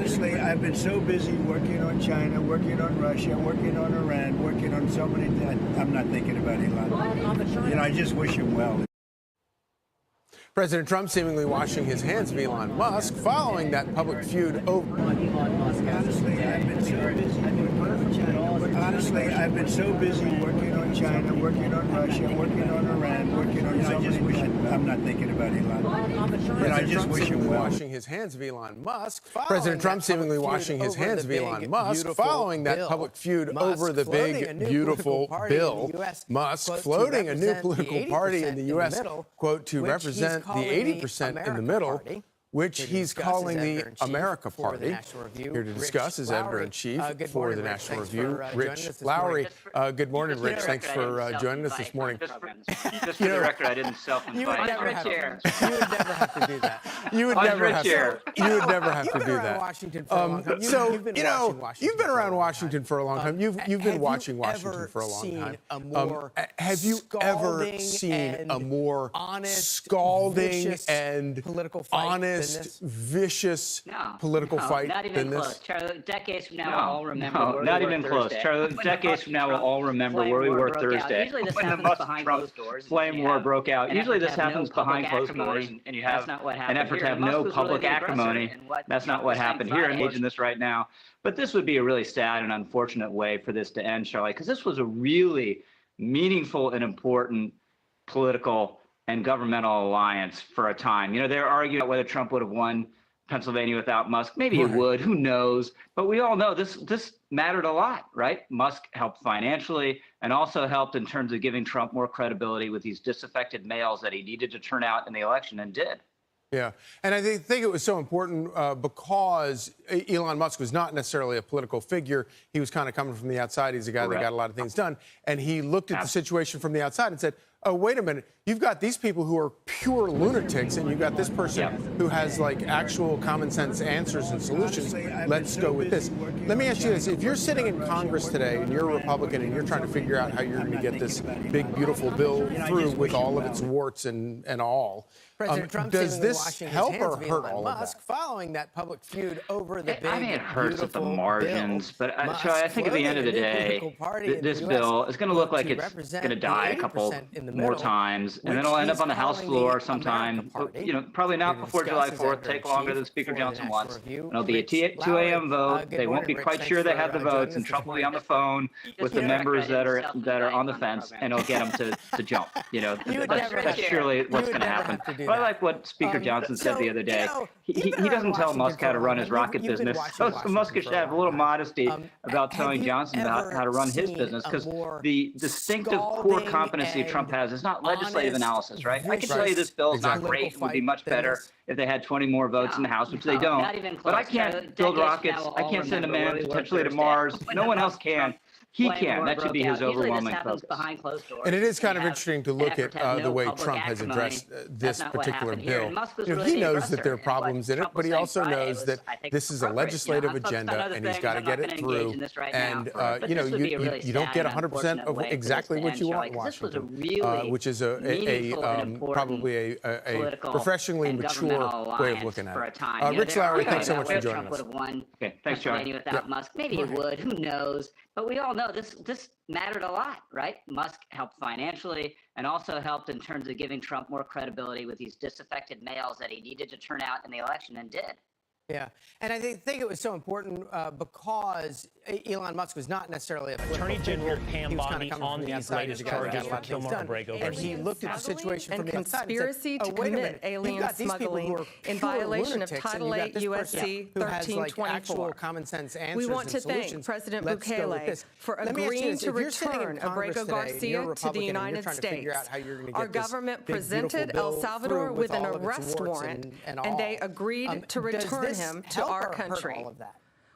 Honestly, I've been so busy working on China, working on Russia, working on Iran, working on so many things. I'm not thinking about Elon. I just wish him well. President Trump seemingly washing his hands of Elon Musk following that public feud over. Honestly, I've been so busy working on China, working on Russia, working on Iran, working on. I just wish I'm not thinking about Elon. I just wish him well. Washing his hands of Elon Musk. President Trump seemingly washing his hands of Elon Musk following that public feud over the big, beautiful bill. Musk floating a new political party in the U.S., quote, to represent the 80% in the middle, which he's calling the America Party. Here to discuss is editor-in-chief for the National Review, Rich Lowry. Good morning, Rich. Thanks for joining us this morning. Just for the record, I didn't self-invite. You would never have to do that. You would never have to do that. So, you've been around Washington for a long time. You've been watching Washington for a long time. Have you ever seen a more scalding and honest, vicious political fight not even than close. this? Charlie, decades from now, we'll all remember where not we even were close. Thursday. Charlie, decades from now, we'll all remember where we were Thursday. Usually this when the happens behind Musk-Trump closed doors. flame war broke out. Usually this happens behind closed doors, and you have an effort to have no public acrimony. That's not what happened here. I'm engaged in this right now. But this would be a really sad and unfortunate way for this to end, Charlie, because this was a really meaningful and important political and governmental alliance for a time. They're arguing about whether Trump would have won Pennsylvania without Musk. Maybe it would, who knows? But we all know this mattered a lot, right? Musk helped financially and also helped in terms of giving Trump more credibility with these disaffected males that he needed to turn out in the election and did. Yeah, and I think it was so important because Elon Musk was not necessarily a political figure. He was kind of coming from the outside. He's a guy that got a lot of things done. And he looked at the situation from the outside and said, oh, wait a minute, you've got these people who are pure lunatics, and you've got this person who has, like, actual common sense answers and solutions. Let's go with this. Let me ask you this. If you're sitting in Congress today and you're a Republican and you're trying to figure out how you're going to get this big, beautiful bill through with all of its warts and all, does this help or hurt all of that? Following that public feud over the big, I mean, it hurts at the margins, but I think at the end of the day, this bill is going to look like it's going to die a couple more times, and then it'll end up on the House floor sometime. Probably not before July 4th. Take longer than Speaker Johnson wants. It'll be a 2 a.m. vote. They won't be quite sure they have the votes, and Trump will be on the phone with the members that are on the fence, and it'll get them to jump. That's surely what's going to happen. But I like what Speaker Johnson said the other day. He doesn't tell Musk how to run his rocket business. So Musk should have a little modesty about telling Johnson about how to run his business, because the distinctive core competency Trump has is not legislative analysis, right? I can tell you this bill is not great. It would be much better if they had 20 more votes in the House, which they don't. But I can't build rockets. I can't send a man potentially to Mars. No one else can. He can. That should be his overwhelming focus. And it is kind of interesting to look at the way Trump has addressed this particular bill. He knows that there are problems in it, but he also knows that this is a legislative agenda and he's got to get it through. And, you don't get 100% of exactly what you want in Washington, which is probably a refreshingly mature way of looking at it. Rich Lowry, thanks so much for joining us. Okay, thanks, Charlie. Without Musk, maybe it would. Who knows? But we all know this mattered a lot, right? Musk helped financially and also helped in terms of giving Trump more credibility with these disaffected males that he needed to turn out in the election and did. Yeah, and I think it was so important because Elon Musk was not necessarily a Attorney General Pam Bondi on these latest charges for Kilmer breakover. And he looked at the situation from the outside conspiracy to commit alien smuggling in violation of Title 8 USC 1324. We want to thank President Bukele for agreeing to return Abrego Garcia to the United States. Our government presented El Salvador with an arrest warrant, and they agreed to return him to our country.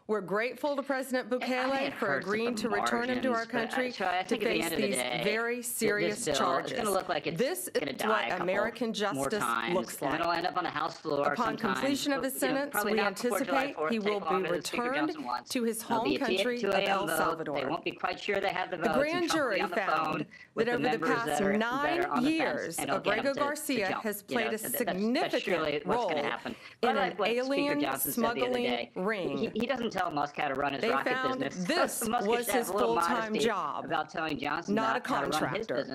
We're grateful to President Bukele for agreeing to return him to our country to face these very serious charges. It's going to look like it's this is what American justice looks like. And it'll end up on the House floor upon completion of his sentence, we anticipate he will be returned to his home country of El Salvador. They won't be quite sure they have the votes. The grand jury found that over the past 9 years, Abrego Garcia has played a significant role in an alien smuggling ring. He doesn't tell Musk how to run his rocket business. This was his full-time job, about telling Johnson not a contractor.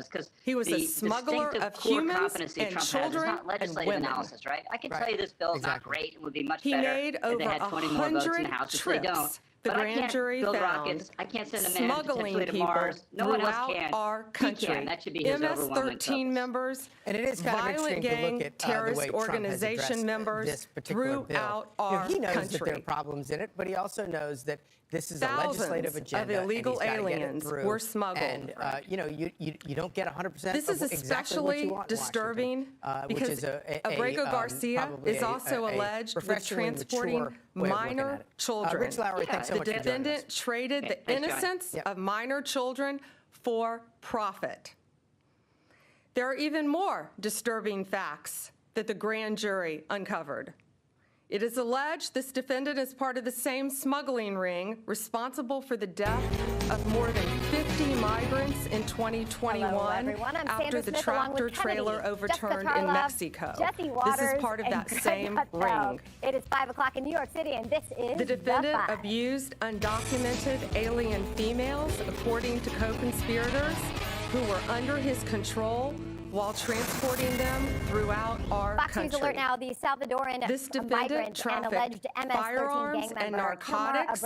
He was a smuggler of humans and children and women. Analysis, right? I can tell you this bill is not great. It would be much better made over if they had 20 more votes in the House. If they don't, the grand jury found I can't send a man smuggling to Mars. No one else can. Our country. That should be his MS-13 members, and it is kind violent of interesting gang to look at terrorist organization members throughout our country. He knows that there are problems in it, but he also knows that this is Thousands a legislative agenda. Of illegal aliens were smuggled. And, you don't get 100% This is especially disturbing because Abrego Garcia is also alleged with transporting minor children. Rich Lowry, thanks so much for joining us. The defendant traded the innocence of minor children for profit. There are even more disturbing facts that the grand jury uncovered. It is alleged this defendant is part of the same smuggling ring responsible for the death of more than 50 migrants in 2021 after the tractor trailer overturned in Mexico. This is part of that same ring. It is 5 o'clock in New York City, and this is the defendant abused undocumented alien females, according to co-conspirators who were under his control while transporting them throughout our Fox country. News alert now, the Salvadoran this defendant trafficked firearms and narcotics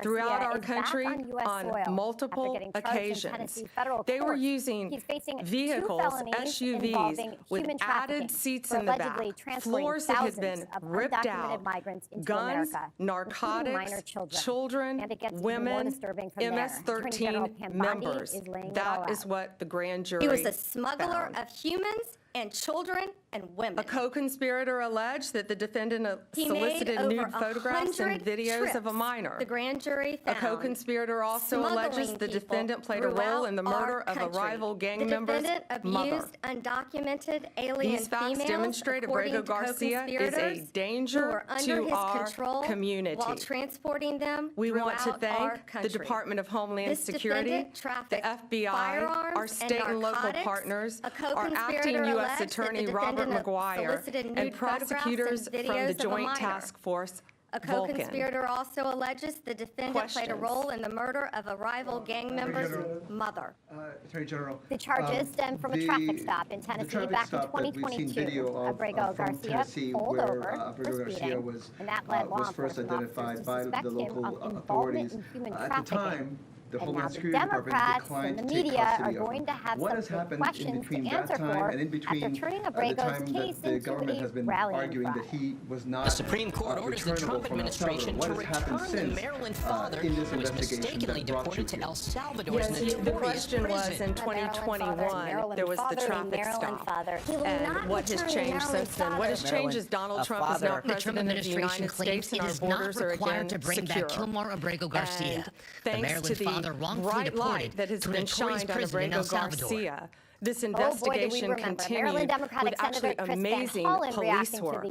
throughout our country on multiple occasions. They were using vehicles, SUVs, with added seats in the back, floors that had been ripped out, guns, narcotics, children, women, MS-13 members. That is what the grand jury He was a smuggler of humans and children and women. A co-conspirator alleged that the defendant solicited nude photographs and videos of a minor. The grand jury found a co-conspirator also alleges the defendant played a role in the murder of a rival gang member's mother. The defendant abused undocumented alien These facts females, demonstrate Abrego Garcia is a danger to our community. While transporting them we want to thank the Department of Homeland Security, the FBI, our state and local partners, our acting U.S. Attorney Robert McGuire, and prosecutors from the Joint Task Force. A co-conspirator also alleges the defendant played a role in the murder of a rival gang member's mother. Attorney General. The charges stem from a traffic stop in Tennessee back in 2022. Abrego Garcia pulled over for speeding, and that led law enforcement officers to suspect him of involvement in human trafficking. The and now Homeland the Security Democrats Department and the declined to take media are custody of going to have what some has happened questions in to between answer that time for and in between after turning the Abrego's time case that the into government has a been rallying arguing cry. that he was not The Supreme Court orders the Trump administration to return the Maryland father who was mistakenly deported to El Salvador's notorious the question prison. was in 2021 there was the traffic stop. And what has changed since then? What has changed is Donald Trump is now president of the United States and our borders are again secure. Abrego Garcia, thanks to the bright light that has been shined on Abrego Garcia. This investigation continued with actually amazing police work,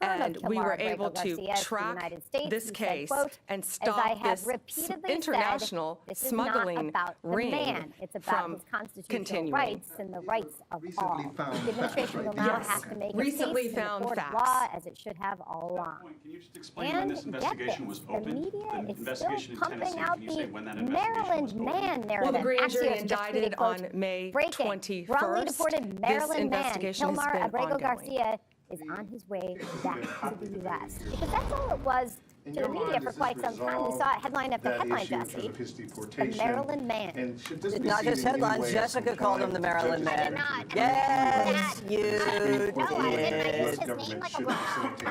and we were able to track this case and stop this international smuggling ring from continuing. Rights and the rights of all. The administration will now have to make a case in the court of law as it should have all along. Can you just explain when this investigation was opened? The media is still pumping out the Maryland man narrative. Well, the grand jury indicted on May 21st. Wrongly deported Maryland man Hilmar Abrego Garcia is on his way back to the U.S. Because that's all it was to the media for quite some time. We saw it headline after headline, Jesse. The Maryland man. Not just headlines. Jessica called him the Maryland man. Yes, you did. No, I didn't. I used his name like a rock.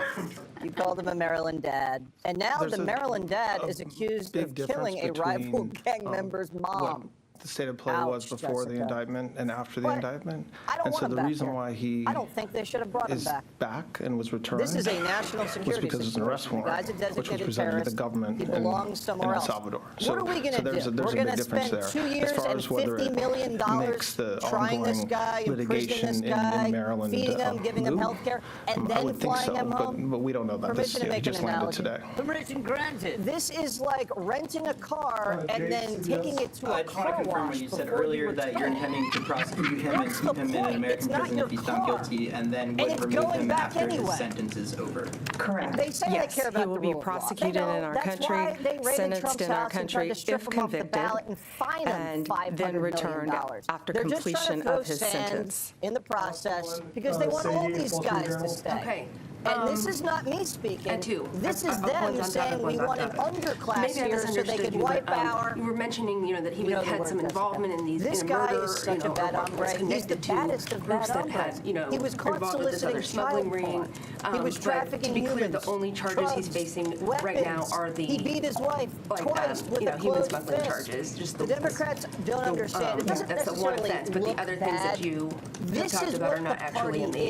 You called him a Maryland dad. And now the Maryland dad is accused of killing a rival gang member's mom. the state of play was before the indictment and after the indictment. I don't and want so him the back reason here. why he I don't think they should have brought him is back. and was returned This is a national was security because it's an arrest situation. The warrant, guy's a which was designated presented to terrorist. the government He in belongs somewhere El else. Salvador. What are we going to do? There's We're a going big to difference spend there. 2 years as far and as whether $50 million makes the trying this ongoing guy, imprisoning this litigation guy, in Maryland feeding him, giving him moot? health care, and I then would think flying so, him home. but we don't know that. This Permission to make just an landed analogy. today. Permission granted. This is like renting a car and then taking it to a I just want to car confirm wash what you said before earlier you that you're return. intending to prosecute him and keep him in an American prison if he's found guilty, and then would remove him after his sentence is over. Correct. They say yes, they care about he will the be rule of law. prosecuted They know in our that's country, why they raided sentenced Trump's in our house and tried country to strip if him off the convicted, ballot and fine him and $500 then million. returned after They're just completion trying to throw of his sand sentence. in the process because they want all these guys to stay. Okay. And this is not me speaking. This is them saying we want an underclass here so they could wipe our. You were mentioning, that he had some involvement in these this guy is such a bad hombre. He's the baddest of bad hombres. He was caught soliciting child porn. He was trafficking humans. To be clear, the only charges he's facing right now are the. He beat his wife twice with a human closed smuggling fist. charges. Just the Democrats don't understand. It doesn't that's the one necessarily offense, but the other things that you have talked about are not actually in the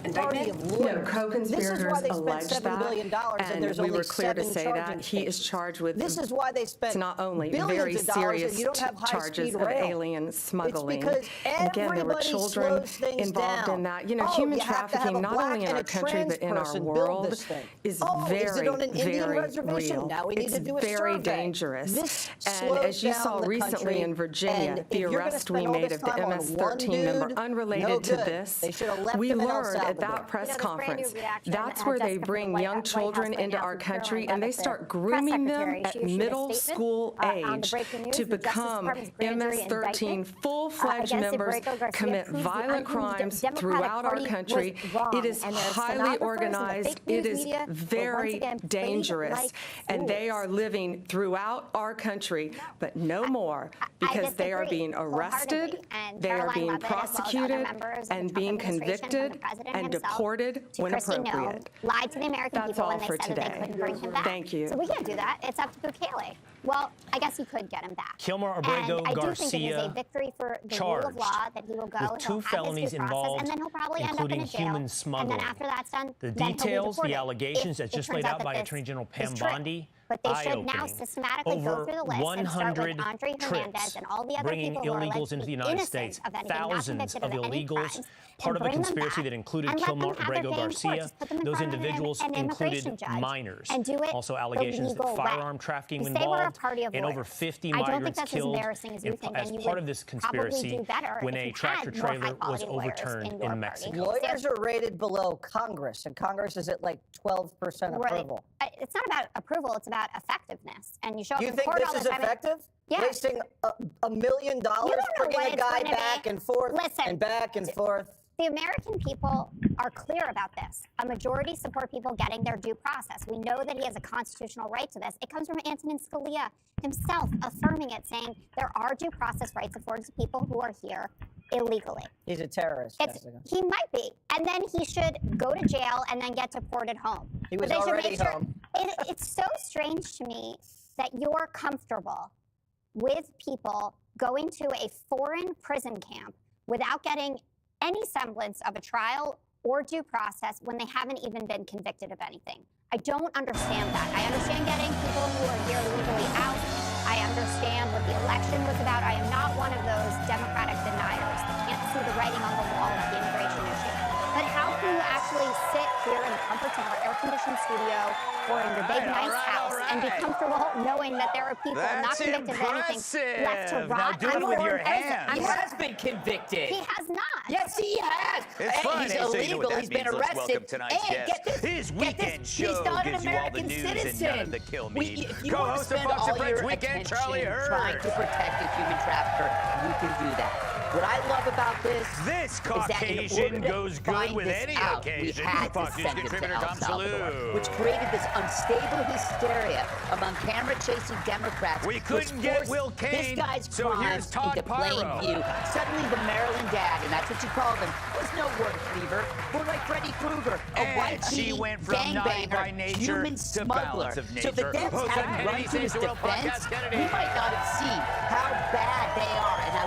indictment. No, co-conspirators allege that, and there's we only were clear to 7 say that charging he is cases. charged with. This is why they spent it's not only billions very of dollars serious and you don't have charges high-speed of rail. alien smuggling. It's because Again, there were everybody children slows things involved down. in that. Oh, Human you have to have trafficking, a not black only in and our a country trans but in our person build world, this thing. is Oh, very, is it on an Indian very reservation? real. Now we need it's to do a very survey. dangerous. This And as you slows saw down the recently country, in Virginia, and the if you're gonna arrest we spend all made this of the time on one MS-13 member, dude, unrelated no to good. this, They should have left we him in El learned at Salvador. that press this brand new conference, reaction, that's where they Jessica from bring the young White children House right into now our from country Carolina, and they but the start press grooming them secretary, at she issued a middle statement, school on the age breaking news to that Justice become Department's grand jury MS-13 indictment, full-fledged against members, Abrego Garcia commit proves the violent unhinged crimes Democratic throughout our Party country. was wrong, It is and their highly stenographers and the organized. fake It news is media were once very again played dangerous. like And they fools. are living throughout our country, but no more, because they are being arrested, and they are Caroline being Leavitt, as well as other prosecuted, members of the and Trump being administration, from the convicted president and himself deported to when Kristi Noem, appropriate. lied to the American That's people all when they for said that they today. couldn't bring him back. Thank you. So we can't do that. It's up to Bukele. Well, I guess he could get him back. Kilmer Abrego and I do think it is a Garcia victory for the rule of law that he will go, with 2 he'll felonies have his due process, involved, and then he'll probably end up in including a jail. human smuggling. And then after that's done, The then he'll be details, the deported allegations if as it just turns laid out out that by this Attorney General is Pam true. Bondi, But they should now eye-opening. systematically go Over through the list and start with 100 Andre Hernandez trips and all the other bringing people who are illegals alleged into to the be United innocent States, of anything, not thousands convicted of any illegals, crimes, part of a and bring them conspiracy back that included and let them Kilmer have their Abrego day in court. Garcia. Just put them in Those front of individuals an immigration included judge minors. and do it Also the allegations legal that way. firearm trafficking You say we're a involved, party of and over lawyers. 50 I don't think migrants that's as killed embarrassing as you think, as and you part would of this probably conspiracy do better when if a you tractor had more trailer was high-quality lawyers overturned in your in party. Mexico. Lawyers are rated below Congress, and Congress is at like 12% approval. It's not about approval, it's about effectiveness. And you show up You in think court this all the is time. effective? Yeah. Wasting $1 million You don't know bringing what a it's guy gonna back be. and forth Listen, and back and forth. The American people are clear about this. A majority support people getting their due process. We know that he has a constitutional right to this. It comes from Antonin Scalia himself affirming it, saying there are due process rights afforded to people who are here illegally. He's a terrorist, Jessica. He might be. And then he should go to jail and then get deported home. He was But they should already make sure, home. It's so strange to me that you're comfortable with people going to a foreign prison camp without getting any semblance of a trial or due process when they haven't even been convicted of anything. I don't understand that. I understand getting people who are here legally out. I understand what the election was about. I am not one of those Democratic deniers that can't see the writing on the wall of the immigration issue. But how can you actually sit here in the comforts of our air-conditioned studio or in your big, nice house and be comfortable knowing that there are people not convicted of anything left to rot? Now do it with your hands. He has been convicted. He has not. Yes, he has. It's fun. He's Hey, so you know what illegal. that He's been means. Let's arrested. welcome tonight's And guest. get this. His weekend show He's not an gives you all the American news citizen. and none of the kill me. If you want to Co-host of spend Fox and all Friends your Weekend, Charlie attention Hurd. trying to protect a human trafficker, you can do that. What I love about this This is that in Caucasian order to goes good find with this any out, occasion. we had Fox to News send him to contributor El Tom Salvador, Salou. which created this unstable hysteria among camera-chasing Democrats. We couldn't get Will Cain, This guy's so here's crimes Todd into plain Pyro. view. Suddenly, the Maryland dad, and that's what you call them, was no word cleaver, more like Freddy Krueger, a And white-beating she went from naughty by gangbanger, nature human to smuggler. balance of So the nature. Dems Host of hadn't run Kennedy to his Says the Real defense. Podcast, Kennedy. We might not have seen how bad they are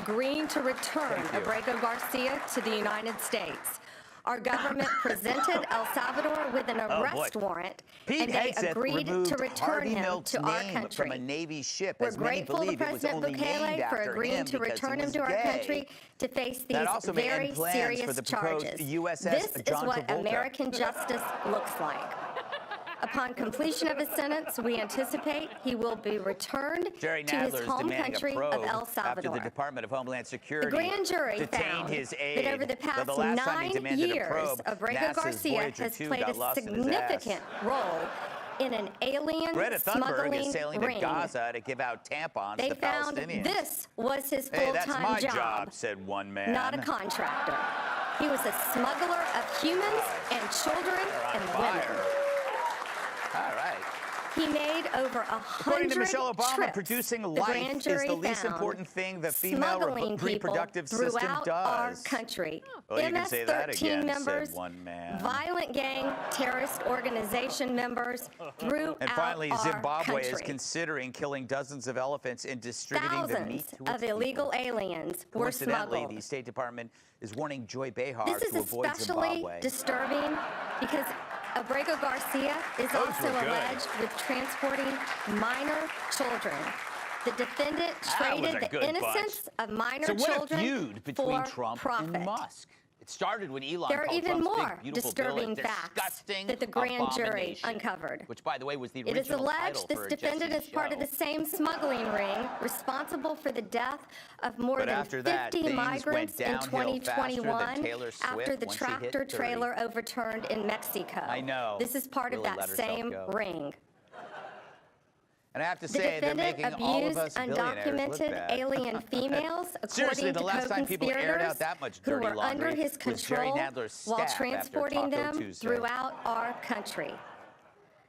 agreeing to return Abrego Garcia to the United States. Our government presented El Salvador with an arrest warrant, and they agreed to return him to our country. From a Navy ship, We're grateful to President Bukele for agreeing to return him to our country to face these very serious charges. This is what American justice looks like. Upon completion of his sentence, we anticipate he will be returned to his home country of El Salvador. After the Department of Homeland Security the grand jury found that over the past 9 years, Abrego Garcia has played a significant role in an alien Greta Thunberg is smuggling sailing ring. to Gaza to give out tampons They to found Palestinians. this was his Hey, full-time that's my job, said one man. not a contractor. He was a smuggler of humans and children and women. All right. He made over 100 According to Michelle Obama, trips. producing The life grand is jury the least found important thing the female smuggling reproductive people system throughout does. our country. Oh, you can say that MS-13 again, members, said one man. violent gang, terrorist organization members throughout And finally, our Zimbabwe is country. considering killing dozens of elephants and distributing the meat Thousands to its of illegal people. aliens were Coincidentally, smuggled. the State Department is warning Joy Behar This is to avoid especially Zimbabwe. disturbing because Abrego Garcia is Those also were good. alleged with transporting minor children. The defendant That was traded a good the innocence of minor So what children a feud between for Trump profit. and Musk. It started when Elon There are called even Trump's more big, beautiful bill a disturbing facts disgusting that the grand jury abomination, uncovered. which, by the way, was the It is original title alleged this for defendant Jesse's is part of show. the same smuggling ring responsible for the death of more But than after 50 that, things migrants went in downhill faster than 2021 Taylor Swift after the once she hit tractor 30. trailer overturned in Mexico. I know. This is part of Really that let herself same go. ring. And I have to The say, they're defendant making all of abused us billionaires look undocumented bad. alien females, Seriously, according the to last time people aired co-conspirators out that much who dirty were under laundry his was Jerry control Nadler's while staff after transporting Taco them Tuesday. throughout our country.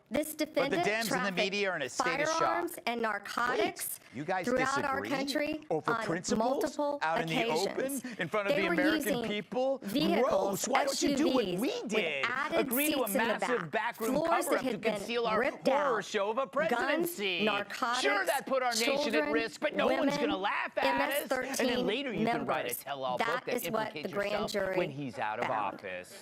This But the defendant Dems and the trafficked media are in a state of shock. firearms and narcotics You guys throughout our disagree country over on principles multiple out in the occasions. open in front of They the were American using people? vehicles, Gross. Why don't you do what SUVs, we with did? added Agree to a seats in the massive back, backroom floors cover-up that to had been conceal our ripped horror out, show of a presidency. guns, narcotics, Sure, that put our nation at children, risk, but no one's women, going to laugh at us. MS-13 And then later you can write a members. tell-all That book that is what implicates the grand yourself jury when he's out of found. office.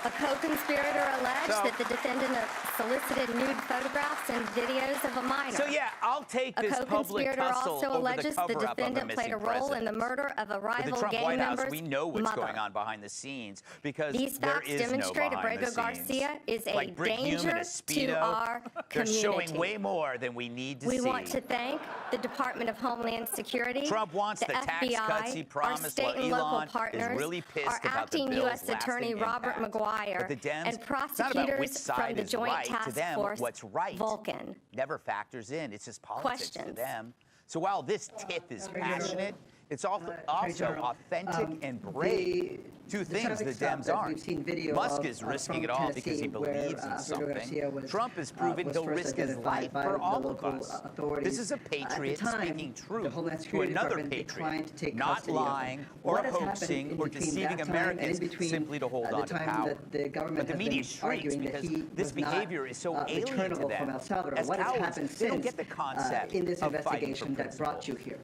A co-conspirator alleged So- that the defendant solicited nude photographs and videos of a minor. So yeah, I'll take this A public co-conspirator tussle also over the alleges the cover-up of a defendant played missing a role in the president. murder of a With the rival Trump gang White House, member's we know what's mother. going on behind the scenes because These there facts is demonstrate no behind Abrego the Garcia scenes. is a Like Britt Hume in danger a to Speedo, our they're showing community. way more than we need to We see. want to thank the Department of Homeland Security, Trump wants the tax FBI, cuts he our promised, state while and local Elon is partners, really pissed our about the acting bill's U.S. Attorney lasting Robert impact. McGuire, But the Dems, and it's not about which prosecutors side from the is Joint right. To Task them, Force what's right Vulcan. never factors in. It's just politics to Questions? them. So while this tiff is passionate, it's also authentic and brave. Two things the Dems aren't. Musk is risking it all because he believes in something. Trump has proven he'll risk his life for all of us. This is a patriot speaking truth to another patriot, not lying or hoaxing or deceiving Americans simply to hold on to power. But the media shrieks because this behavior is so alien to them. As cowards, they don't get the concept in this of fighting investigation for that brought you here.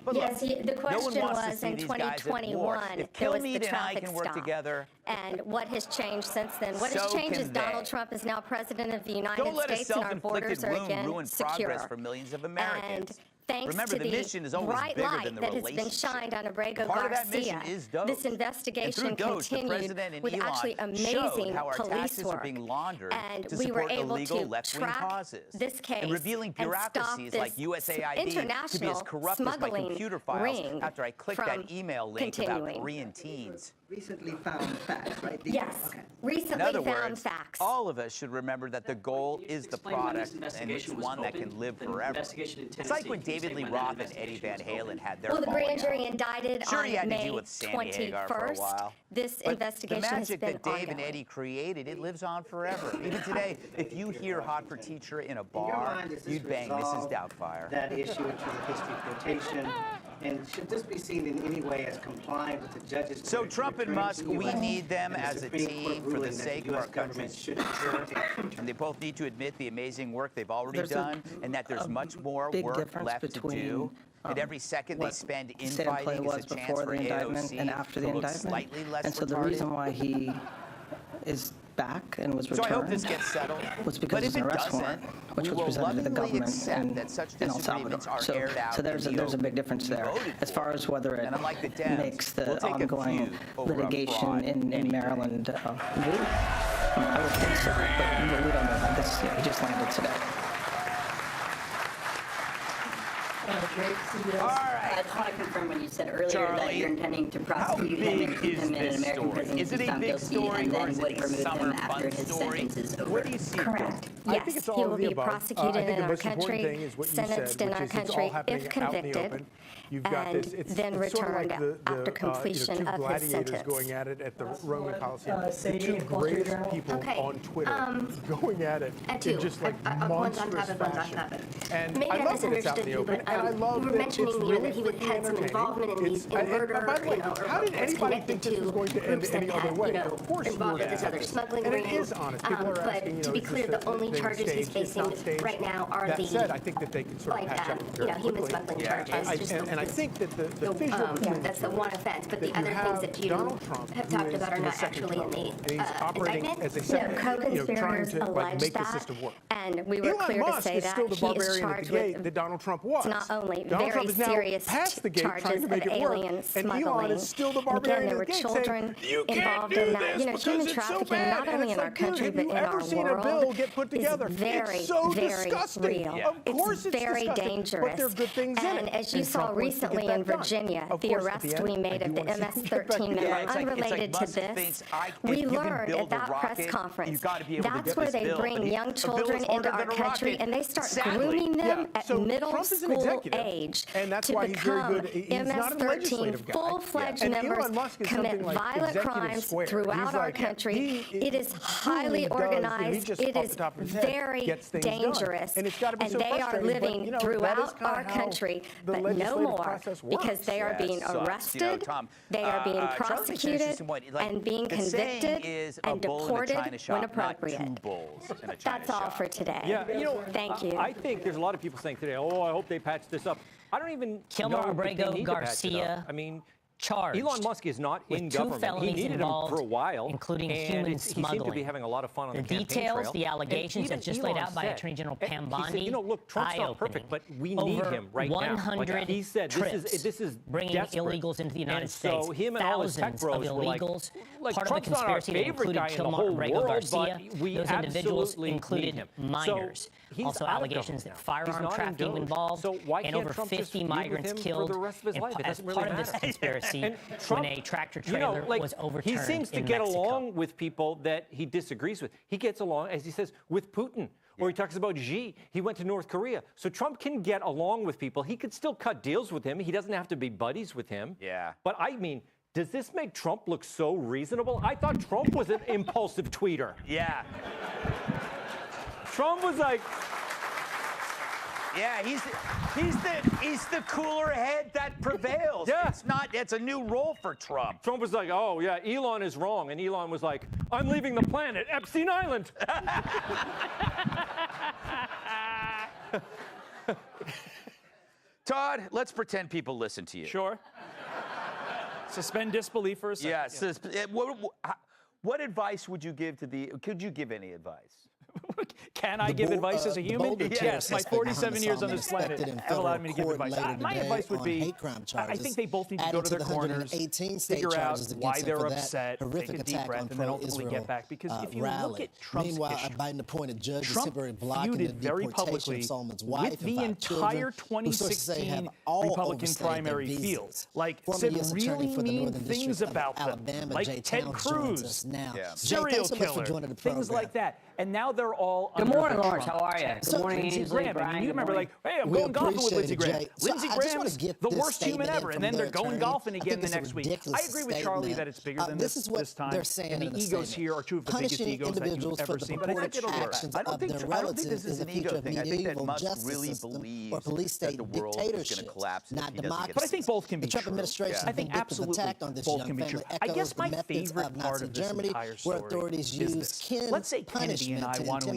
But Yes, look, the no one question wants to was see in these guys at war. 2021, If there was Kilmeade the and I traffic can work stop. together, And what has changed since then? What So has changed can is Donald they. Trump is now president of the United don't let a States and our self-inflicted borders are wound again ruin secure. progress for millions of Americans. And thanks Remember, to the mission is always bright bigger light than the that has been relationship. shined on Abrego Part of that Garcia, mission is Doge. this investigation and through Doge, the continued president and with Elon actually showed amazing how our police taxes are work. being laundered And to we were support able illegal to left-wing track causes. this case and revealing and stop bureaucracies this like USAID to be as international corrupt as my smuggling computer files ring after I clicked from that email link continuing. about Korean teens. Recently found facts, right? Yes, In recently other found words, facts. all of us should remember that the goal is the Explain when this product, and it's investigation was one that opened, can live the forever. investigation in It's like Tennessee. when Can you David say Lee when that Roth and Eddie investigation Van was Halen opened? had their Well, the grand falling jury out. indicted Sure, he on had to May deal with Sammy Hagar for a 21st. while. This But investigation the has magic been that Dave and ongoing. Eddie created, it lives on forever. Even today, if you hear Hot for Teacher in a In your bar, mind, does this you'd bang Mrs. resolve Doubtfire. that issue into the history quotation? And should this be seen in any way as complying with the judge's So Trump and Musk, we need them and the as a Supreme Court team for the ruling that sake the of our US government country's should future. And they both need to admit the amazing work they've already There's done and that there's much more big work difference left to between do. that every second they spend state of play infighting was is a chance before for the indictment AOC and after the to look indictment. slightly less And so the retarded? reason why he is back and was So returned I hope this gets settled. was because But of if an it arrest warrant, doesn't, which we was will presented to the lovingly government accept that such in El Salvador. disagreements are aired out So there's a big difference there as far as whether it And unlike the Dems, makes the we'll take a ongoing feud over a litigation fraud in Maryland moot. I would think so, but we don't know about this yet. He just landed today. I just want to confirm what you said earlier that you're intending to prosecute him and keep him in an American prison if he's found guilty and then would remove him after his sentence is over. Correct. I think Yes, it's he all will of the be above. prosecuted I think in the our most important country, thing is what you said, sentenced in which our is it's all country happening if out in the convicted, open. You've got and this. It's then sort of returned like the after completion two of his gladiators sentence. going at it at the Roman Coliseum. The Sadie two and Wall Street greatest Journal. people Okay, on Twitter going at it in just like one's on monstrous top of one's on top fashion. of And Maybe I I love that it's out in misunderstood the you, open, but and I love you were that mentioning it's that really he freaking had some entertaining. involvement in these And murder, by the way, or how did was anybody connected think this was to going to end groups that any other had, way? Of course you involved would with this have. other smuggling And ring. it is honest. People are asking, But to be clear, the only charges he's facing right now are that the said, I think that they can sort of patch up very human quickly. smuggling charges. And I think that the visual That's the one offense, but the other things that you have talked about are not actually in the indictment. As a second, trying to like make the system work. And we were clear to say that Elon Musk is still the he is barbarian at charged the gate with that Donald Trump was. not only Donald very Trump is now serious past the gate trying charges to make of it work, alien and smuggling. Elon is still the And barbarian again, there were at the gate children saying, you can't involved do in that. this You know, because human it's so trafficking, bad. not And only it's in our like, dude, country, have but you in ever our seen a bill world, get put is together? very, It's so very disgusting. real. Of course it's very disgusting, dangerous. but there are good things in it. And as you And saw Trump wants to get recently that in done. Virginia, Of the course, at arrest the end, we I made do of the want to see him get back MS-13 member together. unrelated to Musk this, thinks, we if you can learned build at that a rocket, press conference, you've got to be able to that's get where this they bill. bring But young a bill children is into harder our than a country rocket. and they start Sadly. grooming them at So middle Trump is an school executive, age and that's to why he's very become good. He's not a MS-13 legislative guy. full-fledged And members, Elon Musk is commit something like violent executive crimes squared. throughout He's our like, country. It is truly highly does, organized. he just It off is the top of his head very gets things done. dangerous. And it's got to be And so they are frustrating, but, living you know, that is throughout kinda our how country, the but no legislative more, process works. because they are being arrested, they are being prosecuted, and being convicted and deported when appropriate. That's all for today. Yeah, you know, Thank you. I think there's a lot of people saying today, oh, I hope they patch this up. I don't even know if they need to patch it up. I mean, charged. Elon Musk is not in two government. felonies He needed him for a while, including and human he seemed to be smuggling. having a lot of fun on the campaign details, trail. the allegations And that just even laid Elon out by said- Attorney General Pam he Bondi, said, you know, look, Trump's not eye-opening. perfect, but we need Over him right now. 100 he said, this is bringing desperate. illegals into the United and States. So him and all his tech Thousands bros of were like, illegals, like part of the Trump's not our conspiracy that favorite included guy in the Kilmar whole Borrego world, Garcia. but we Those individuals absolutely included need him. minors. So he's also out of allegations government that now. He's firearm not trafficking in involved, So why and can't over Trump 50 just feud with migrants him killed for the rest of his life? It as doesn't part really of this matter. conspiracy And Trump, when a tractor you know, trailer like, was overturned he seems to in get Mexico. along with people that he disagrees with. He gets along, as he says, with Putin. Or he talks about Xi. He went to North Korea. So Trump can get along with people. He could still cut deals with him. He doesn't have to be buddies with him. Yeah. But I mean, does this make Trump look so reasonable? I thought Trump was an impulsive tweeter. Yeah. Trump was like... Yeah, he's the cooler head that prevails. Yeah. It's a new role for Trump. Trump was like, oh, yeah, Elon is wrong. And Elon was like, I'm leaving the planet, Epstein Island. Todd, let's pretend people listen to you. Sure. Suspend disbelief for a second. Yeah. What advice would you give to the? Could you give any advice? Can I give advice as a human? Yes, my 47 years on this planet have allowed me to give advice. My advice would be, I think they both need to go to their corners, figure out why they're upset, take a deep breath, and then ultimately get back. Because if you look at Trump's issue, Trump feuded very publicly with the entire 2016 Republican primary field. Like, said really mean things about them, like Ted Cruz, serial killer, things like that. And now they're all Good morning, Lawrence. How are you? Good morning, Lindsey Ainsley, Graham. Brian. And you Good remember, morning. like, hey, I'm going golfing with Lindsey Graham. So Lindsey Graham's the worst human ever. And then they're going attorney. golfing again the I think next it's a week. ridiculous I agree with Charlie statement. that it's bigger than This is what this time. they're saying And in the the egos statement. here are two of the biggest Punishing egos that you've individuals ever for the seen. But I think it'll work. actions I don't of think their this relatives is is an a feature ego of thing. I think that medieval Musk justice really system believes or police that state the world is going to dictatorship, collapse if not he doesn't get democracy. But I think both can be The Trump true. administration's I think vindictive absolutely attack on this both young can be true. family I echoes guess the my methods favorite of part Nazi of this Germany, entire where story authorities is used this. kin Let's say Kennedy and I punishment to want to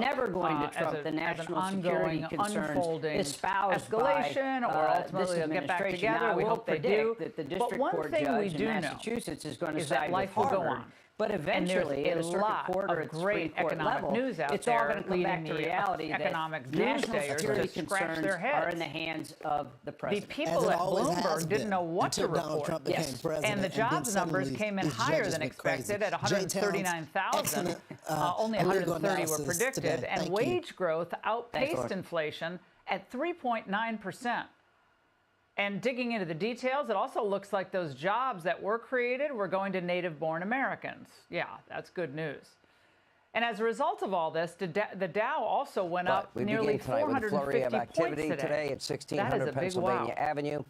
never going to trump the national security concerns espoused escalation, or ultimately they'll get back together. We hope they do. That the district court judge in Massachusetts is going to side with life will go Harvard. on. But eventually, at a circuit court or at great Supreme Court economic level, news out it's all there going to come back to leading the reality that economic national doomsdayers security to scratch concerns their heads. are in the hands of the The president. people at Bloomberg didn't know what to report. And the jobs numbers came in higher than expected at 139,000. Only 130 were predicted. And wage growth outpaced inflation at 3.9%. And digging into the details, it also looks like those jobs that were created were going to native-born Americans. Yeah, that's good news. And as a result of all this, the Dow also went up nearly 450 with a flurry of activity points today at 1600 Pennsylvania Avenue.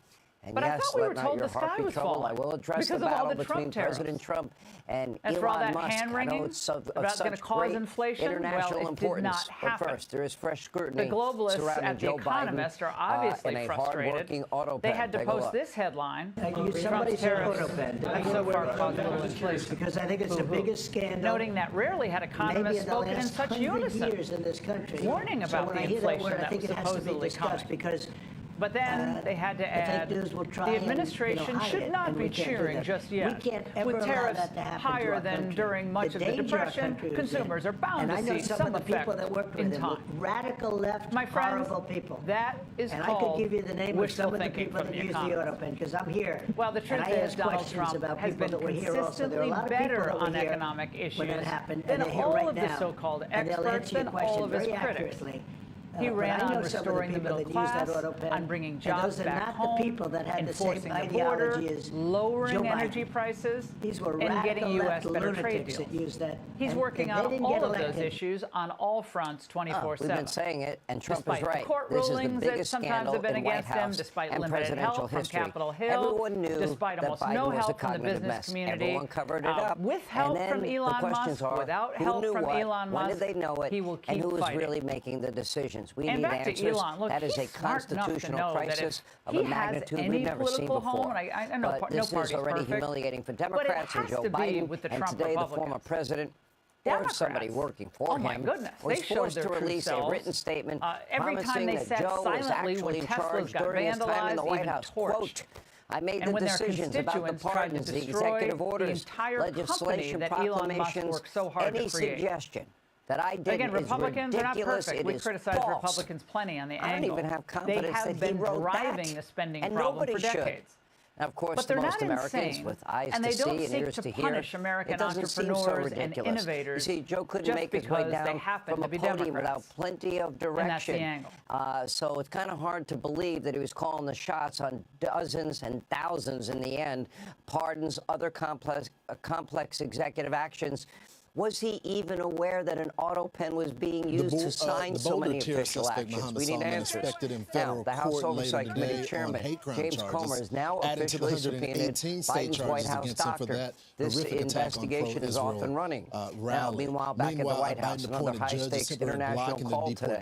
And but yes, I thought we were let told not the your heart sky be was troubled. falling I will address the because of all battle the between Trump tariffs. President Trump and And for all Elon that Musk. I know hand-wringing it's of about such going to cause great inflation, international well, it importance. did not happen. But first, there is fresh scrutiny The globalists surrounding at The Joe Economist Biden, are obviously in a frustrated. hard-working auto They pen. had to Take a post look. this headline. Somebody Trump's said tariffs auto-pen. have so far caused a little inflation. Because I think it's the biggest scandal. Noting that rarely had economists spoken in such unison, years in this country. warning about the inflation that was supposedly coming. Because but then they had to add, the administration should not be cheering just yet. With tariffs higher than during much of the Depression, consumers are bound to see some effect in time. Radical left, my friends, horrible people. That is and called I could give you the name of some of the thinking people from that the use the auto pen because I'm here. Well, the truth is Donald Trump has been consistently better on economic issues than all of the so-called experts, than all of his critics. He ran on restoring the middle class, on bringing jobs back home, enforcing the border, lowering energy prices, and getting U.S. better trade deals. He's working on all of those issues on all fronts 24/7. We've been saying it, and Trump is right. Despite the court This is the rulings that biggest sometimes scandal have been in White against him, House despite and limited presidential help from history. Capitol Hill, Everyone knew despite that almost Biden no was a help from the cognitive business mess. community, Everyone covered it up. with help and then from Elon the questions Musk, are, without who help knew from what, Elon when Musk, did they know it, he will keep and who was fighting. really making the decisions? We And need back to answers. Elon, look, that is a he's smart enough to constitutional know that crisis if of he a has magnitude any we've never seen political before. home, and I know but no this party's is already perfect, humiliating for but it Democrats has and Joe to be Biden, with the and Trump today the Republicans. former president. Or somebody working for him my goodness, was they showed forced their to true release a selves. written statement Every time promising they that sat Joe was silently actually when in Teslas charge got during his time in the vandalized, White even House. torched. Quote, I made And the when their decisions about the constituents tried to pardons, the destroy executive the orders, entire legislation, company that Elon Musk proclamations, worked so hard any to create. suggestion that I did Again, Republicans are not ridiculous. perfect. It We is criticize false. Republicans plenty on the I don't angle. even have They confidence have that he been wrote driving that. the spending And problem nobody for should. decades. And of course, But they're most not Americans insane, with eyes and to they see don't and seek ears to to hear, punish American it doesn't seem so entrepreneurs and ridiculous. innovators You see, Joe couldn't just make his way because they down happen from to a be podium Democrats. without plenty of direction. And that's the angle. So it's kind of hard to believe that he was calling the shots on dozens and thousands in the end, pardons, other complex executive actions. Was he even aware that an auto pen was being used to sign so many official actions? We need answers. Now, the House Oversight Committee Chairman, James Comer, is now officially subpoenaed Biden's White House doctor. This investigation is off and running. Meanwhile, back at the White House, another high-stakes international call today.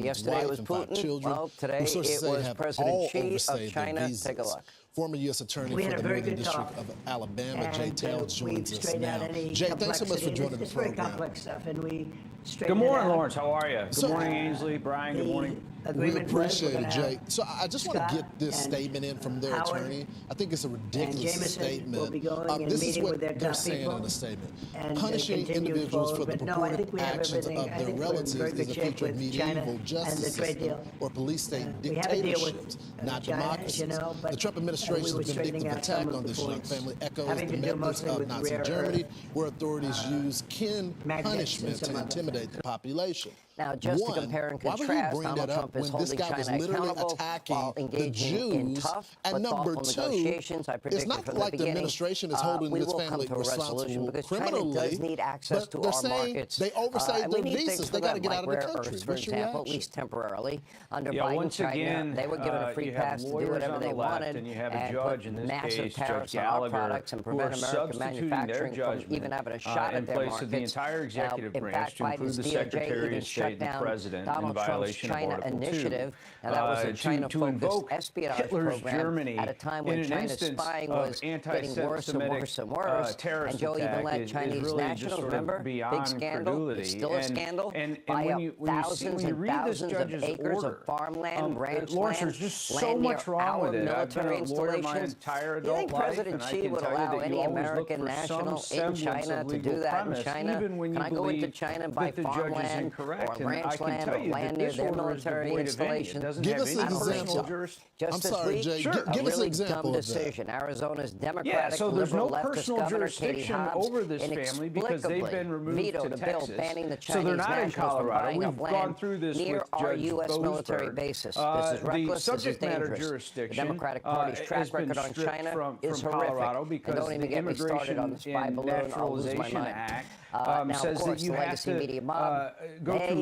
Yesterday it was Putin. Well, today it was President Xi of China. Take a look. Former U.S. Attorney for the Northern District of Alabama, Jay Taylor, joins us now. Jay, thanks so much for joining the program. It's very complex stuff, and we Good morning, Lawrence. How are you? Good morning, Ainsley. Brian, good morning. We appreciate it, Jay. So I just want to get this statement in from their attorney. I think it's a ridiculous statement. This is what they're saying in the statement. Punishing individuals for the purported actions of their relatives is a feature of medieval justice system or police state dictatorships, not democracies. The Trump administration's vindictive attack on this young family echoes the methods of Nazi Germany, where authorities use kin punishment to intimidate the population. Now, just to compare and contrast, Donald Trump is holding China accountable while engaging in tough but thoughtful negotiations. I predicted from the beginning, it's not like the administration is holding this family responsible criminally, China does need access to our markets. They overstayed their visas. They got to get out of the country. For example, at least temporarily. Under Biden, once again, they were given a free pass to do whatever they wanted and you have a judge in this case, tariffs on our products and prevent American manufacturing from even having a shot at their markets. In place of the entire executive branch to include the Secretary of State and the President. Donald Trump's China initiative, and that was a China-focused espionage Hitler's program Germany at a time when China's spying was getting worse and worse and worse. And Joe even let Chinese nationals, remember, big scandal. It's still a scandal. Buy up thousands and thousands of acres of farmland, ranch land, land near our military installations. You think President Xi would allow any American national in China to do that in China? Can I go into China and buy farmland or ranch land or land near their military installations? Give us an example. Just this week, give us an example dumb decision. Arizona's Democratic so there's no liberal leftist personal governor, Katie jurisdiction Hobbs, over this family because they've been removed vetoed to a bill Texas. banning the So Chinese they're not in nationals from Colorado. buying up We've land gone through this near with our Judge U.S. military Boasberg. bases. This is reckless. This is dangerous. Jurisdiction, the Democratic Party's track record on China is horrific. And don't even get me started on the spy balloon. I'll lose my mind. Now, says of course, that you the have legacy to media mob, go through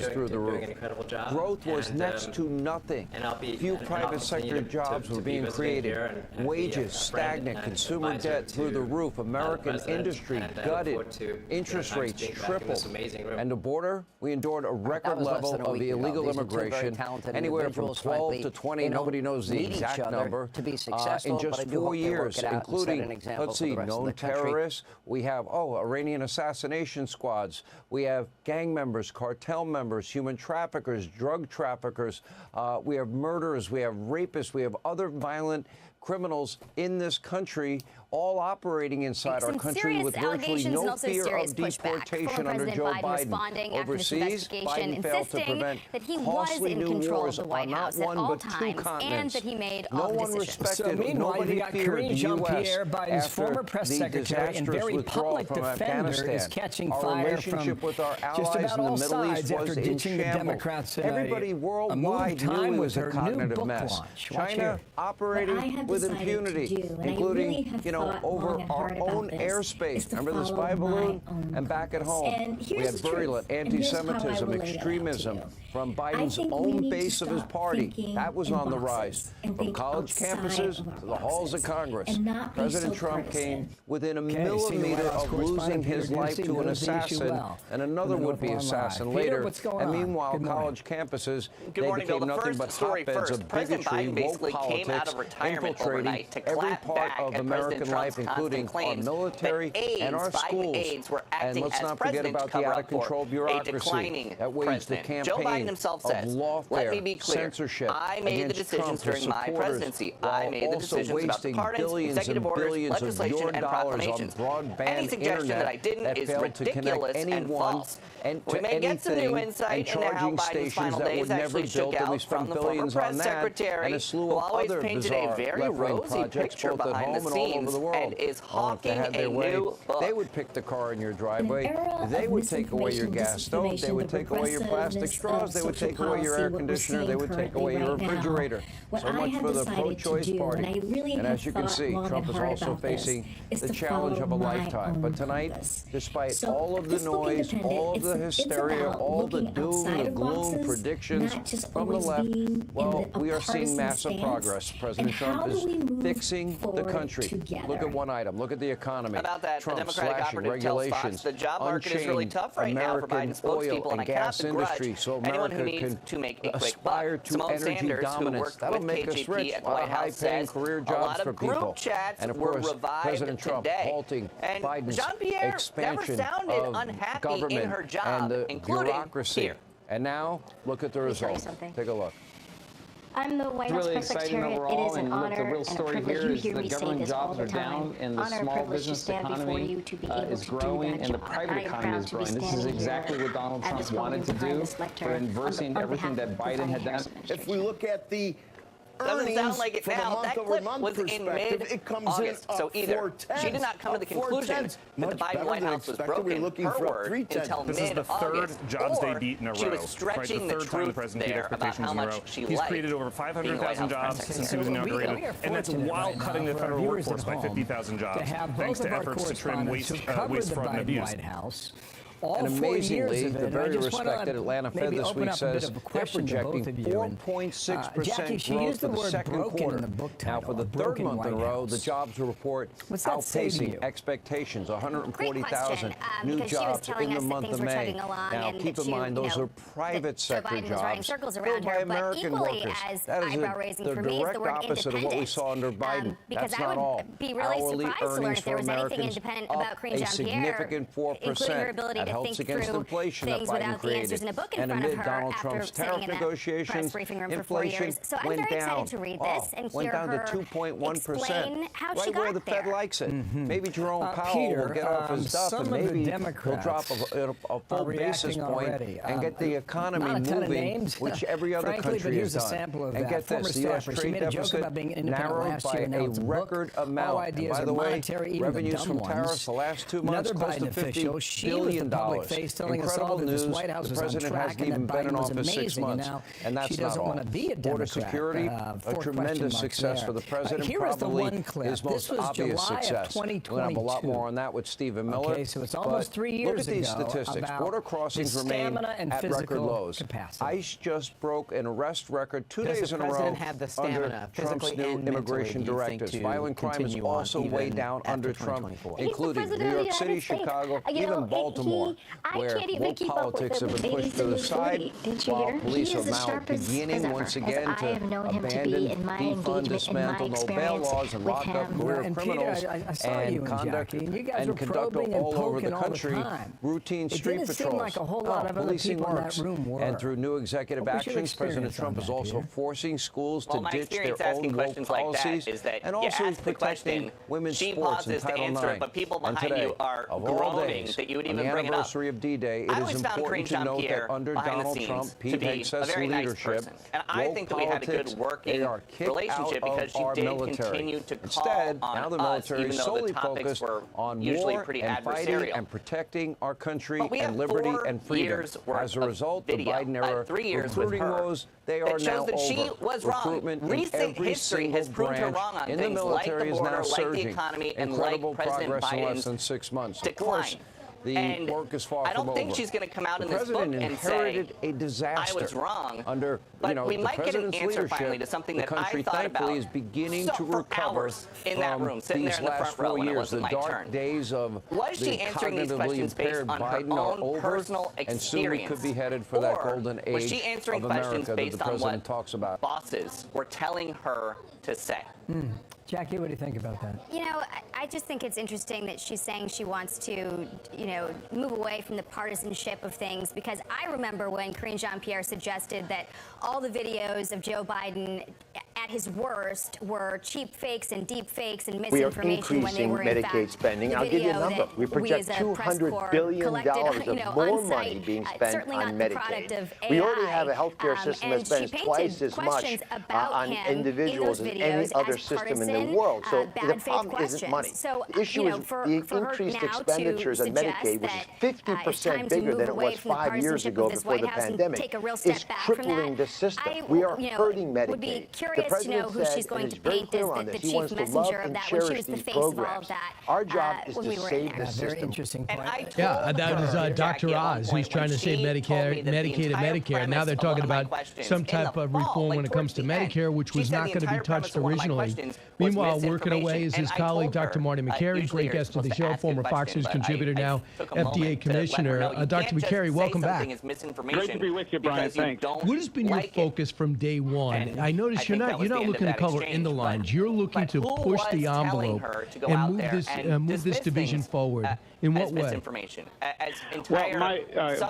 wages through the roof. Growth was next to nothing. Few private sector jobs were being created. Wages stagnant, consumer debt through the roof, American industry gutted, interest rates tripled. And the border, we endured a record level of illegal immigration, anywhere from 12 to 20, nobody knows the exact number, in just 4 years, including, let's see, known terrorists. We have, Iranian assassination squads. We have gang members, cartel members, human traffickers, drug traffickers. We have murderers. We have rapists. We have other violent criminals in this country. all operating inside our country with virtually no fear of deportation under Joe Biden. Overseas, Biden failed to prevent costly new wars on not one but two continents. No one respected, nobody feared the U.S. after the disastrous withdrawal from Afghanistan. Our relationship with our allies in the Middle East was in shambles. Everybody worldwide knew it was a cognitive mess. China operating with impunity, including, over our own airspace. Remember the spy balloon? And back at home, we had virulent anti-Semitism, extremism from Biden's own base of his party. That was on the rise. From college campuses to the halls of Congress, President Trump came within a millimeter of losing his life to an assassin and another would-be assassin later. And meanwhile, college campuses, they became nothing but hotbeds of bigotry, woke politics, infiltrating every part of American life, including our military and our schools. And let's not forget about the out-of-control bureaucracy that waged the campaign of lawfare, censorship against Trump, his supporters, while also wasting billions and billions of your dollars on broadband internet that failed to connect anyone and to anything, and charging stations that were never built, and we spent billions on that, and a slew of other bizarre left-wing projects, both at home and all over the world. If they had their way, they would pick the car in your driveway, they would take away your gas stove, they would take away your plastic straws, they would take away your air conditioner, they would take away your refrigerator. So much for the pro-choice party. And as you can see, Trump is also facing the challenge of a lifetime. But tonight, despite all of the noise, all of the hysteria, all the doom, the gloom predictions from the left, well, we are seeing massive progress. President Trump is fixing the country. Look at one item. Look at the economy. About that, Trump the Democratic slashing operative tells Fox regulations, the job market is really tough right now for American Biden's spokespeople, oil and I and cannot gas begrudge industry, so anyone who America needs can to make a quick buck. aspire to Simone energy Sanders, dominance. who worked That'll with make us KJP rich. at A lot White of House high-paying says career a jobs lot for of people. group chats And of were course, revived President Trump today. halting And Biden's Jean-Pierre never expansion sounded of unhappy government in her job, and the including bureaucracy. here. And now, look at the results. Take a look. I'm the White House press secretary. It is an honor and a privilege. You hear me say this all the time. Honor and privilege to stand before you, to be able to do that job. I am proud to be standing here at this moment behind this lectern on behalf of the White House administration. If we look at the Doesn't sound like it now. That clip was in mid-August. So either she did not come to the conclusion that the Biden White House was broken, her word, until This is the third jobs day beat in a row. she was stretching the third time the president beat expectations in a row. He's created over 500,000 jobs since he was inaugurated, and that's while cutting the federal workforce by 50,000 jobs, thanks to efforts to trim waste, fraud, and abuse. And amazingly, the very respected Atlanta Fed this week says they're projecting 4.6% growth for the second quarter. Now, for the third month in a row, the jobs report outpacing expectations, 140,000 new jobs in the month of May. Now, keep in mind, those are private sector jobs filled by American workers. That is the direct opposite of what we saw under Biden. That's not all. Hourly earnings for Americans up a significant 4%. That helps against inflation that Biden created. And amid Donald Trump's tariff negotiations, inflation went down. Went down to 2.1%, right where the Fed likes it. Maybe Jerome Powell will get off his duff, and maybe he'll drop a full basis point and get the economy moving, which every other country has done. And get this, the U.S. trade deficit narrowed by a record amount. And by the way, revenues from tariffs the last 2 months close to $50 billion. Incredible news. The president hasn't even been in office 6 months, and that's not all. Border security, a tremendous success for the president, probably his most obvious success. We're going to have a lot more on that with Stephen Miller. Okay, so it's almost 3 years ago. Look at these statistics. Border crossings remain at record lows. ICE just broke an arrest record 2 days in a row under Trump's new immigration directives. Violent crime is also way down under Trump, including New York City, Chicago, even Baltimore. anymore, where woke politics have been pushed to the side, while police are now beginning once again to abandon, defund, dismantle no bail laws and lock up career criminals and conduct and conduct all over the country routine street patrols. Policing works. And through new executive actions, President Trump is also forcing schools to ditch their own woke policies and also protecting women's sports in Title IX. But people And behind today, you are of all groaning days, that you would on even the bring it up. anniversary of D-Day, it is important to note that under Donald Trump, Pete Hegseth's leadership, and I think that we had a good working relationship because you did continue to call on now the us, military even is though solely the topics focused were on usually war pretty and fighting adversarial. and protecting our country But we and have liberty 4 and freedom. years worth As a result, the video, Biden era 3 years with recruiting her woes, they that are shows now that she over. was wrong. Recruitment in Recent every history has single proved her branch wrong on in the things like military the is border, now like the surging. economy, and Incredible like President progress in less Biden's than 6 months. decline. Of course, the work is far I from don't think over. she's going to come out The in this book president and say, inherited a disaster. I was wrong. Under But we the might get an president's answer leadership, finally to something the that country I thought thankfully about is beginning to for recover hours in that room, sitting these there in the last front row 4 when it years. wasn't The my dark turn. days of Was the she answering these cognitively questions based impaired on her Biden are own over, personal and soon we could be headed for that golden age was she answering of questions America that based the on president what talks about. bosses were telling her to say? Jackie, what do you think about that? You know, I just think it's interesting that she's saying she wants to, you know, move away from the partisanship of things, because I remember when Karine Jean-Pierre suggested that all the videos of Joe Biden at his worst were cheap fakes and deep fakes and misinformation when they were in fact Medicaid spending. I'll give you a number. We project $200 billion of more money being spent on Medicaid. We already have a healthcare system that spends twice as much on individuals as any other system in the world. So the problem isn't money. The issue is the increased expenditures on Medicaid, which is 50% bigger than it was 5 years ago before the pandemic, is crippling the system. We are hurting Medicaid. The president said, and he's very clear on this, he wants to love and cherish these programs. Our job is to save the system. Very interesting point. Yeah, that was Dr. Oz, who's trying to save Medicaid and Medicare. Now they're talking about some type of reform when it comes to Medicare, which was not going to be touched originally. Meanwhile, working away is his colleague, Dr. Marty McCary, great guest of the show, former Fox News contributor, now FDA commissioner. Dr. McCary, welcome back. Great to be with you, Brian. Thanks. What has been your focus from day one? I noticed you're not looking to color in the lines. You're looking to push the envelope and move this division forward. In what way? Well, my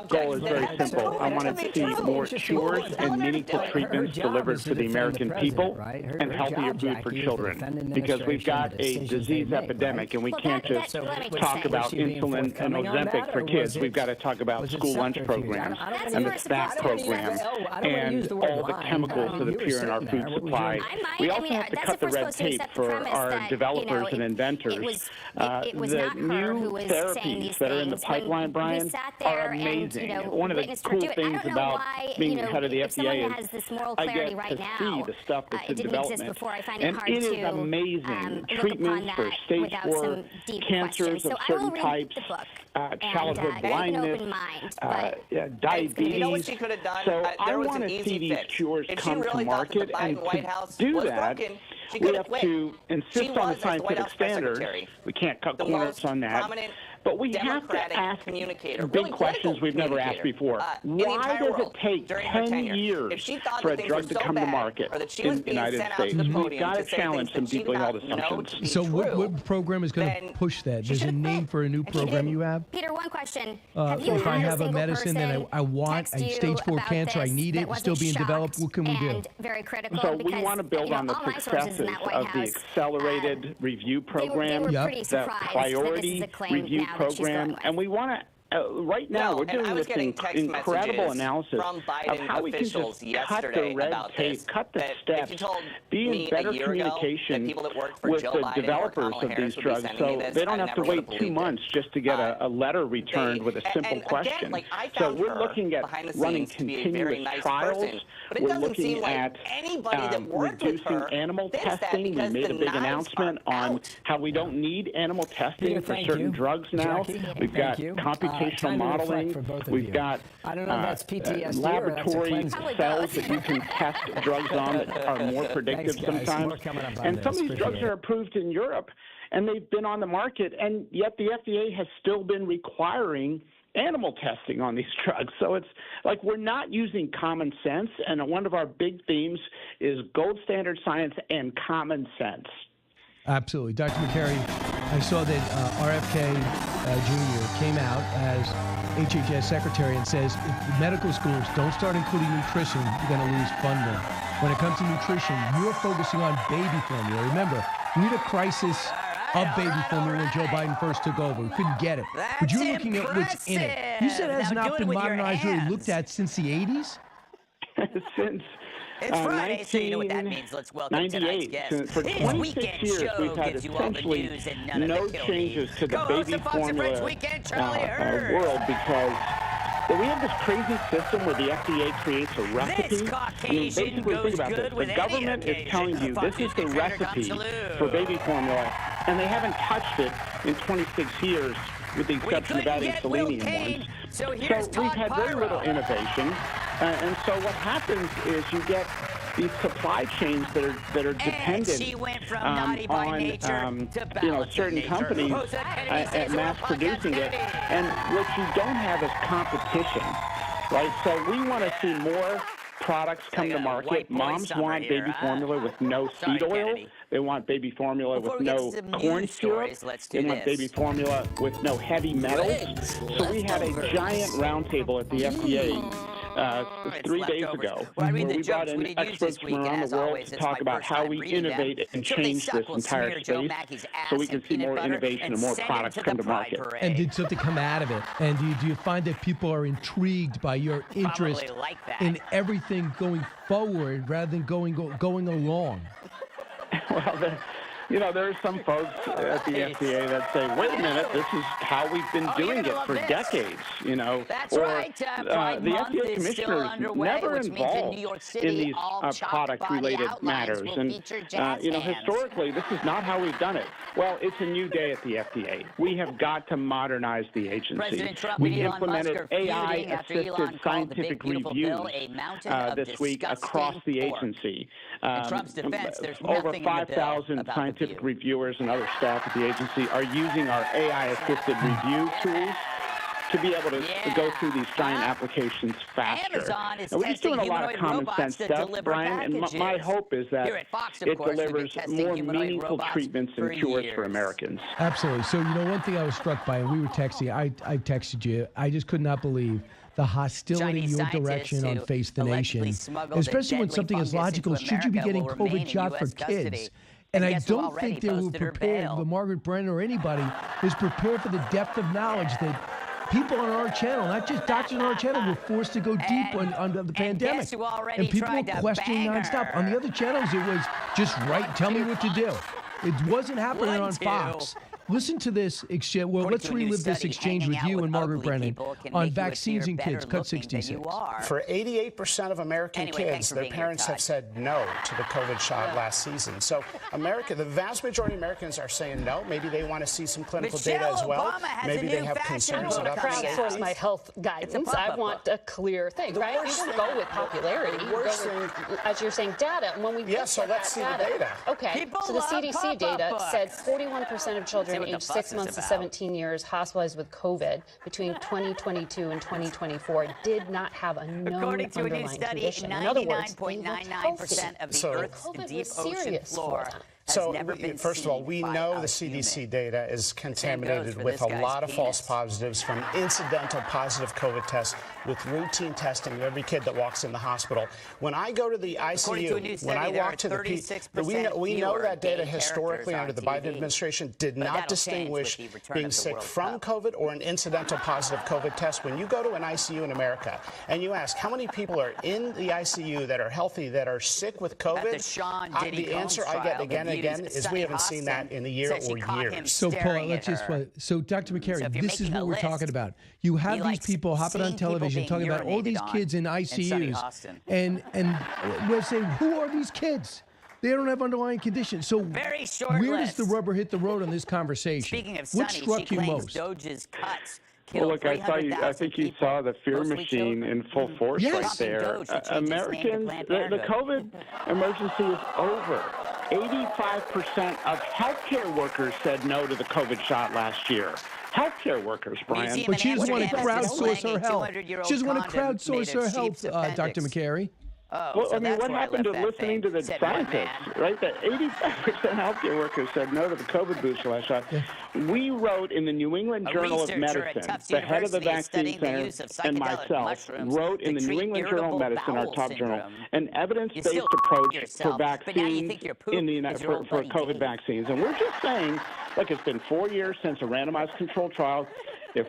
goal is very simple. I want to see more sure and meaningful treatments delivered for the American people and healthier food for children, because we've got a disease epidemic, and we can't just talk about insulin and Ozempic for kids. We've got to talk about school lunch programs and the SNAP program and all the chemicals that appear in our food supply. We also have to cut the red tape for our developers and inventors. The new therapies that are in the pipeline, Brian, are amazing. One of the cool things about being head of the FDA is I get to see the stuff that's in development. And it is amazing. Treatments for stage 4 cancers of certain types, childhood blindness, diabetes. You know what she could have done? So I want to see these cures come to market, and to do that, we have to insist on the scientific standards. We can't cut corners on that. But we have to ask big questions we've never asked before. Why does it take 10 years for a drug to come to market in the United States? We've got to challenge some deeply held assumptions. So what program is going to push that? There's a name for a new program you have? Peter, one question. If I have a medicine that I want, stage 4 cancer, I need it, still being developed, what can we do? Very critical. So we want to build on the successes of the accelerated review program, the priority review program, and we want to right now, we're doing this incredible analysis of how we can just cut the red tape, cut the steps, be in better communication with the developers of these drugs, so they don't have to wait 2 months just to get a letter returned with a simple question. So we're looking at running continuous trials. We're looking at reducing animal testing. We made a big announcement on how we don't need animal testing for certain drugs now. We've got computational modeling. We've got laboratory cells that you can test drugs on that are more predictive sometimes. And some of these drugs are approved in Europe, and they've been on the market, and yet the FDA has still been requiring animal testing on these drugs. So it's like we're not using common sense, and one of our big themes is gold standard science and common sense. Absolutely. Dr. McCary, I saw that RFK Jr. came out as HHS secretary and says if the medical schools don't start including nutrition, you're going to lose funding. When it comes to nutrition, you're focusing on baby formula. Remember, we had a crisis of baby formula when Joe Biden first took over. We couldn't get it. But you're looking at what's in it. You said it has not been modernized or looked at since the 80s? Since it's Friday, so you know what that means. Let's welcome tonight's guest. For 26 years, we've had essentially no changes to the baby formula world because we have this crazy system where the FDA creates a recipe. I mean, basically, think about this. The government is telling you this is the recipe for baby formula, and they haven't touched it in 26 years, with the exception of adding selenium ones. So we've had very little innovation, and so what happens is you get these supply chains that are dependent on certain companies at mass producing it, and what you don't have is competition, right? So we want to see more products come to market. Moms want baby formula with no seed oil. They want baby formula with no corn syrup. They want baby formula with no heavy metals. So we had a giant roundtable at the FDA 3 days ago, where we brought in experts from around the world to talk about how we innovate and change this entire space so we can see more innovation and more products come to market. And did something come out of it? And do you find that people are intrigued by your interest in everything going forward rather than going along? Well, there are some folks at the FDA that say, wait a minute, this is how we've been doing it for decades, That's or right. Pride the Month FDA is still commissioner is underway, never which means in involved New York in City, these all product-related matters. And, historically, this is not how we've done it. Well, it's a new day at the FDA. We have got to modernize the agency. We implemented AI-assisted scientific reviews this week across the agency. In Trump's defense, there's over nothing in the bill 5,000 about scientific reviewers and other staff at the agency are using our AI-assisted review tools to be able to go through these giant applications faster. Amazon is and we're just doing a lot of testing common humanoid sense robots stuff, to Brian, and deliver my hope is that Here at Fox, of it course, we've been delivers testing more humanoid meaningful robots treatments for and cures years. for Americans. Absolutely. So, one thing I was struck by, and we were texting, I texted you, I just could not believe the hostility in your direction on Face the Nation, especially when something as logical as should you be getting COVID shot for kids. And I don't think they were prepared, but Margaret Brennan or anybody is prepared for the depth of knowledge that people on our channel, not just doctors on our channel, were forced to go deep on the pandemic. And people were questioning nonstop. On the other channels, it was just tell me what to do. It wasn't happening on Fox. Listen to this exchange. Well, let's relive this exchange with you and Margaret Brennan on vaccines in kids, cut 66. For 88% of American kids, their parents have said no to the COVID shot last season. So the vast majority of Americans are saying no. Maybe they want to see some clinical data as well. Maybe they have concerns about the safety. Crowdsource my health guidance. I want a clear thing, right? You don't go with popularity. You go with, as you're saying, data. And when we so let's see the data. Okay. So the CDC data said 41% of children aged 6 months to 17 years hospitalized with COVID between 2022 and 2024 did not have a known According to a new underlying study, condition. In other words, 99.99% of the Earth's deep ocean floor So, first of all, we know the CDC data is contaminated with a lot of false positives from incidental positive COVID tests with routine testing of every kid that walks in the hospital. When I go to the ICU, when I walk to the we know that data historically under the Biden administration did not distinguish being sick from COVID or an incidental positive COVID test. When you go to an ICU in America and you ask how many people are in the ICU that are healthy, that are sick with COVID, the answer I get again and again is we haven't seen that in a year or years. So, Paul, so Dr. McCary, this is what we're talking about. You have these people hopping on television talking about all these kids in ICUs, and we're saying, who are these kids? They don't have underlying conditions. So where does the rubber hit the road on this conversation? Speaking of what Sunny, struck you most? Doge's cuts. Well, look, I think you saw the fear machine in full force right there. Americans, the COVID emergency is over. 85% of healthcare workers said no to the COVID shot last year. healthcare workers, Brian. But she doesn't want to crowdsource her health. She doesn't want to crowdsource her health, Dr. McCary. Oh, well, so I mean, what happened to listening to the scientists, right? That 85% healthcare workers said no to the COVID booster last shot. Yeah. We wrote in the New England Journal of Medicine, the head of the vaccine center and myself wrote in the New England Journal of Medicine, our top journal, an evidence-based approach for vaccines in the for COVID vaccines. And we're just saying, look, it's been 4 years since a randomized controlled trial. If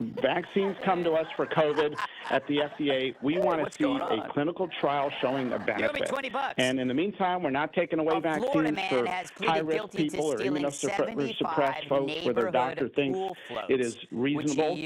vaccines come to us for COVID at the FDA, we want to see a clinical trial showing a benefit. And in the meantime, we're not taking away vaccines for high-risk people or immunosuppressed folks where their doctor thinks it is reasonable.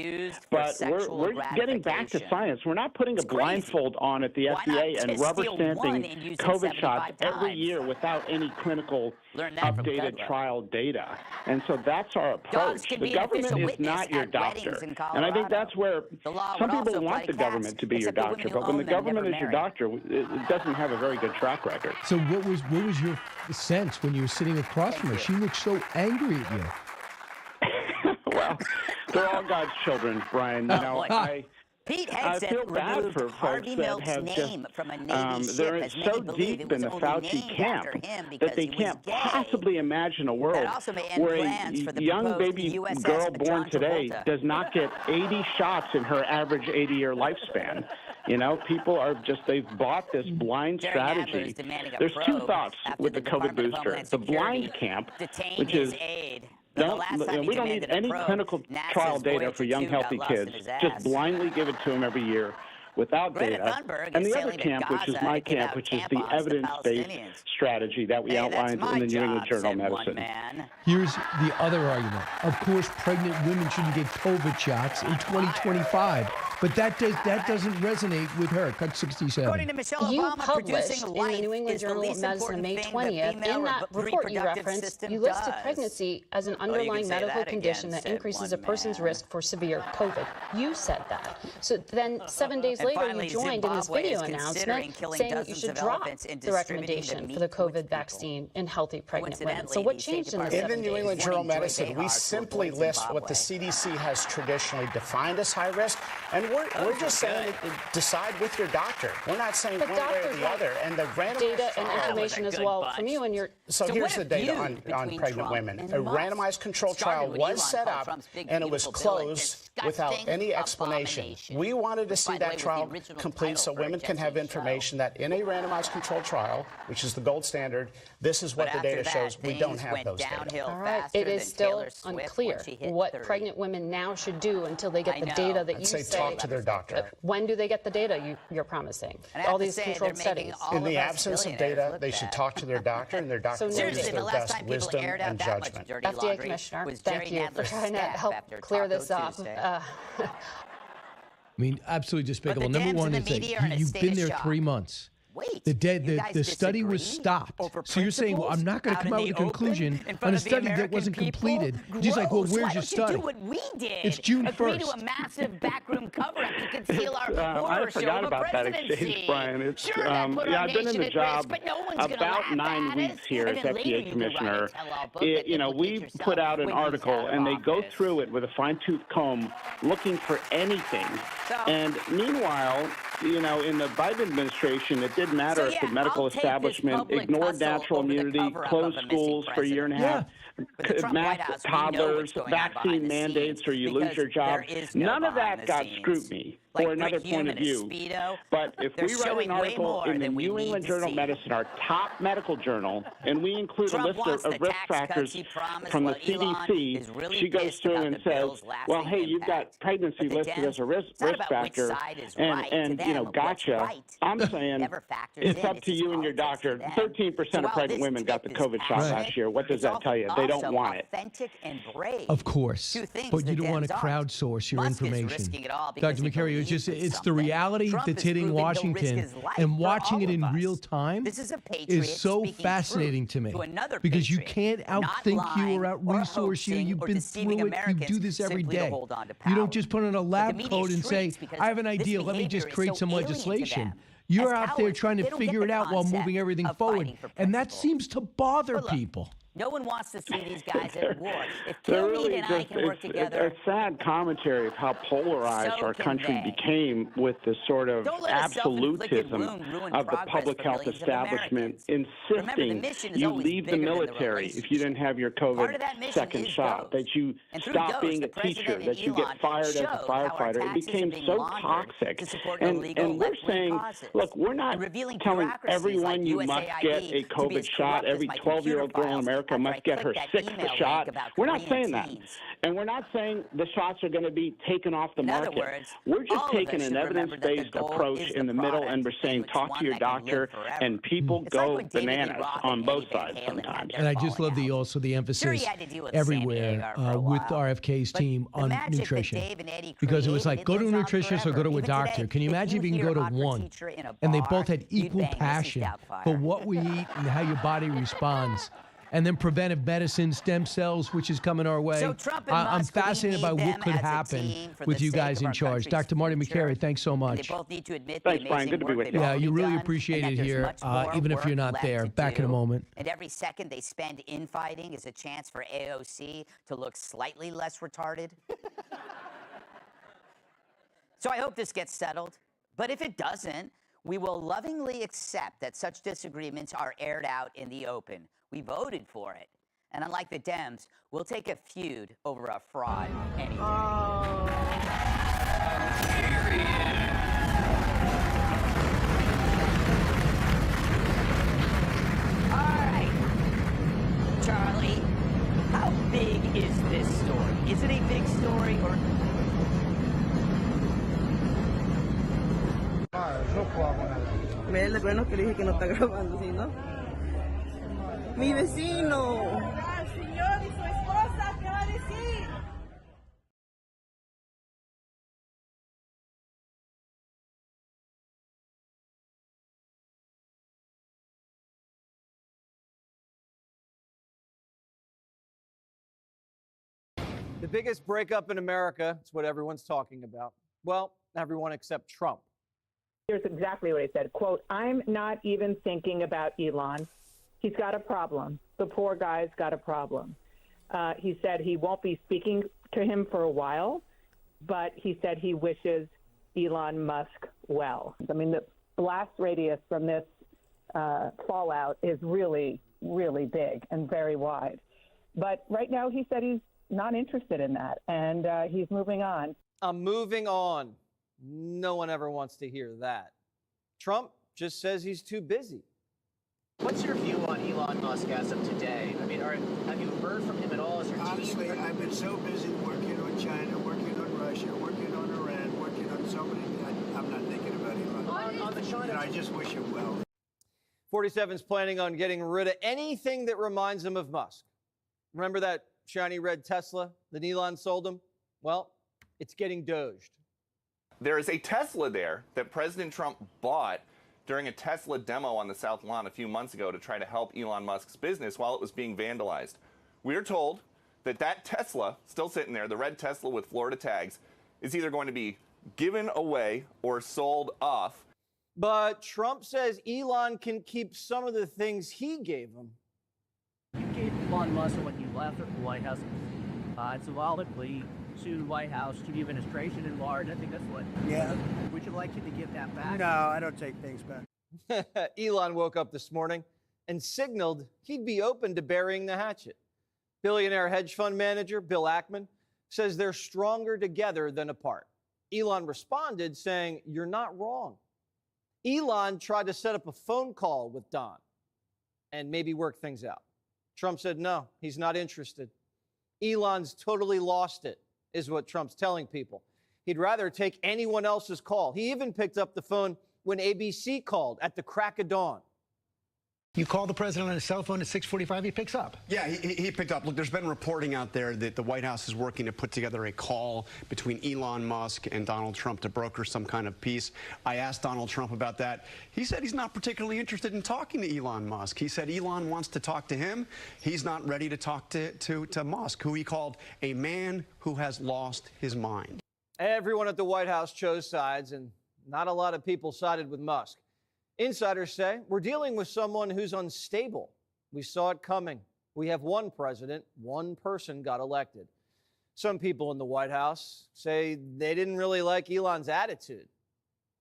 But we're getting back to science. We're not putting a blindfold on at the FDA and rubber stamping COVID shots every year without any clinical updated trial data. And so that's our approach. The government is not your doctor. And I think that's where some people want the government to be your doctor, but when the government is your doctor, it doesn't have a very good track record. So what was your sense when you were sitting across from her? She looked so angry at you. Well, they're all God's children, Brian. You know, Pete I feel bad for folks that have just, they're so deep in the Fauci camp that they can't possibly imagine a world where a young baby girl born today does not get 80 shots in her average 80-year lifespan. You know, people are just, they've bought this blind strategy. There's two thoughts with the COVID booster. The blind camp, which is, we don't need any clinical trial data for young, healthy kids. Just blindly give it to them every year without data. And the other camp, which is my camp, which is the evidence-based strategy that we outlined in the New England Journal of Medicine. Here's the other argument. Of course, pregnant women shouldn't get COVID shots in 2025. But that doesn't resonate with her. Cut 67. You published in the New England Journal of Medicine on May 20th. In that report you referenced, you listed pregnancy as an underlying medical condition that increases a person's risk for severe COVID. You said that. So then 7 days later, you joined in this video announcement saying that you should drop the recommendation for the COVID vaccine in healthy pregnant women. So what changed in the 7 days? In the New England Journal of Medicine, we simply list what the CDC has traditionally defined as high risk, and we're just saying decide with your doctor. We're not saying one way or the other. And the randomized data and information as well from you and your. So here's the data on pregnant women. A randomized control trial was set up, and it was closed without any explanation. We wanted to see that trial complete so women can have information that in a randomized control trial, which is the gold standard, this is what the data shows. We don't have those data. All right. It is still unclear what pregnant women now should do until they get the data that you say. Talk to their doctor. When do they get the data you're promising? All these controlled studies. In the absence of data, they should talk to their doctor, and their doctor will use their best wisdom and judgment. FDA Commissioner, thank you for trying to help clear this up. I mean, absolutely despicable. Number one is that you've been there 3 months. The study was stopped. So you're saying, well, I'm not going to come out with a conclusion on a study that wasn't completed. She's like, well, where's your study? Do what we did. It's June 1st. Agree to a massive backroom cover-up to conceal our horror show of a presidency. Exchange, Brian. It's, I've been in the job about 9 weeks here as FDA Commissioner. We put out an article, and they go through it with a fine-tooth comb looking for anything. And meanwhile, in the Biden administration, it didn't matter if the medical establishment ignored natural immunity, closed schools for a year and a half, mask toddlers, vaccine mandates, or you lose your job. None of that got scrutiny. Or another point of view. But if we write an article in the New England Journal of Medicine, our top medical journal, and we include a list of risk factors from the CDC, she goes through and says, well, hey, you've got pregnancy listed as a risk factor, and gotcha. I'm saying it's up to you and your doctor. 13% of pregnant women got the COVID shot last year. What does that tell you? They don't want it. Of course. But you don't want to crowdsource your information. Dr. McCary, it's the reality that's hitting Washington, and watching it in real time is so fascinating to me, because you can't outthink you or out-resource you. You've been through it. You do this every day. You don't just put on a lab coat and say, I have an idea, let me just create some legislation. You're out there trying to figure it out while moving everything forward, and that seems to bother people. No one wants to see these guys at war. If Kilmeade and I can work together... It's a sad commentary of how polarized our country became with the sort of absolutism of the public health establishment insisting you leave the military if you didn't have your COVID second shot, that you stop being a teacher, that you get fired as a firefighter. It became so toxic. And we're saying, look, we're not telling everyone you must get a COVID shot. Every 12-year-old girl in America must get her sixth shot. We're not saying that. And we're not saying the shots are going to be taken off the market. We're just taking an evidence-based approach in the middle, and we're saying talk to your doctor, and people go bananas on both sides sometimes. And I just love the emphasis everywhere with RFK's team on nutrition. Because it was like, go to a nutritionist or go to a doctor. Can you imagine if you can go to one? And they both had equal passion for what we eat and how your body responds. And then preventive medicine, stem cells, which is coming our way. I'm fascinated by what could happen with you guys in charge. Dr. Marty Makary, thanks so much. Thanks, Brian. Good to be with you. Yeah, you really appreciate it here, even if you're not there. Back in a moment. And every second they spend infighting is a chance for AOC to look slightly less retarded. So I hope this gets settled. But if it doesn't, we will lovingly accept that such disagreements are aired out in the open. We voted for it. And unlike the Dems, we'll take a feud over a fraud any day. All right, Charlie, how big is this story? Is it a big story or... Ve, lo bueno que le dije que no está grabando, ¿sí, no? Mi vecino. Señor, ¿y su esposa qué va a decir? The biggest breakup in America, it's what everyone's talking about. Well, everyone except Trump. Here's exactly what he said. Quote, I'm not even thinking about Elon. He's got a problem. The poor guy's got a problem. He said he won't be speaking to him for a while, but he said he wishes Elon Musk well. I mean, the blast radius from this fallout is really, really big and very wide. But right now he said he's not interested in that, and he's moving on. I'm moving on. No one ever wants to hear that. Trump just says he's too busy. What's your view on Elon Musk as of today? I mean, have you heard from him at all? Honestly, I've been so busy working on China, working on Russia, working on Iran, working on so many things. I'm not thinking about Elon. On the China. And I just wish him well. 47's planning on getting rid of anything that reminds him of Musk. Remember that shiny red Tesla that Elon sold him? Well, it's getting doged. There is a Tesla there that President Trump bought during a Tesla demo on the South Lawn a few months ago to try to help Elon Musk's business while it was being vandalized. We're told that that Tesla, still sitting there, the red Tesla with Florida tags, is either going to be given away or sold off. But Trump says Elon can keep some of the things he gave him. You gave Elon Musk when you left the White House. It's a valid plea to the White House, to the administration at large. I think that's what. Yeah. Would you like him to give that back? No, I don't take things back. Elon woke up this morning and signaled he'd be open to burying the hatchet. Billionaire hedge fund manager Bill Ackman says they're stronger together than apart. Elon responded saying, "You're not wrong." Elon tried to set up a phone call with Don and maybe work things out. Trump said no, he's not interested. Elon's totally lost it, is what Trump's telling people. He'd rather take anyone else's call. He even picked up the phone when ABC called at the crack of dawn. You call the president on his cell phone at 6:45, he picks up. Yeah, he picked up. Look, there's been reporting out there that the White House is working to put together a call between Elon Musk and Donald Trump to broker some kind of peace. I asked Donald Trump about that. He said he's not particularly interested in talking to Elon Musk. He said Elon wants to talk to him. He's not ready to talk to Musk, who he called a man who has lost his mind. Everyone at the White House chose sides, and not a lot of people sided with Musk. Insiders say we're dealing with someone who's unstable. We saw it coming. We have one president, one person got elected. Some people in the White House say they didn't really like Elon's attitude.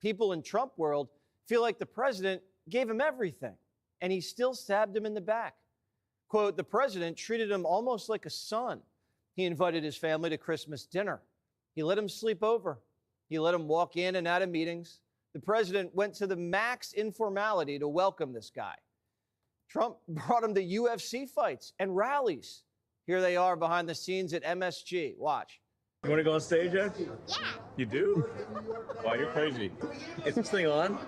People in Trump world feel like the president gave him everything, and he still stabbed him in the back. Quote, the president treated him almost like a son. He invited his family to Christmas dinner. He let him sleep over. He let him walk in and out of meetings. The president went to the max informality to welcome this guy. Trump brought him to UFC fights and rallies. Here they are behind the scenes at MSG. Watch. You want to go on stage, Ed? Yeah. You do? Wow, you're crazy. Is this thing on?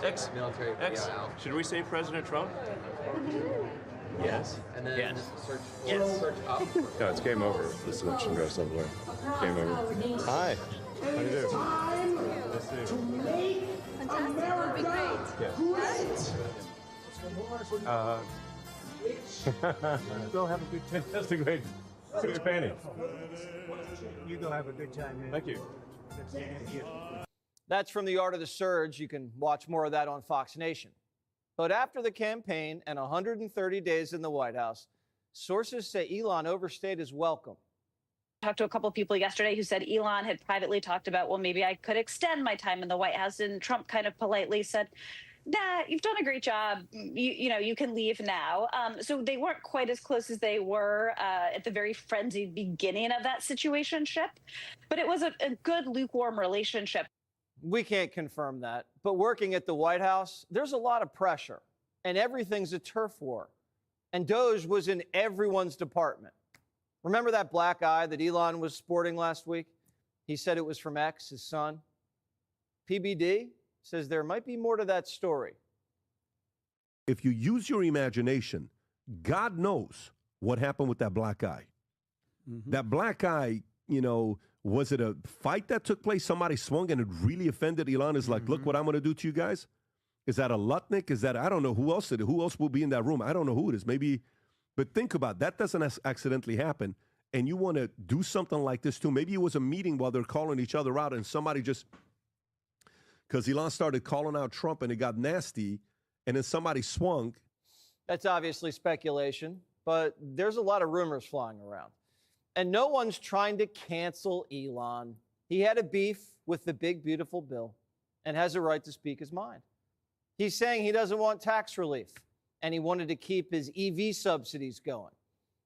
X. Military. X. Should we say President Trump? Yes. And then yes. Search. Yes. Search up. No, it's game over. The selection goes all the way. Game over. Hi. How do you do? Nice to see you. Fantastic. Great. Go have a good time. That's great. It's Fanny. You go have a good time, man. Thank you. That's from The Art of the Surge. You can watch more of that on Fox Nation. But after the campaign and 130 days in the White House, sources say Elon overstayed his welcome. I talked to a couple of people yesterday who said Elon had privately talked about, well, maybe I could extend my time in the White House. And Trump kind of politely said, nah, you've done a great job. You can leave now. So they weren't quite as close as they were at the very frenzied beginning of that situationship. But it was a good lukewarm relationship. We can't confirm that. But working at the White House, there's a lot of pressure. And everything's a turf war. And Doge was in everyone's department. Remember that black eye that Elon was sporting last week? He said it was from X, his son. PBD says there might be more to that story. If you use your imagination, God knows what happened with that black eye. Mm-hmm. That black eye, was it a fight that took place? Somebody swung and it really offended Elon. Is like, look what I'm going to do to you guys. Is that a Lutnick? Is that, I don't know who else did it. Who else will be in that room? I don't know who it is. Maybe, but think about it. That doesn't accidentally happen. And you want to do something like this too. Maybe it was a meeting while they're calling each other out and somebody just, because Elon started calling out Trump and it got nasty and then somebody swung. That's obviously speculation, but there's a lot of rumors flying around. And no one's trying to cancel Elon. He had a beef with the big, beautiful bill and has a right to speak his mind. He's saying he doesn't want tax relief and he wanted to keep his EV subsidies going.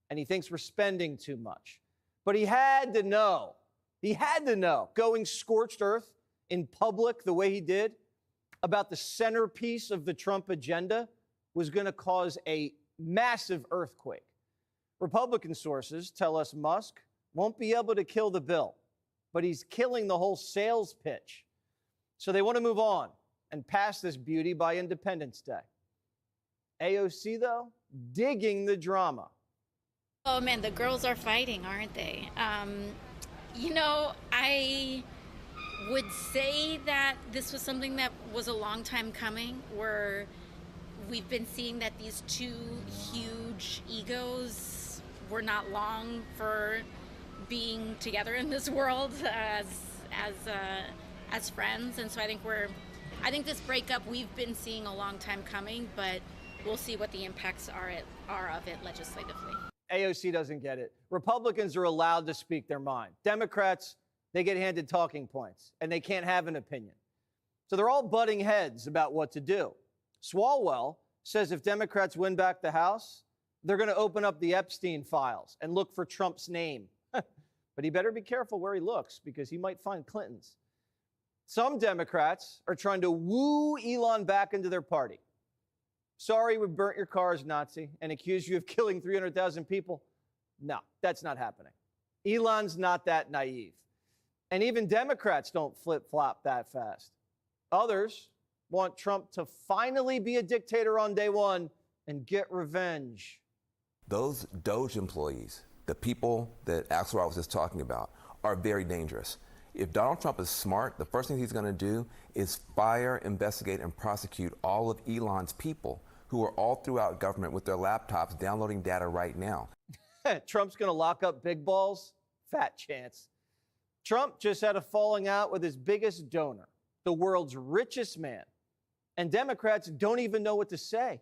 And he thinks we're spending too much. But he had to know, going scorched earth in public the way he did about the centerpiece of the Trump agenda was going to cause a massive earthquake. Republican sources tell us Musk won't be able to kill the bill, but he's killing the whole sales pitch. So they want to move on and pass this beauty by Independence Day. AOC, though, digging the drama. Oh, man, the girls are fighting, aren't they? I would say that this was something that was a long time coming, where we've been seeing that these two huge egos were not long for being together in this world as friends. And so I think this breakup we've been seeing a long time coming, but we'll see what the impacts are of it legislatively. AOC doesn't get it. Republicans are allowed to speak their mind. Democrats, they get handed talking points, and they can't have an opinion. So they're all butting heads about what to do. Swalwell says if Democrats win back the House, they're going to open up the Epstein files and look for Trump's name. But he better be careful where he looks because he might find Clinton's. Some Democrats are trying to woo Elon back into their party. Sorry, we burnt your cars, Nazi, and accused you of killing 300,000 people. No, that's not happening. Elon's not that naive. And even Democrats don't flip-flop that fast. Others want Trump to finally be a dictator on day one and get revenge. Those Doge employees, the people that Axelrod was just talking about, are very dangerous. If Donald Trump is smart, the first thing he's going to do is fire, investigate, and prosecute all of Elon's people who are all throughout government with their laptops downloading data right now. Trump's going to lock up big balls? Fat chance. Trump just had a falling out with his biggest donor, the world's richest man. And Democrats don't even know what to say.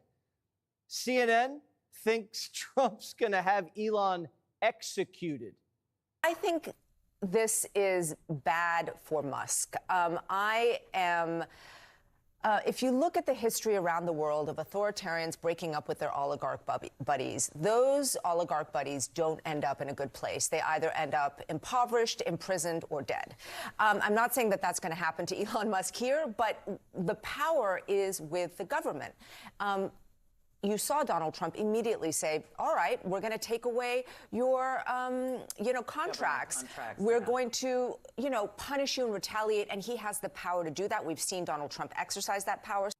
CNN thinks Trump's going to have Elon executed. I think this is bad for Musk. If you look at the history around the world of authoritarians breaking up with their oligarch buddies, those oligarch buddies don't end up in a good place. They either end up impoverished, imprisoned, or dead. I'm not saying that that's going to happen to Elon Musk here, but the power is with the government. You saw Donald Trump immediately say, all right, we're going to take away your, contracts. We're going to, punish you and retaliate. And he has the power to do that. We've seen Donald Trump exercise that power.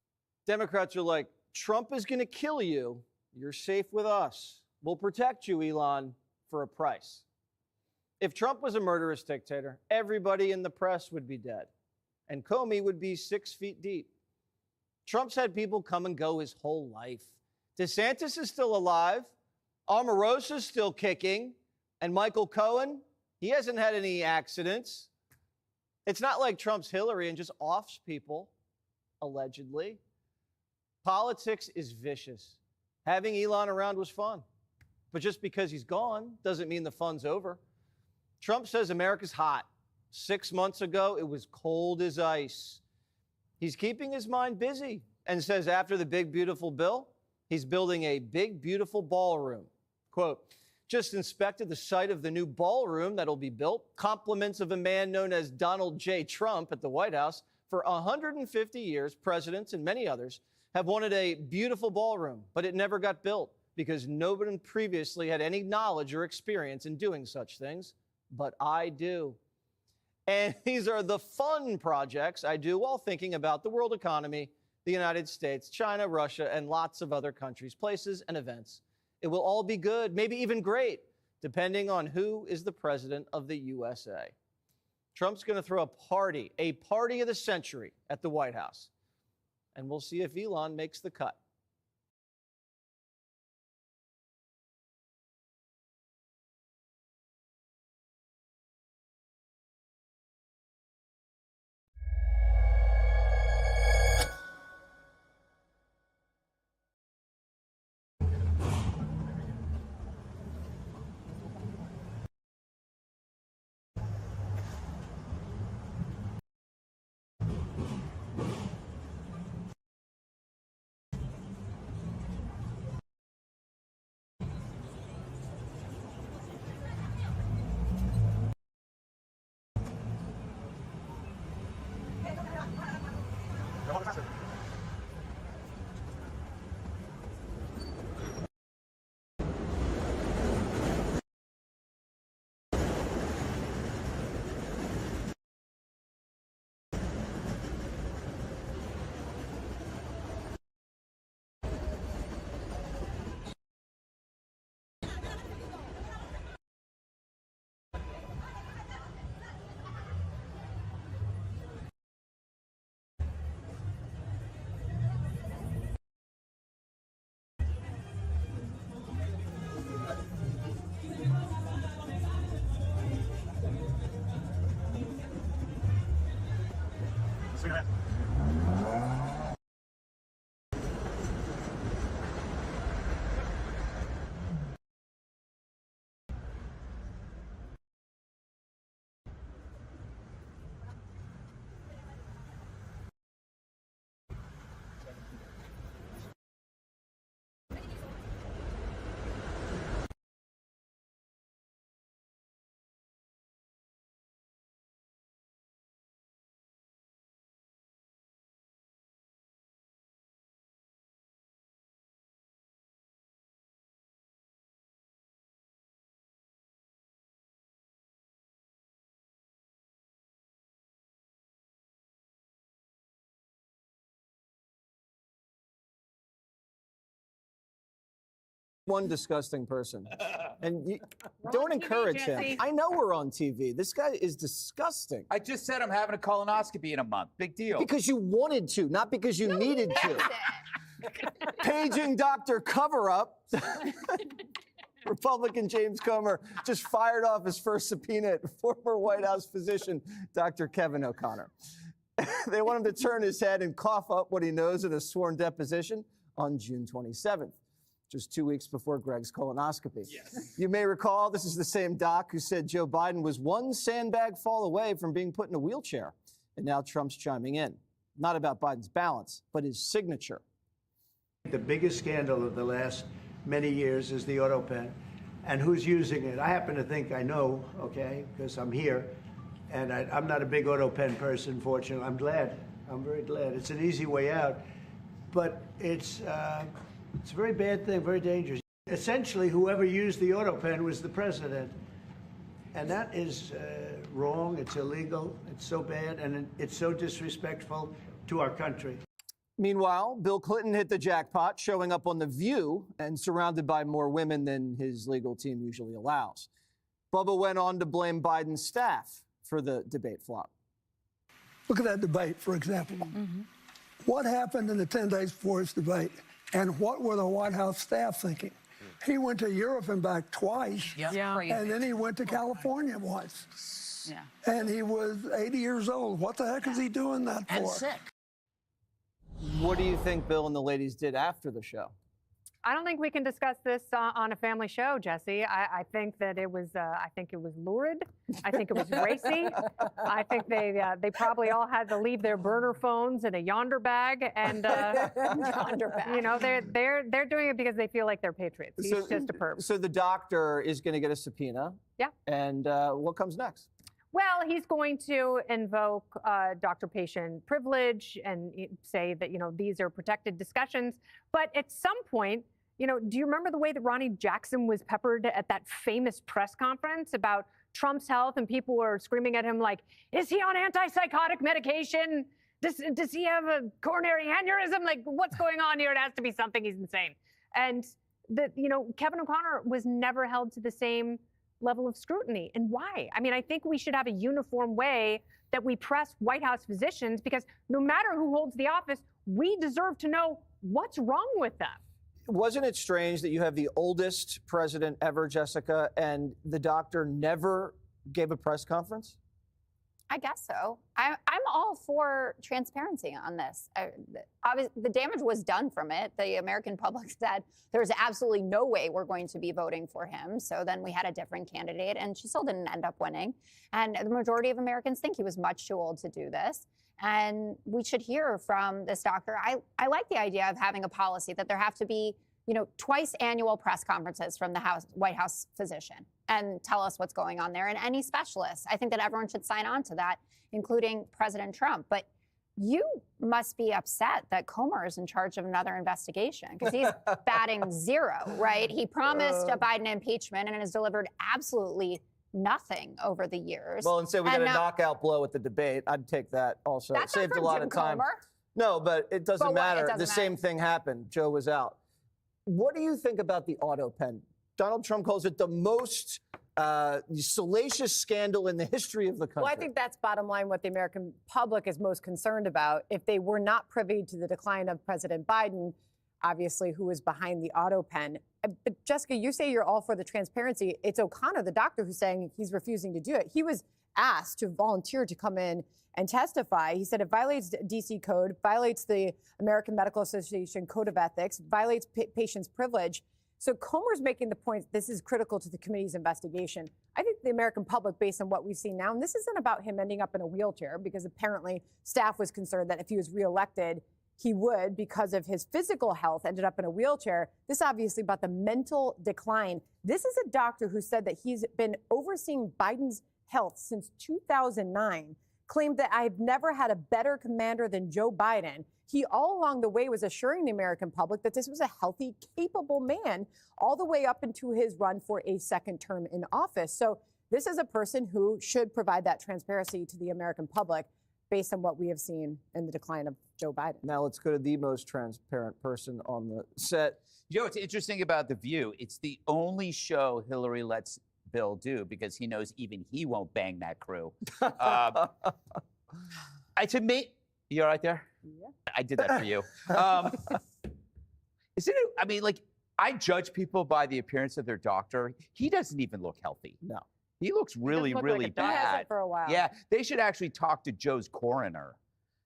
Democrats are like, Trump is going to kill you. You're safe with us. We'll protect you, Elon, for a price. If Trump was a murderous dictator, everybody in the press would be dead. And Comey would be 6 feet deep. Trump's had people come and go his whole life. DeSantis is still alive. Omarosa's still kicking. And Michael Cohen, he hasn't had any accidents. It's not like Trump's Hillary and just offs people, allegedly. Politics is vicious. Having Elon around was fun. But just because he's gone doesn't mean the fun's over. Trump says America's hot. 6 months ago, it was cold as ice. He's keeping his mind busy and says after the big, beautiful bill, he's building a big, beautiful ballroom. Quote, just inspected the site of the new ballroom that'll be built. Compliments of a man known as Donald J. Trump at the White House. For 150 years, presidents and many others have wanted a beautiful ballroom, but it never got built because nobody previously had any knowledge or experience in doing such things. But I do. And these are the fun projects I do while thinking about the world economy, the United States, China, Russia, and lots of other countries, places, and events. It will all be good, maybe even great, depending on who is the president of the USA. Trump's going to throw a party of the century at the White House. And we'll see if Elon makes the cut. One disgusting person. And don't encourage him. I know we're on TV. This guy is disgusting. I just said I'm having a colonoscopy in a month. Big deal. Because you wanted to, not because you needed to. Paging Dr. Cover-Up. Republican James Comer just fired off his first subpoena at former White House physician, Dr. Kevin O'Connor. They want him to turn his head and cough up what he knows in a sworn deposition on June 27th, just 2 weeks before Greg's colonoscopy. Yes. You may recall this is the same doc who said Joe Biden was one sandbag fall away from being put in a wheelchair. And now Trump's chiming in. Not about Biden's balance, but his signature. The biggest scandal of the last many years is the auto pen. And who's using it? I happen to think I know, okay, because I'm here. And I'm not a big auto pen person, fortunately. I'm glad. I'm very glad. It's an easy way out. But it's a very bad thing, very dangerous. Essentially, whoever used the auto pen was the president. And that is wrong. It's illegal. It's so bad. And it's so disrespectful to our country. Meanwhile, Bill Clinton hit the jackpot, showing up on The View and surrounded by more women than his legal team usually allows. Bubba went on to blame Biden's staff for the debate flop. Look at that debate, for example. Mm-hmm. What happened in the 10 days before his debate, and what were the White House staff thinking? He went to Europe and back twice, and then he went to California once. Yeah. And he was 80 years old. What the heck is he doing that for? And sick. What do you think Bill and the ladies did after the show? I don't think we can discuss this on a family show, Jesse. I think that it was. I think it was lurid. I think it was racy. I think they probably all had to leave their burner phones in a yonder bag, and Yonder bag. you know they're doing it because they feel like they're patriots. He's just a perp. So the doctor is going to get a subpoena. Yeah. And what comes next? Well, he's going to invoke doctor-patient privilege and say that, these are protected discussions. But at some point, do you remember the way that Ronnie Jackson was peppered at that famous press conference about Trump's health, and people were screaming at him like, is he on antipsychotic medication? Does he have a coronary aneurysm? Like, what's going on here? It has to be something. He's insane. And Kevin O'Connor was never held to the same level of scrutiny. And why? I mean, I think we should have a uniform way that we press White House physicians, because no matter who holds the office, we deserve to know what's wrong with them. Wasn't it strange that you have the oldest president ever, Jessica, and the doctor never gave a press conference? I guess so. I'm all for transparency on this. Obviously, the damage was done from it. The American public said there's absolutely no way we're going to be voting for him. So then we had a different candidate, and she still didn't end up winning. And the majority of Americans think he was much too old to do this. And we should hear from this doctor. I like the idea of having a policy that there have to be, twice annual press conferences from the White House physician and tell us what's going on there, and any specialists. I think that everyone should sign on to that, including President Trump. But you must be upset that Comer is in charge of another investigation, because he's batting zero, right? He promised a Biden impeachment and has delivered absolutely nothing over the years. Well, instead we got a knockout blow at the debate. I'd take that also. That's saved a lot of time. Comer. No, but it doesn't matter. It doesn't the same thing happened. Joe was out. What do you think about the auto pen? Donald Trump calls it the most salacious scandal in the history of the country. Well, I think that's bottom line what the American public is most concerned about. If they were not privy to the decline of President Biden, obviously, who was behind the auto pen. But Jessica, you say you're all for the transparency. It's O'Connor, the doctor, who's saying he's refusing to do it. He was asked to volunteer to come in and testify. He said it violates DC code, violates the American Medical Association Code of Ethics, violates patient's privilege. So Comer's making the point this is critical to the committee's investigation. I think the American public, based on what we've seen now, and this isn't about him ending up in a wheelchair, because apparently staff was concerned that if he was reelected, he would, because of his physical health, ended up in a wheelchair. This is obviously about the mental decline. This is a doctor who said that he's been overseeing Biden's health since 2009, claimed that I've never had a better commander than Joe Biden. He all along the way was assuring the American public that this was a healthy, capable man, all the way up into his run for a second term in office. So this is a person who should provide that transparency to the American public based on what we have seen in the decline of Joe Biden. Now let's go to the most transparent person on the set. What's interesting about The View, it's the only show Hillary lets Bill do, because he knows even he won't bang that crew. To me, you all right there? Yeah. I did that for you. Isn't it? I mean, I judge people by the appearance of their doctor. He doesn't even look healthy. No. He looks really, really bad. He hasn't for a while. Yeah, they should actually talk to Joe's coroner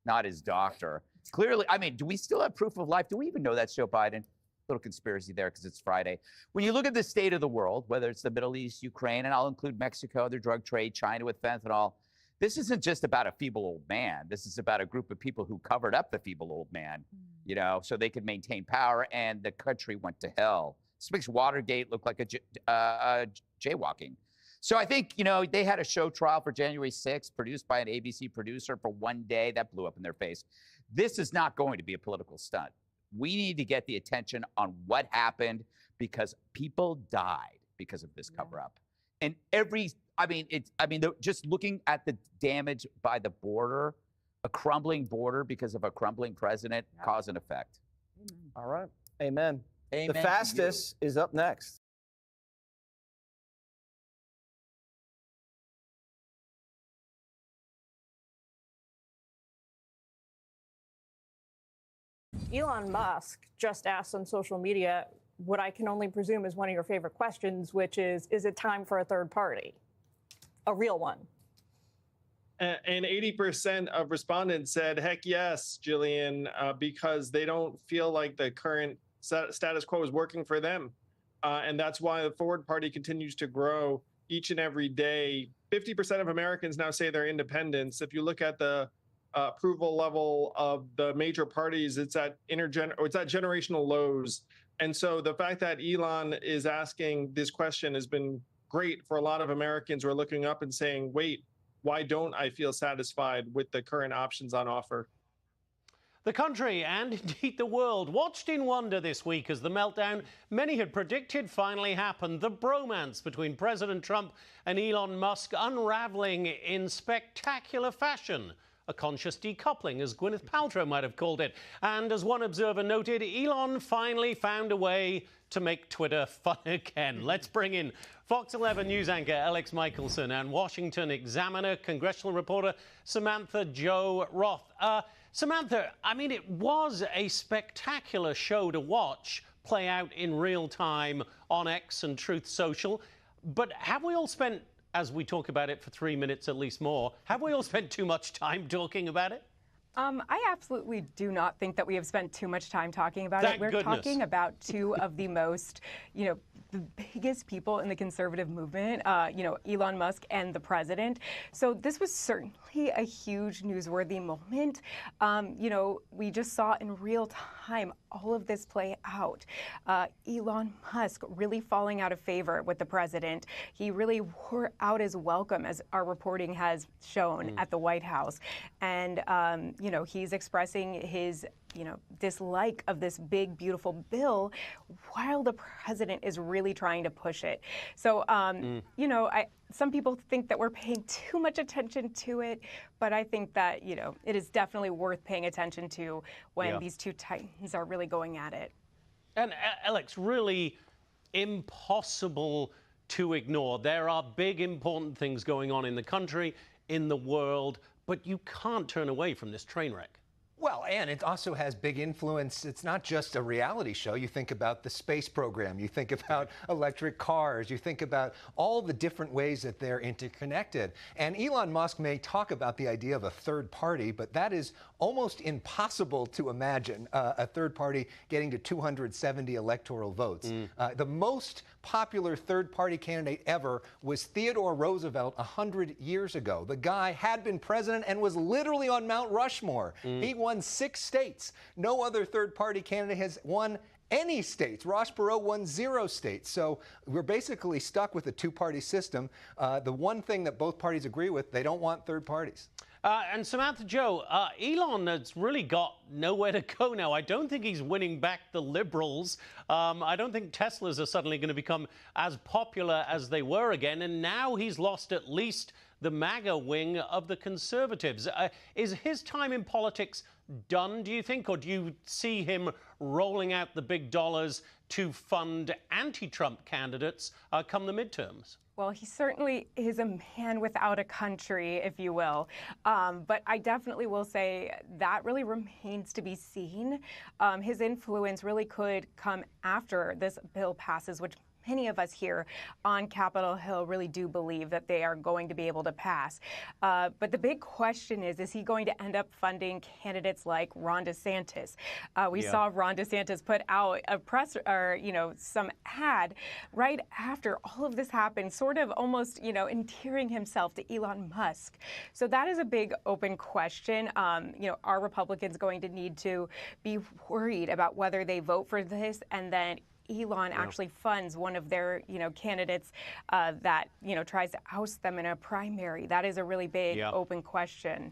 not his doctor. Clearly, I mean, do we still have proof of life? Do we even know that's Joe Biden? Little conspiracy there because it's Friday. When you look at the state of the world, whether it's the Middle East, Ukraine, and I'll include Mexico, their drug trade, China with fentanyl, this isn't just about a feeble old man. This is about a group of people who covered up the feeble old man, you know, so they could maintain power, and the country went to hell. This makes Watergate look like a jaywalking. So I think, you know, they had a show trial for January 6th, produced by an ABC producer for one day. That blew up in their face. This is not going to be a political stunt. We need to get the attention on what happened because people died because of this cover-up. And just looking at the damage by the border, a crumbling border because of a crumbling president, cause and effect. All right. Amen. Amen. The fastest is up next. Elon Musk just asked on social media what I can only presume is one of your favorite questions, which is it time for a third party? A real one. And 80% of respondents said, heck yes, Jillian, because they don't feel like the current status quo is working for them. And that's why the Forward Party continues to grow each and every day. 50% of Americans now say they're independents. If you look at the approval level of the major parties, it's at generational lows. And so the fact that Elon is asking this question has been great for a lot of Americans who are looking up and saying, wait, why don't I feel satisfied with the current options on offer? The country and indeed the world watched in wonder this week as the meltdown many had predicted finally happened. The bromance between President Trump and Elon Musk unraveling in spectacular fashion. A conscious decoupling, as Gwyneth Paltrow might have called it. And as one observer noted, Elon finally found a way to make Twitter fun again. Let's bring in Fox 11 news anchor Alex Michelson and Washington Examiner congressional reporter Samantha Jo Roth. Samantha, I mean, it was a spectacular show to watch play out in real time on X and Truth Social. But have we all spent, as we talk about it for 3 minutes at least more, have we all spent too much time talking about it? I absolutely do not think that we have spent too much time talking about Thank it. We're goodness. talking about two of the most, the biggest people in the conservative movement, Elon Musk and the president. So this was certainly a huge newsworthy moment. We just saw in real time all of this play out. Elon Musk really falling out of favor with the president. He really wore out his welcome, as our reporting has shown, at the White House. And, he's expressing his dislike of this big, beautiful bill while the president is really trying to push it. So, some people think that we're paying too much attention to it, but I think that, it is definitely worth paying attention to when these two titans are really going at it. And Alex, really impossible to ignore. There are big, important things going on in the country, in the world, but you can't turn away from this train wreck. Well, and it also has big influence. It's not just a reality show. You think about the space program. You think about electric cars. You think about all the different ways that they're interconnected. And Elon Musk may talk about the idea of a third party, but that is almost impossible to imagine, a third party getting to 270 electoral votes. The most popular third party candidate ever was Theodore Roosevelt 100 years ago. The guy had been president and was literally on Mount Rushmore. He won 6 states. No other third-party candidate has won any states. Ross Perot won 0 states. So we're basically stuck with a two-party system. The one thing that both parties agree with, they don't want third parties. And Samantha Jo, Elon has really got nowhere to go now. I don't think he's winning back the liberals. I don't think Teslas are suddenly going to become as popular as they were again. And now he's lost at least the MAGA wing of the conservatives. Is his time in politics done, do you think? Or do you see him rolling out the big dollars to fund anti-Trump candidates come the midterms? Well, he certainly is a man without a country, if you will. But I definitely will say that really remains to be seen. His influence really could come after this bill passes, which many of us here on Capitol Hill really do believe that they are going to be able to pass. But the big question is he going to end up funding candidates like Ron DeSantis? We saw Ron DeSantis put out a press or, some ad right after all of this happened, sort of almost, endearing himself to Elon Musk. So that is a big open question. Are Republicans going to need to be worried about whether they vote for this and then Elon actually funds one of their, candidates that, tries to oust them in a primary? That is a really big open question.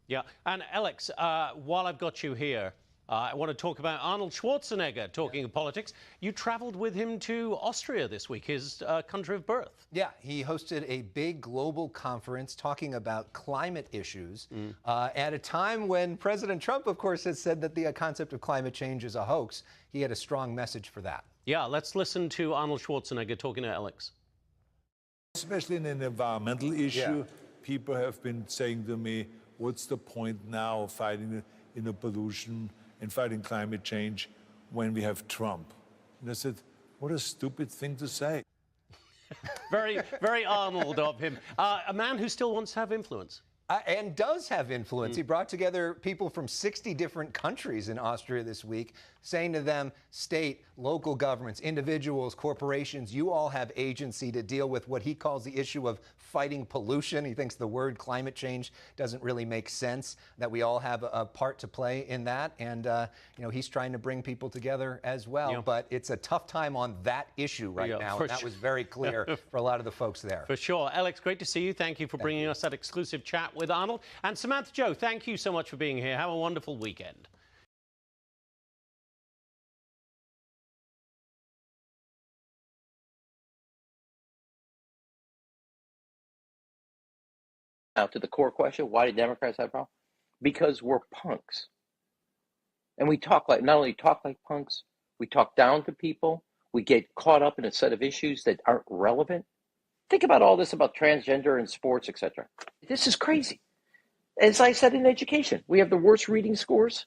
Yeah. And Alex, while I've got you here, I want to talk about Arnold Schwarzenegger, talking of politics. You traveled with him to Austria this week, his country of birth. Yeah, he hosted a big global conference talking about climate issues at a time when President Trump, of course, has said that the concept of climate change is a hoax. He had a strong message for that. Yeah, let's listen to Arnold Schwarzenegger talking to Alex. Especially in an environmental issue, people have been saying to me, what's the point now of fighting pollution and fighting climate change when we have Trump? And I said, what a stupid thing to say. Very, very Arnold of him. A man who still wants to have influence. And does have influence. He brought together people from 60 different countries in Austria this week, saying to them, state, local governments, individuals, corporations, you all have agency to deal with what he calls the issue of fighting pollution. He thinks the word climate change doesn't really make sense, that we all have a part to play in that. And, he's trying to bring people together as well. But it's a tough time on that issue right now. And that was very clear for a lot of the folks there. For sure. Alex, great to see you. Thank you for bringing us that exclusive chat with Arnold. And Samantha Joe, thank you so much for being here. Have a wonderful weekend. Now, to the core question, why do Democrats have a problem? Because we're punks. And we talk like, not only talk like punks, we talk down to people. We get caught up in a set of issues that aren't relevant. Think about all this about transgender and sports, etc. This is crazy. As I said in education, we have the worst reading scores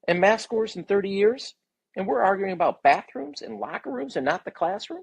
and math scores in 30 years, and we're arguing about bathrooms and locker rooms and not the classroom.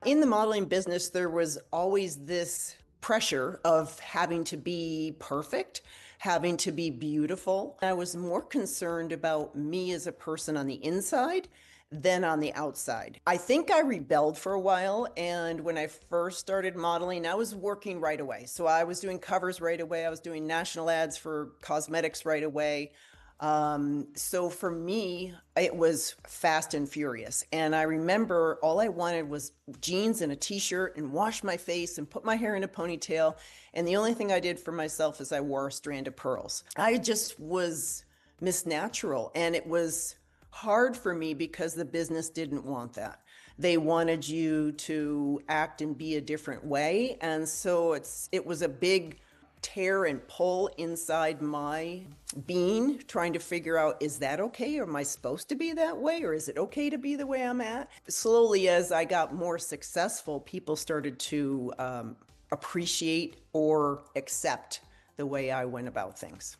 In the modeling business, there was always this pressure of having to be perfect, having to be beautiful. I was more concerned about me as a person on the inside than on the outside. I think I rebelled for a while, and when I first started modeling, I was working right away. So I was doing covers right away. I was doing national ads for cosmetics right away. So for me, it was fast and furious. And I remember all I wanted was jeans and a t-shirt and wash my face and put my hair in a ponytail. And the only thing I did for myself is I wore a strand of pearls. I just was Miss Natural, and it was hard for me because the business didn't want that. They wanted you to act and be a different way. And so it was a big tear and pull inside my being, trying to figure out, is that okay? Or am I supposed to be that way? Or is it okay to be the way I'm at? Slowly, as I got more successful, people started to appreciate or accept the way I went about things.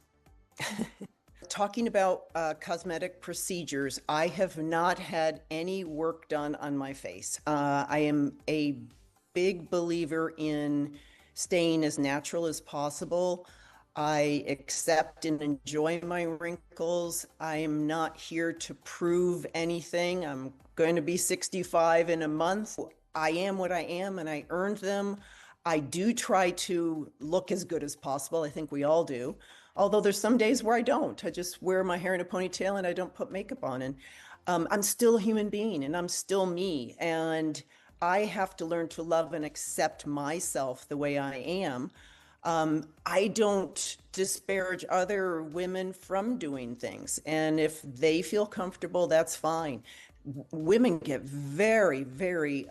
Talking about cosmetic procedures, I have not had any work done on my face. I am a big believer in staying as natural as possible. I accept and enjoy my wrinkles. I am not here to prove anything. I'm going to be 65 in a month. I am what I am, and I earned them. I do try to look as good as possible. I think we all do. Although there's some days where I don't. I just wear my hair in a ponytail and I don't put makeup on. And I'm still a human being and I'm still me. And I have to learn to love and accept myself the way I am. I don't disparage other women from doing things. And if they feel comfortable, that's fine. Women get very, very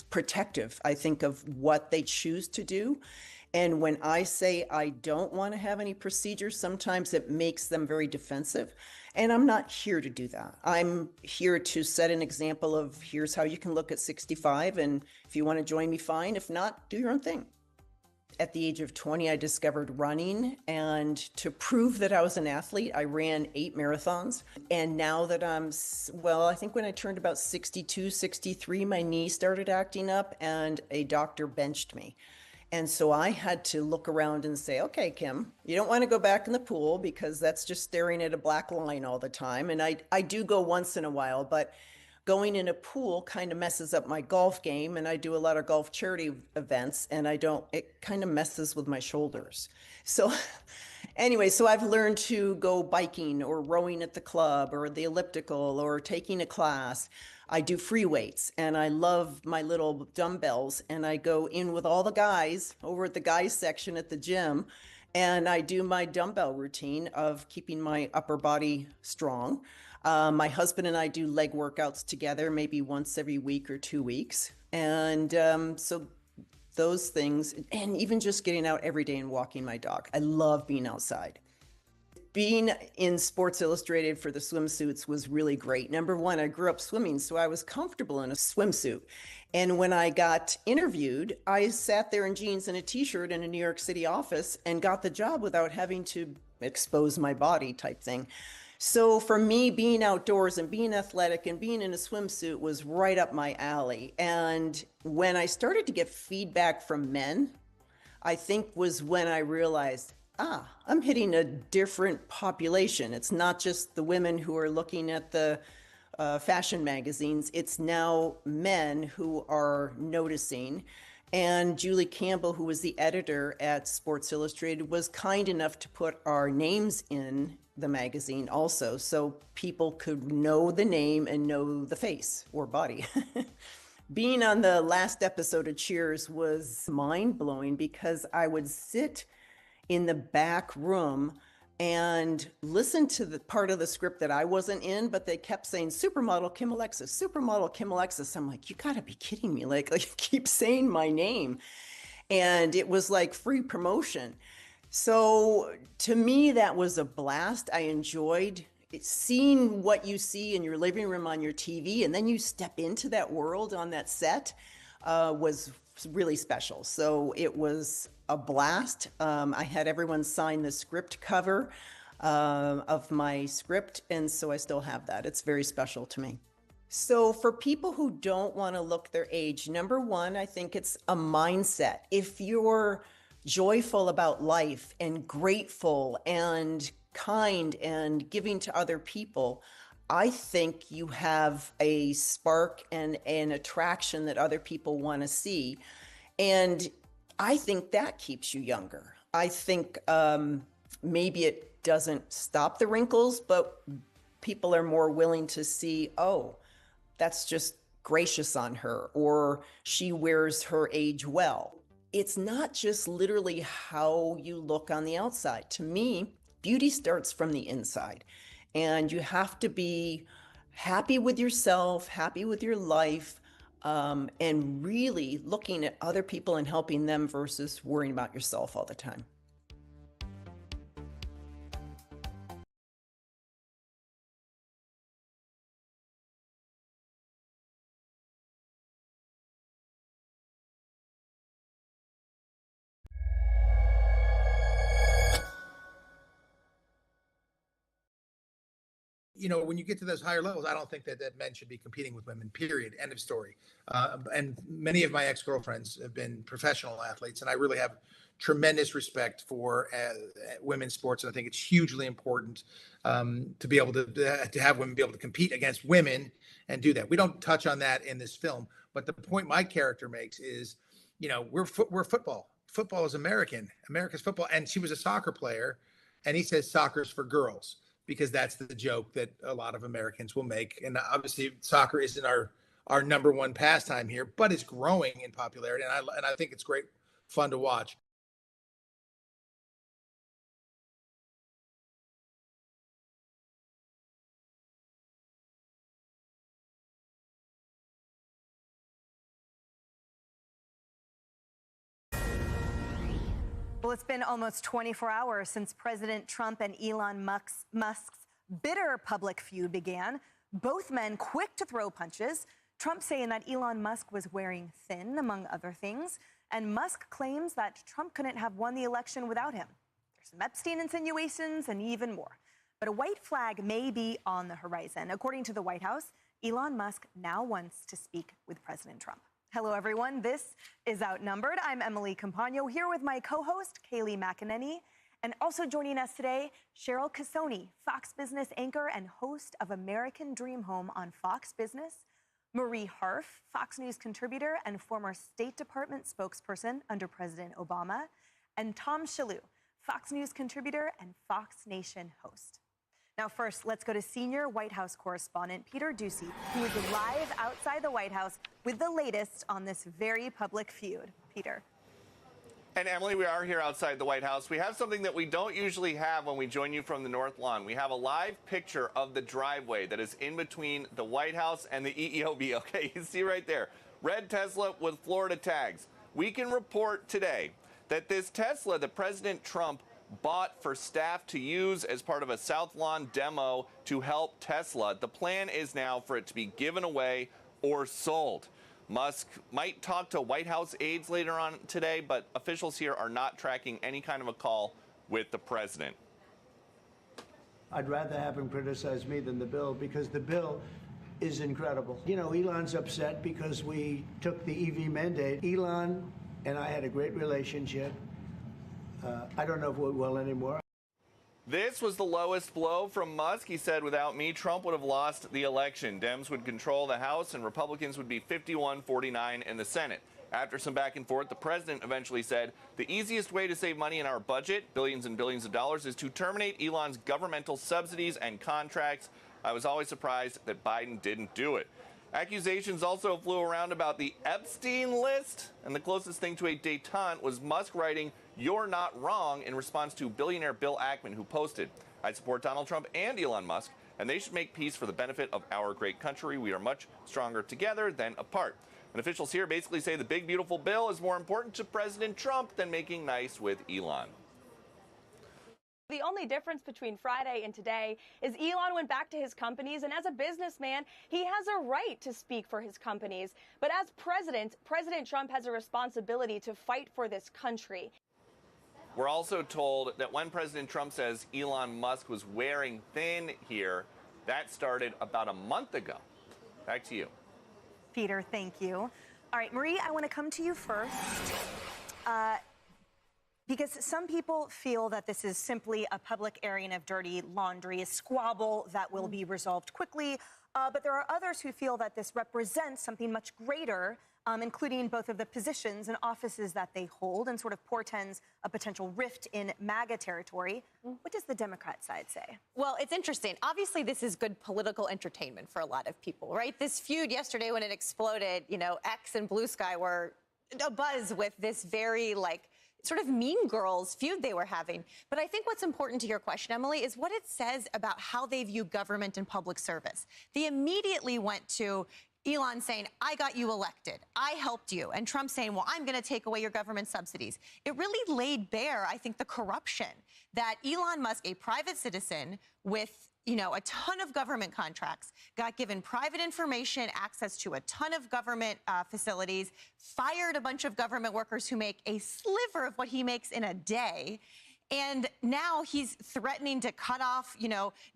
protective, I think, of what they choose to do. And when I say I don't want to have any procedures, sometimes it makes them very defensive. And I'm not here to do that. I'm here to set an example of here's how you can look at 65. And if you want to join me, fine. If not, do your own thing. At the age of 20, I discovered running. And to prove that I was an athlete, I ran 8 marathons. And now that I think when I turned about 62, 63, my knee started acting up and a doctor benched me. And so I had to look around and say, okay, Kim, you don't want to go back in the pool because that's just staring at a black line all the time. And I do go once in a while, but going in a pool kind of messes up my golf game. And I do a lot of golf charity events and it kind of messes with my shoulders. So anyway, so I've learned to go biking or rowing at the club or the elliptical or taking a class. I do free weights and I love my little dumbbells and I go in with all the guys over at the guys section at the gym and I do my dumbbell routine of keeping my upper body strong. My husband and I do leg workouts together maybe once every week or 2 weeks. And so those things, and even just getting out every day and walking my dog. I love being outside. Being in Sports Illustrated for the swimsuits was really great. Number one, I grew up swimming, so I was comfortable in a swimsuit. And when I got interviewed, I sat there in jeans and a t-shirt in a New York City office and got the job without having to expose my body type thing. So for me, being outdoors and being athletic and being in a swimsuit was right up my alley. And when I started to get feedback from men, I think was when I realized, I'm hitting a different population. It's not just the women who are looking at the fashion magazines. It's now men who are noticing. And Julie Campbell, who was the editor at Sports Illustrated, was kind enough to put our names in the magazine also, so people could know the name and know the face or body. Being on the last episode of Cheers was mind-blowing because I would sit in the back room and listen to the part of the script that I wasn't in, but they kept saying, supermodel Kim Alexis, supermodel Kim Alexis. I'm like, you gotta be kidding me. Like keep saying my name. And it was like free promotion. So to me, that was a blast. I enjoyed seeing what you see in your living room on your TV, and then you step into that world on that set was really special. So it was a blast. I had everyone sign the script cover of my script, and so I still have that. It's very special to me. So for people who don't want to look their age, number one, I think it's a mindset. If you're joyful about life and grateful and kind and giving to other people, I think you have a spark and an attraction that other people want to see. And I think that keeps you younger. I think maybe it doesn't stop the wrinkles, but people are more willing to see, oh, that's just gracious on her, or she wears her age well. It's not just literally how you look on the outside. To me, beauty starts from the inside. And you have to be happy with yourself, happy with your life, and really looking at other people and helping them versus worrying about yourself all the time. You know, when you get to those higher levels, I don't think that men should be competing with women, period. End of story. And many of my ex-girlfriends have been professional athletes, and I really have tremendous respect for women's sports. And I think it's hugely important to be able to have women be able to compete against women and do that. We don't touch on that in this film, but the point my character makes is, you know, we're football. Football is America's football. And she was a soccer player. and he says soccer's for girls because that's the joke that a lot of Americans will make. And obviously, soccer isn't our number one pastime here, but it's growing in popularity, and I think it's great fun to watch. Well, it's been almost 24 hours since President Trump and Elon Musk's bitter public feud began. Both men quick to throw punches. Trump saying that Elon Musk was wearing thin, among other things. And Musk claims that Trump couldn't have won the election without him. There's some Epstein insinuations and even more. But a white flag may be on the horizon. According to the White House, Elon Musk now wants to speak with President Trump. Hello, everyone. This is Outnumbered. I'm Emily Campagno here with my co-host, Kayleigh McEnany. And also joining us today, Cheryl Casoni, Fox Business anchor and host of American Dream Home on Fox Business. Marie Harf, Fox News contributor and former State Department spokesperson under President Obama. And Tom Shalhoub, Fox News contributor and Fox Nation host. Now, first, let's go to senior White House correspondent Peter Doocy, who is live outside the White House with the latest on this very public feud. Peter. And Emily, we are here outside the White House. We have something that we don't usually have when we join you from the North Lawn. We have a live picture of the driveway that is in between the White House and the EEOB. Okay, you see right there, red Tesla with Florida tags. We can report today that this Tesla that President Trump bought for staff to use as part of a South Lawn demo to help Tesla. The plan is now for it to be given away or sold. Musk might talk to White House aides later on today, but officials here are not tracking any kind of a call with the president. I'd rather have him criticize me than the bill because the bill is incredible. You know, Elon's upset because we took the EV mandate. Elon and I had a great relationship. I don't know if we will anymore. This was the lowest blow from Musk. He said, without me, Trump would have lost the election. Dems would control the House and Republicans would be 51-49 in the Senate. After some back and forth, the president eventually said, the easiest way to save money in our budget, billions and billions of dollars, is to terminate Elon's governmental subsidies and contracts. I was always surprised that Biden didn't do it. Accusations also flew around about the Epstein list, and the closest thing to a detente was Musk writing, "You're not wrong," in response to billionaire Bill Ackman, who posted, I support Donald Trump and Elon Musk, and they should make peace for the benefit of our great country. We are much stronger together than apart. And officials here basically say the big, beautiful bill is more important to President Trump than making nice with Elon. The only difference between Friday and today is Elon went back to his companies, and as a businessman, he has a right to speak for his companies. But as president, President Trump has a responsibility to fight for this country. We're also told that when President Trump says Elon Musk was wearing thin here, that started about a month ago. Back to you. Peter, thank you. All right, Marie, I want to come to you first. Because some people feel that this is simply a public airing of dirty laundry, a squabble that will be resolved quickly. But there are others who feel that this represents something much greater, including both of the positions and offices that they hold, and sort of portends a potential rift in MAGA territory. What does the Democrat side say? Well, it's interesting. Obviously, this is good political entertainment for a lot of people, right? This feud yesterday when it exploded, you know, X and Blue Sky were abuzz with this very, sort of Mean Girls feud they were having. But I think what's important to your question, Emily, is what it says about how they view government and public service. They immediately went to Elon saying, I got you elected, I helped you, and Trump saying, well, I'm going to take away your government subsidies. It really laid bare, I think, the corruption that Elon Musk, a private citizen with a ton of government contracts, got given private information, access to a ton of government facilities, fired a bunch of government workers who make a sliver of what he makes in a day. And now he's threatening to cut off,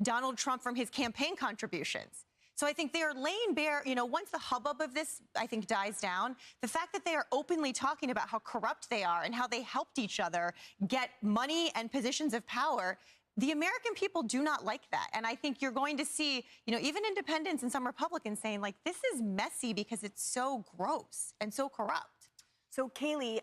Donald Trump from his campaign contributions. So I think they are laying bare, once the hubbub of this, I think, dies down, the fact that they are openly talking about how corrupt they are and how they helped each other get money and positions of power, the American people do not like that. And I think you're going to see, even independents and some Republicans saying, this is messy because it's so gross and so corrupt. So, Kayleigh,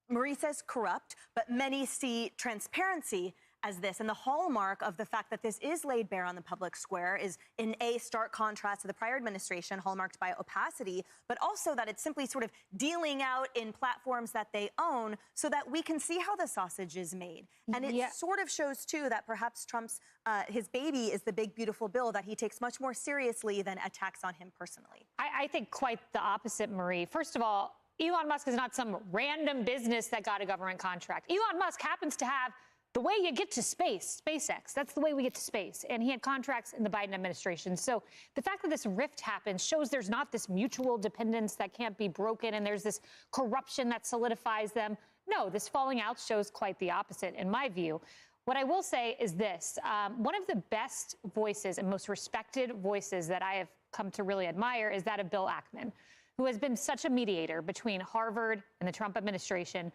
Marie says corrupt, but many see transparency as this. And the hallmark of the fact that this is laid bare on the public square is in a stark contrast to the prior administration, hallmarked by opacity, but also that it's simply sort of dealing out in platforms that they own so that we can see how the sausage is made. And it sort of shows, too, that perhaps Trump's, his baby is the big, beautiful bill that he takes much more seriously than attacks on him personally. I think quite the opposite, Marie. First of all, Elon Musk is not some random business that got a government contract. Elon Musk happens to have the way you get to space, SpaceX. That's the way we get to space. And he had contracts in the Biden administration. So the fact that this rift happens shows there's not this mutual dependence that can't be broken and there's this corruption that solidifies them. No, this falling out shows quite the opposite, in my view. What I will say is this. One of the best voices and most respected voices that I have come to really admire is that of Bill Ackman, who has been such a mediator between Harvard and the Trump administration.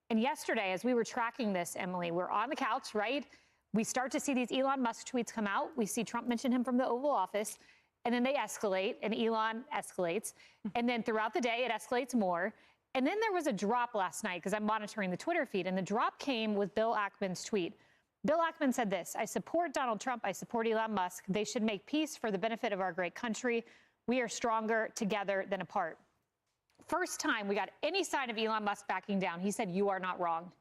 And yesterday, as we were tracking this, Emily, we're on the couch, right? We start to see these Elon Musk tweets come out. We see Trump mention him from the Oval Office, and then they escalate, and Elon escalates. And then throughout the day, it escalates more. And then there was a drop last night, because I'm monitoring the Twitter feed, and the drop came with Bill Ackman's tweet. Bill Ackman said this: "I support Donald Trump. I support Elon Musk. They should make peace for the benefit of our great country. We are stronger together than apart." First time we got any sign of Elon Musk backing down, he said, "You are not wrong."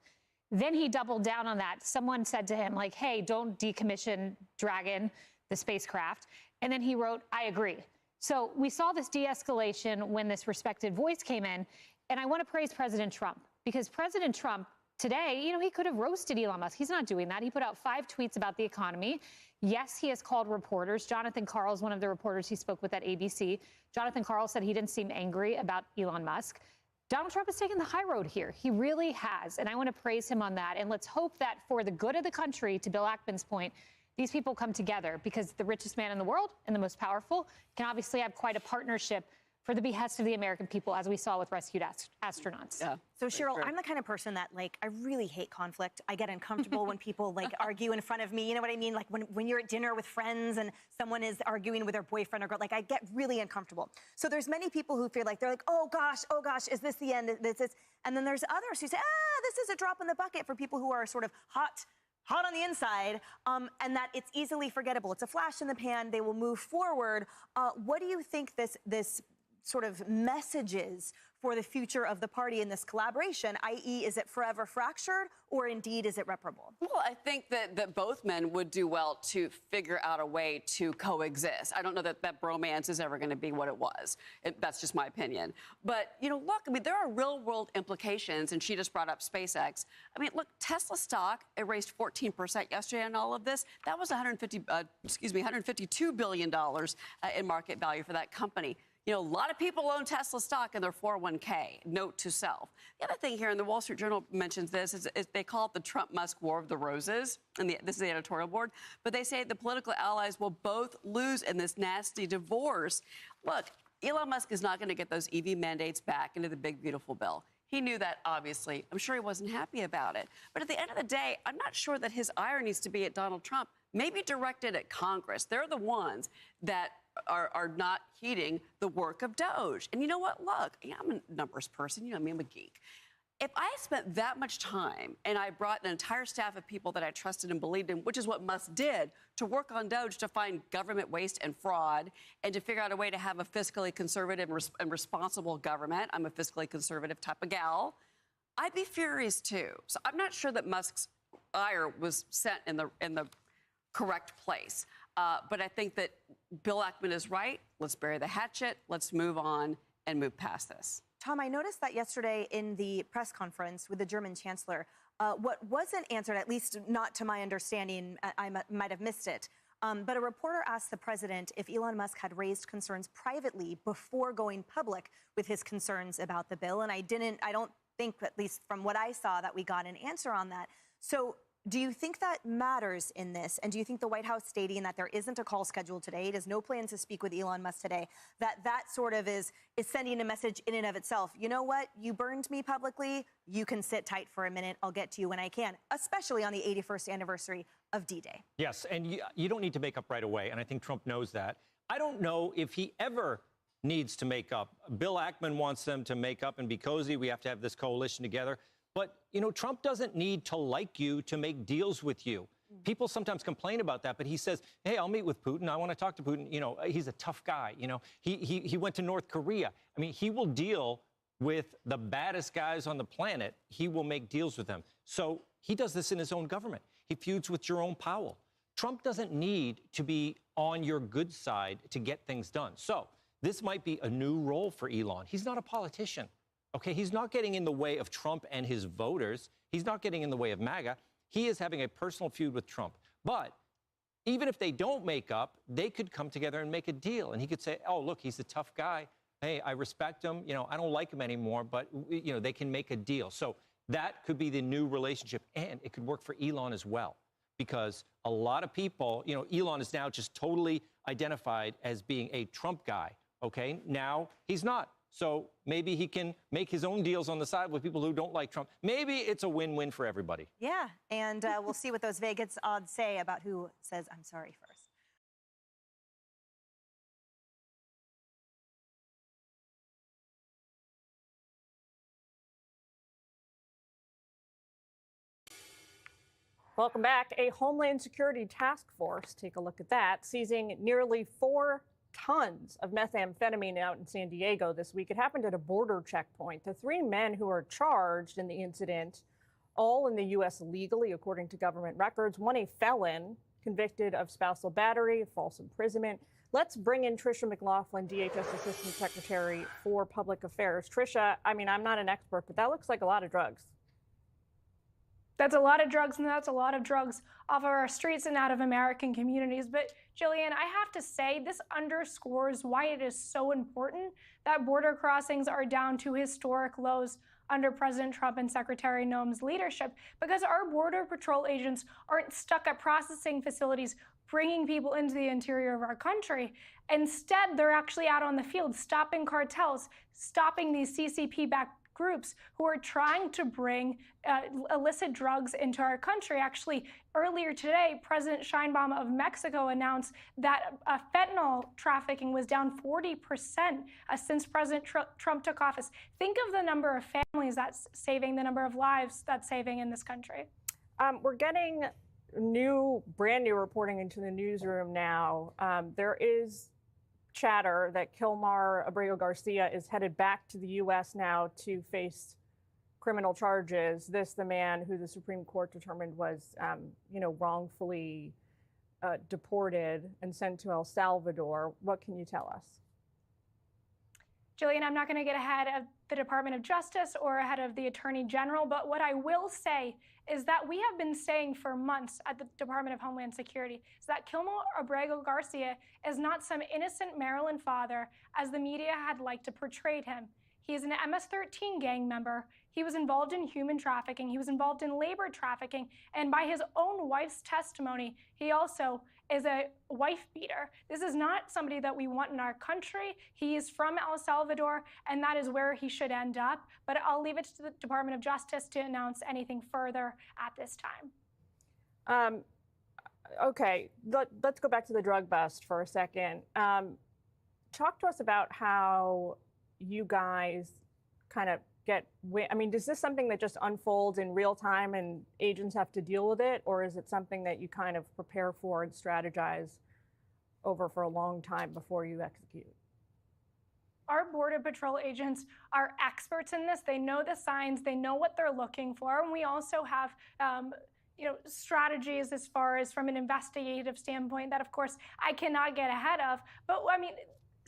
Then he doubled down on that. Someone said to him, like, "Hey, don't decommission Dragon, the spacecraft." And then he wrote, "I agree." So we saw this de-escalation when this respected voice came in. And I want to praise President Trump, because President Trump today, you know, he could have roasted Elon Musk. He's not doing that. He put out 5 tweets about the economy. Yes, he has called reporters. Jonathan Karl is one of the reporters he spoke with at ABC. Jonathan Karl said he didn't seem angry about Elon Musk. Donald Trump has taken the high road here. He really has. And I want to praise him on that. And let's hope that for the good of the country, to Bill Ackman's point, these people come together, because the richest man in the world and the most powerful can obviously have quite a partnership for the behest of the American people, as we saw with rescued astronauts. Yeah. So Cheryl, I'm the kind of person that, like, I really hate conflict. I get uncomfortable when people, like, argue in front of me. You know what I mean? Like when you're at dinner with friends and someone is arguing with their boyfriend or girl, like, I get really uncomfortable. So there's many people who feel like, they're like, oh gosh, is this the end? And then there's others who say, this is a drop in the bucket for people who are sort of hot on the inside, and that it's easily forgettable. It's a flash in the pan. They will move forward. What do you think this sort of messages for the future of the party in this collaboration, i.e. is it forever fractured, or indeed is it reparable? Well, I think that both men would do well to figure out a way to coexist. I don't know that bromance is ever going to be what it was. That's just my opinion. But, you know, look, I mean, there are real-world implications, and she just brought up SpaceX. I mean, look, Tesla stock erased 14% yesterday on all of this. That was $152 billion in market value for that company. You know, a lot of people own Tesla stock in their 401k. Note to self. The other thing here, and the Wall Street Journal mentions this, is they call it the Trump-Musk War of the Roses. And this is the editorial board. But they say the political allies will both lose in this nasty divorce. Look, Elon Musk is not going to get those EV mandates back into the big, beautiful bill. He knew that, obviously. I'm sure he wasn't happy about it. But at the end of the day, I'm not sure that his ire needs to be at Donald Trump, maybe directed at Congress. They're the ones that are not heeding the work of Doge. And you know what? Look, I'm a numbers person. You know me, I'm a geek. If I spent that much time and I brought an entire staff of people that I trusted and believed in, which is what Musk did, to work on Doge to find government waste and fraud and to figure out a way to have a fiscally conservative and responsible government, I'm a fiscally conservative type of gal, I'd be furious too. So I'm not sure that Musk's ire was sent in the correct place. But I think that Bill Ackman is right. Let's bury the hatchet. Let's move on and move past this. Tom, I noticed that yesterday in the press conference with the German chancellor, what wasn't answered, at least not to my understanding, I might have missed it, but a reporter asked the president if Elon Musk had raised concerns privately before going public with his concerns about the bill. And I don't think, at least from what I saw, that we got an answer on that. So do you think that matters in this? And do you think the White House stating that there isn't a call scheduled today, there's no plan to speak with Elon Musk today, that sort of is sending a message in and of itself? You know what? You burned me publicly. You can sit tight for a minute. I'll get to you when I can, especially on the 81st anniversary of D-Day. Yes, and you don't need to make up right away, and I think Trump knows that. I don't know if he ever needs to make up. Bill Ackman wants them to make up and be cozy. We have to have this coalition together. But, you know, Trump doesn't need to like you to make deals with you. People sometimes complain about that, but he says, hey, I'll meet with Putin. I want to talk to Putin. You know, he's a tough guy. You know, he went to North Korea. I mean, he will deal with the baddest guys on the planet. He will make deals with them. So he does this in his own government. He feuds with Jerome Powell. Trump doesn't need to be on your good side to get things done. So this might be a new role for Elon. He's not a politician. Okay, he's not getting in the way of Trump and his voters. He's not getting in the way of MAGA. He is having a personal feud with Trump. But even if they don't make up, they could come together and make a deal. And he could say, oh, look, he's a tough guy. Hey, I respect him. You know, I don't like him anymore, but, you know, they can make a deal. So that could be the new relationship. And it could work for Elon as well, because a lot of people, you know, Elon is now just totally identified as being a Trump guy. Okay, now he's not. So maybe he can make his own deals on the side with people who don't like Trump. Maybe it's a win-win for everybody. Yeah, and we'll see what those Vegas odds say about who says I'm sorry first. Welcome back. A Homeland Security task force, take a look at that, seizing nearly 4 tons of methamphetamine out in San Diego this week. It happened at a border checkpoint. The 3 men who are charged in the incident, all in the U.S. legally, according to government records. One a felon convicted of spousal battery, false imprisonment. Let's bring in Tricia McLaughlin, DHS Assistant Secretary for Public Affairs. Tricia, I mean, I'm not an expert, but that looks like a lot of drugs. That's a lot of drugs, and that's a lot of drugs off of our streets and out of American communities. But Jillian, I have to say, this underscores why it is so important that border crossings are down to historic lows under President Trump and Secretary Noem's leadership, because our Border Patrol agents aren't stuck at processing facilities bringing people into the interior of our country. Instead, they're actually out on the field, stopping cartels, stopping these CCP-backed groups who are trying to bring illicit drugs into our country. Actually, earlier today, President Sheinbaum of Mexico announced that fentanyl trafficking was down 40% since President Trump took office. Think of the number of families that's saving, the number of lives that's saving in this country. We're getting brand new reporting into the newsroom now. There is chatter that Kilmar Abrego Garcia is headed back to the U.S. now to face criminal charges. The man who the Supreme Court determined was, wrongfully deported and sent to El Salvador. What can you tell us? Jillian, I'm not going to get ahead of the Department of Justice or ahead of the Attorney General, but what I will say is that we have been saying for months at the Department of Homeland Security is that Kilmar Abrego Garcia is not some innocent Maryland father, as the media had liked to portray him. He is an MS-13 gang member. He was involved in human trafficking. He was involved in labor trafficking. And by his own wife's testimony, he also is a wife beater. This is not somebody that we want in our country. He is from El Salvador, and that is where he should end up. But I'll leave it to the Department of Justice to announce anything further at this time. Okay, let's go back to the drug bust for a second. Talk to us about how you guys kind of does this something that just unfolds in real time and agents have to deal with it? Or is it something that you kind of prepare for and strategize over for a long time before you execute? Our Border Patrol agents are experts in this. They know the signs, they know what they're looking for. And we also have strategies as far as from an investigative standpoint that, of course, I cannot get ahead of. But I mean,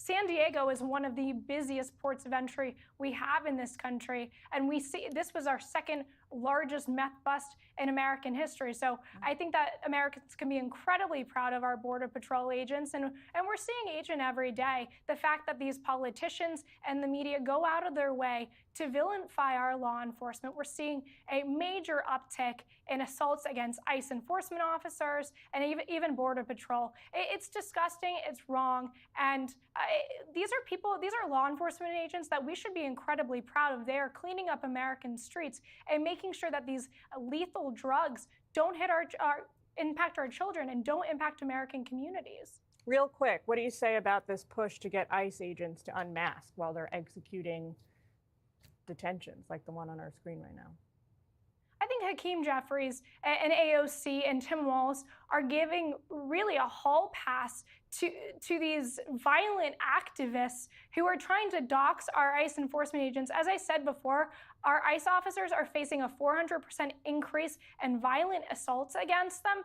San Diego is one of the busiest ports of entry we have in this country. And we see this was our second largest meth bust in American history. So I think that Americans can be incredibly proud of our Border Patrol agents. And we're seeing each and every day the fact that these politicians and the media go out of their way to vilify our law enforcement. We're seeing a major uptick in assaults against ICE enforcement officers and even Border Patrol. It's disgusting, it's wrong, and these are law enforcement agents that we should be incredibly proud of. They are cleaning up American streets and making sure that these lethal drugs don't impact our children and don't impact American communities. Real quick, what do you say about this push to get ICE agents to unmask while they're executing detentions like the one on our screen right now? I think think Hakeem Jeffries and AOC and Tim Walz are giving really a hall pass to these violent activists who are trying to dox our ICE enforcement agents. As I said before, our ICE officers are facing a 400% increase in violent assaults against them.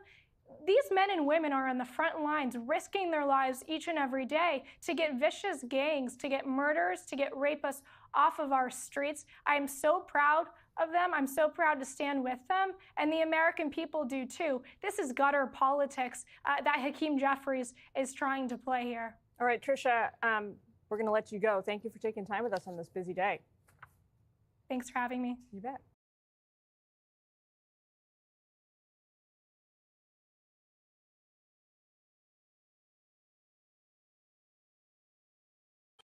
These men and women are on the front lines, risking their lives each and every day to get vicious gangs, to get murderers, to get rapists off of our streets. I am so proud of them. I'm so proud to stand with them, and the American people do too. This is gutter politics that Hakeem Jeffries is trying to play here. All right, Tricia, we're going to let you go. Thank you for taking time with us on this busy day. Thanks for having me. You bet.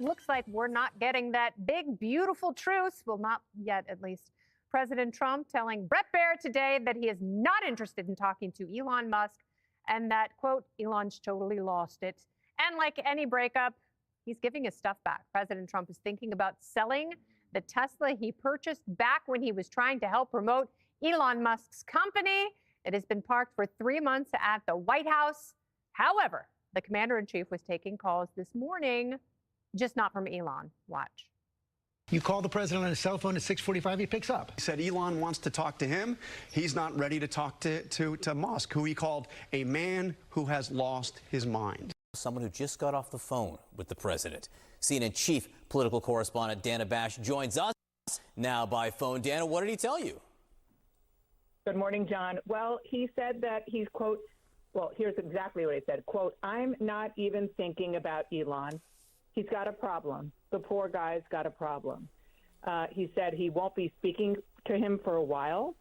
Looks like we're not getting that big, beautiful truce. Well, not yet, at least. President Trump telling Bret Baier today that he is not interested in talking to Elon Musk and that, quote, Elon's totally lost it. And like any breakup, he's giving his stuff back. President Trump is thinking about selling the Tesla he purchased back when he was trying to help promote Elon Musk's company. It has been parked for 3 months at the White House. However, the commander-in-chief was taking calls this morning, just not from Elon. Watch. You call the president on his cell phone at 6:45, he picks up. He said Elon wants to talk to him. He's not ready to talk to Musk, who he called a man who has lost his mind. Someone who just got off the phone with the president. CNN chief political correspondent Dana Bash joins us now by phone. Dana, what did he tell you? Good morning, John. Well, he said that he's, quote, well, here's exactly what he said, quote, I'm not even thinking about Elon. He's got a problem. The poor guy's got a problem. He said he won't be speaking to him for a while,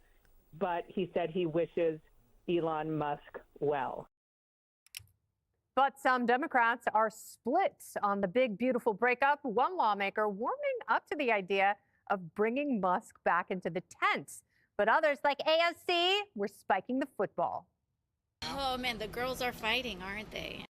but he said he wishes Elon Musk well. But some Democrats are split on the big, beautiful breakup. One lawmaker warming up to the idea of bringing Musk back into the tent. But others, like AOC, were spiking the football. Oh, man, the girls are fighting, aren't they?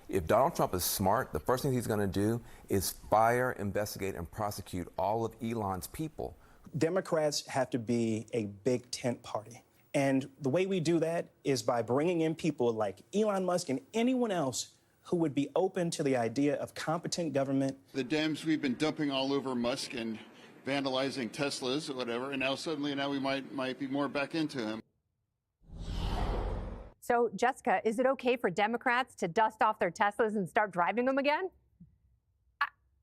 If Donald Trump is smart, the first thing he's going to do is fire, investigate, and prosecute all of Elon's people. Democrats have to be a big tent party. And the way we do that is by bringing in people like Elon Musk and anyone else who would be open to the idea of competent government. The Dems, we've been dumping all over Musk and vandalizing Teslas or whatever, and now suddenly we might be more back into him. So, Jessica, is it okay for Democrats to dust off their Teslas and start driving them again?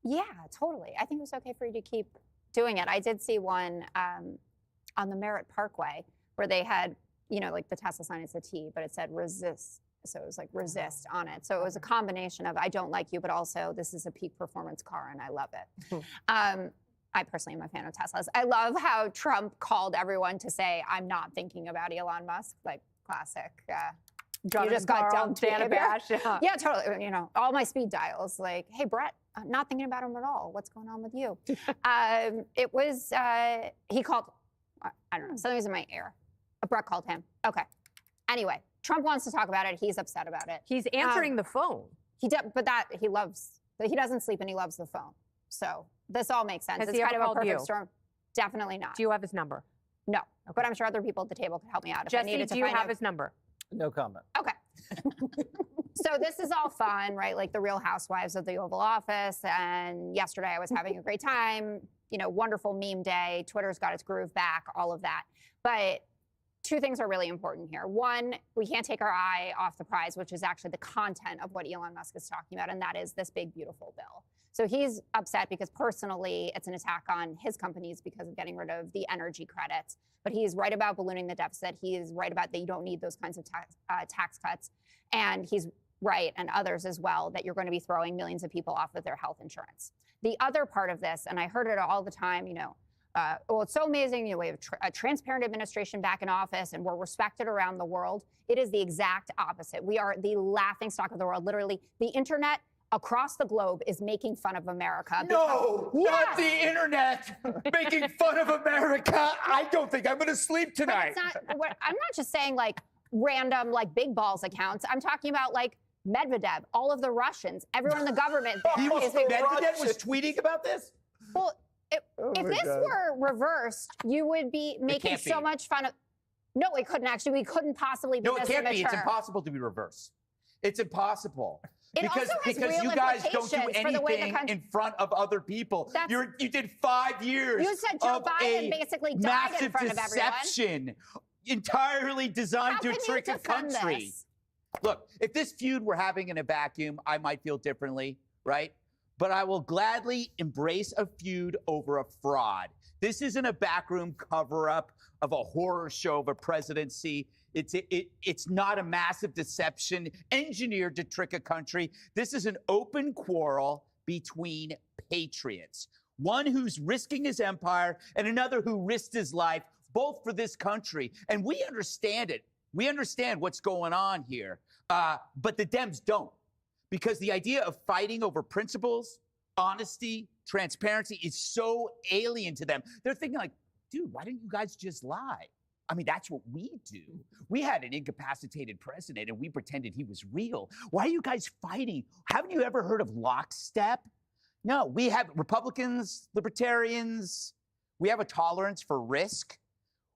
Yeah, totally. I think it was okay for you to keep doing it. I did see one on the Merritt Parkway where they had, you know, like the Tesla sign is a T, but it said resist. So it was like resist on it. So it was a combination of I don't like you, but also this is a peak performance car and I love it. I personally am a fan of Teslas. I love how Trump called everyone to say, I'm not thinking about Elon Musk, like classic. You just got dumped, Dana Bash. Yeah, totally. You know, all my speed dials, like, hey, Brett, I'm not thinking about him at all. What's going on with you? It was, he called, I don't know, something was in my ear. Brett called him. Okay. Anyway, Trump wants to talk about it. He's upset about it. He's answering the phone. He doesn't sleep and he loves the phone. So this all makes sense. Has It's he kind ever of a called perfect you? storm. Definitely not. Do you have his number? No, but I'm sure other people at the table could help me out if I Jesse, needed to do you find have out. his number? No comment. Okay. So this is all fun, right? Like the Real Housewives of the Oval Office. And yesterday I was having a great time, you know, wonderful meme day. Twitter's got its groove back, all of that. But two things are really important here. One, we can't take our eye off the prize, which is actually the content of what Elon Musk is talking about, and that is this big, beautiful bill. So he's upset because personally it's an attack on his companies because of getting rid of the energy credits. But he's right about ballooning the deficit. He is right about that you don't need those kinds of tax cuts. And he's right, and others as well, that you're going to be throwing millions of people off of their health insurance. The other part of this, and I heard it all the time, you know, well, it's so amazing, you know, we have a transparent administration back in office and we're respected around the world. It is the exact opposite. We are the laughingstock of the world. Literally, the internet across the globe is making fun of America. No, not the internet making fun of America. I don't think I'm going to sleep tonight. I'm not just saying like random like big balls accounts. I'm talking about like Medvedev, all of the Russians, everyone in the government. Medvedev was tweeting about this? Well, if this were reversed, you would be making so much fun of. No, it couldn't actually. We couldn't possibly be No, it this can't be. It's immature. impossible to be reversed. It's impossible. It because also has real you guys don't do implications for the way the anything country- in front of other people. You did 5 years You said Joe of Biden a basically died in massive front of everyone. deception entirely designed How to can you trick a defend country. this? Look, if this feud were having in a vacuum, I might feel differently, right? But I will gladly embrace a feud over a fraud. This isn't a backroom cover-up of a horror show of a presidency. It's not a massive deception engineered to trick a country. This is an open quarrel between patriots. One who's risking his empire and another who risked his life, both for this country. And we understand it. We understand what's going on here. But the Dems don't. Because the idea of fighting over principles, honesty, transparency is so alien to them. They're thinking like, dude, why didn't you guys just lie? I mean, that's what we do. We had an incapacitated president and we pretended he was real. Why are you guys fighting? Haven't you ever heard of lockstep? No, we have Republicans, libertarians. We have a tolerance for risk.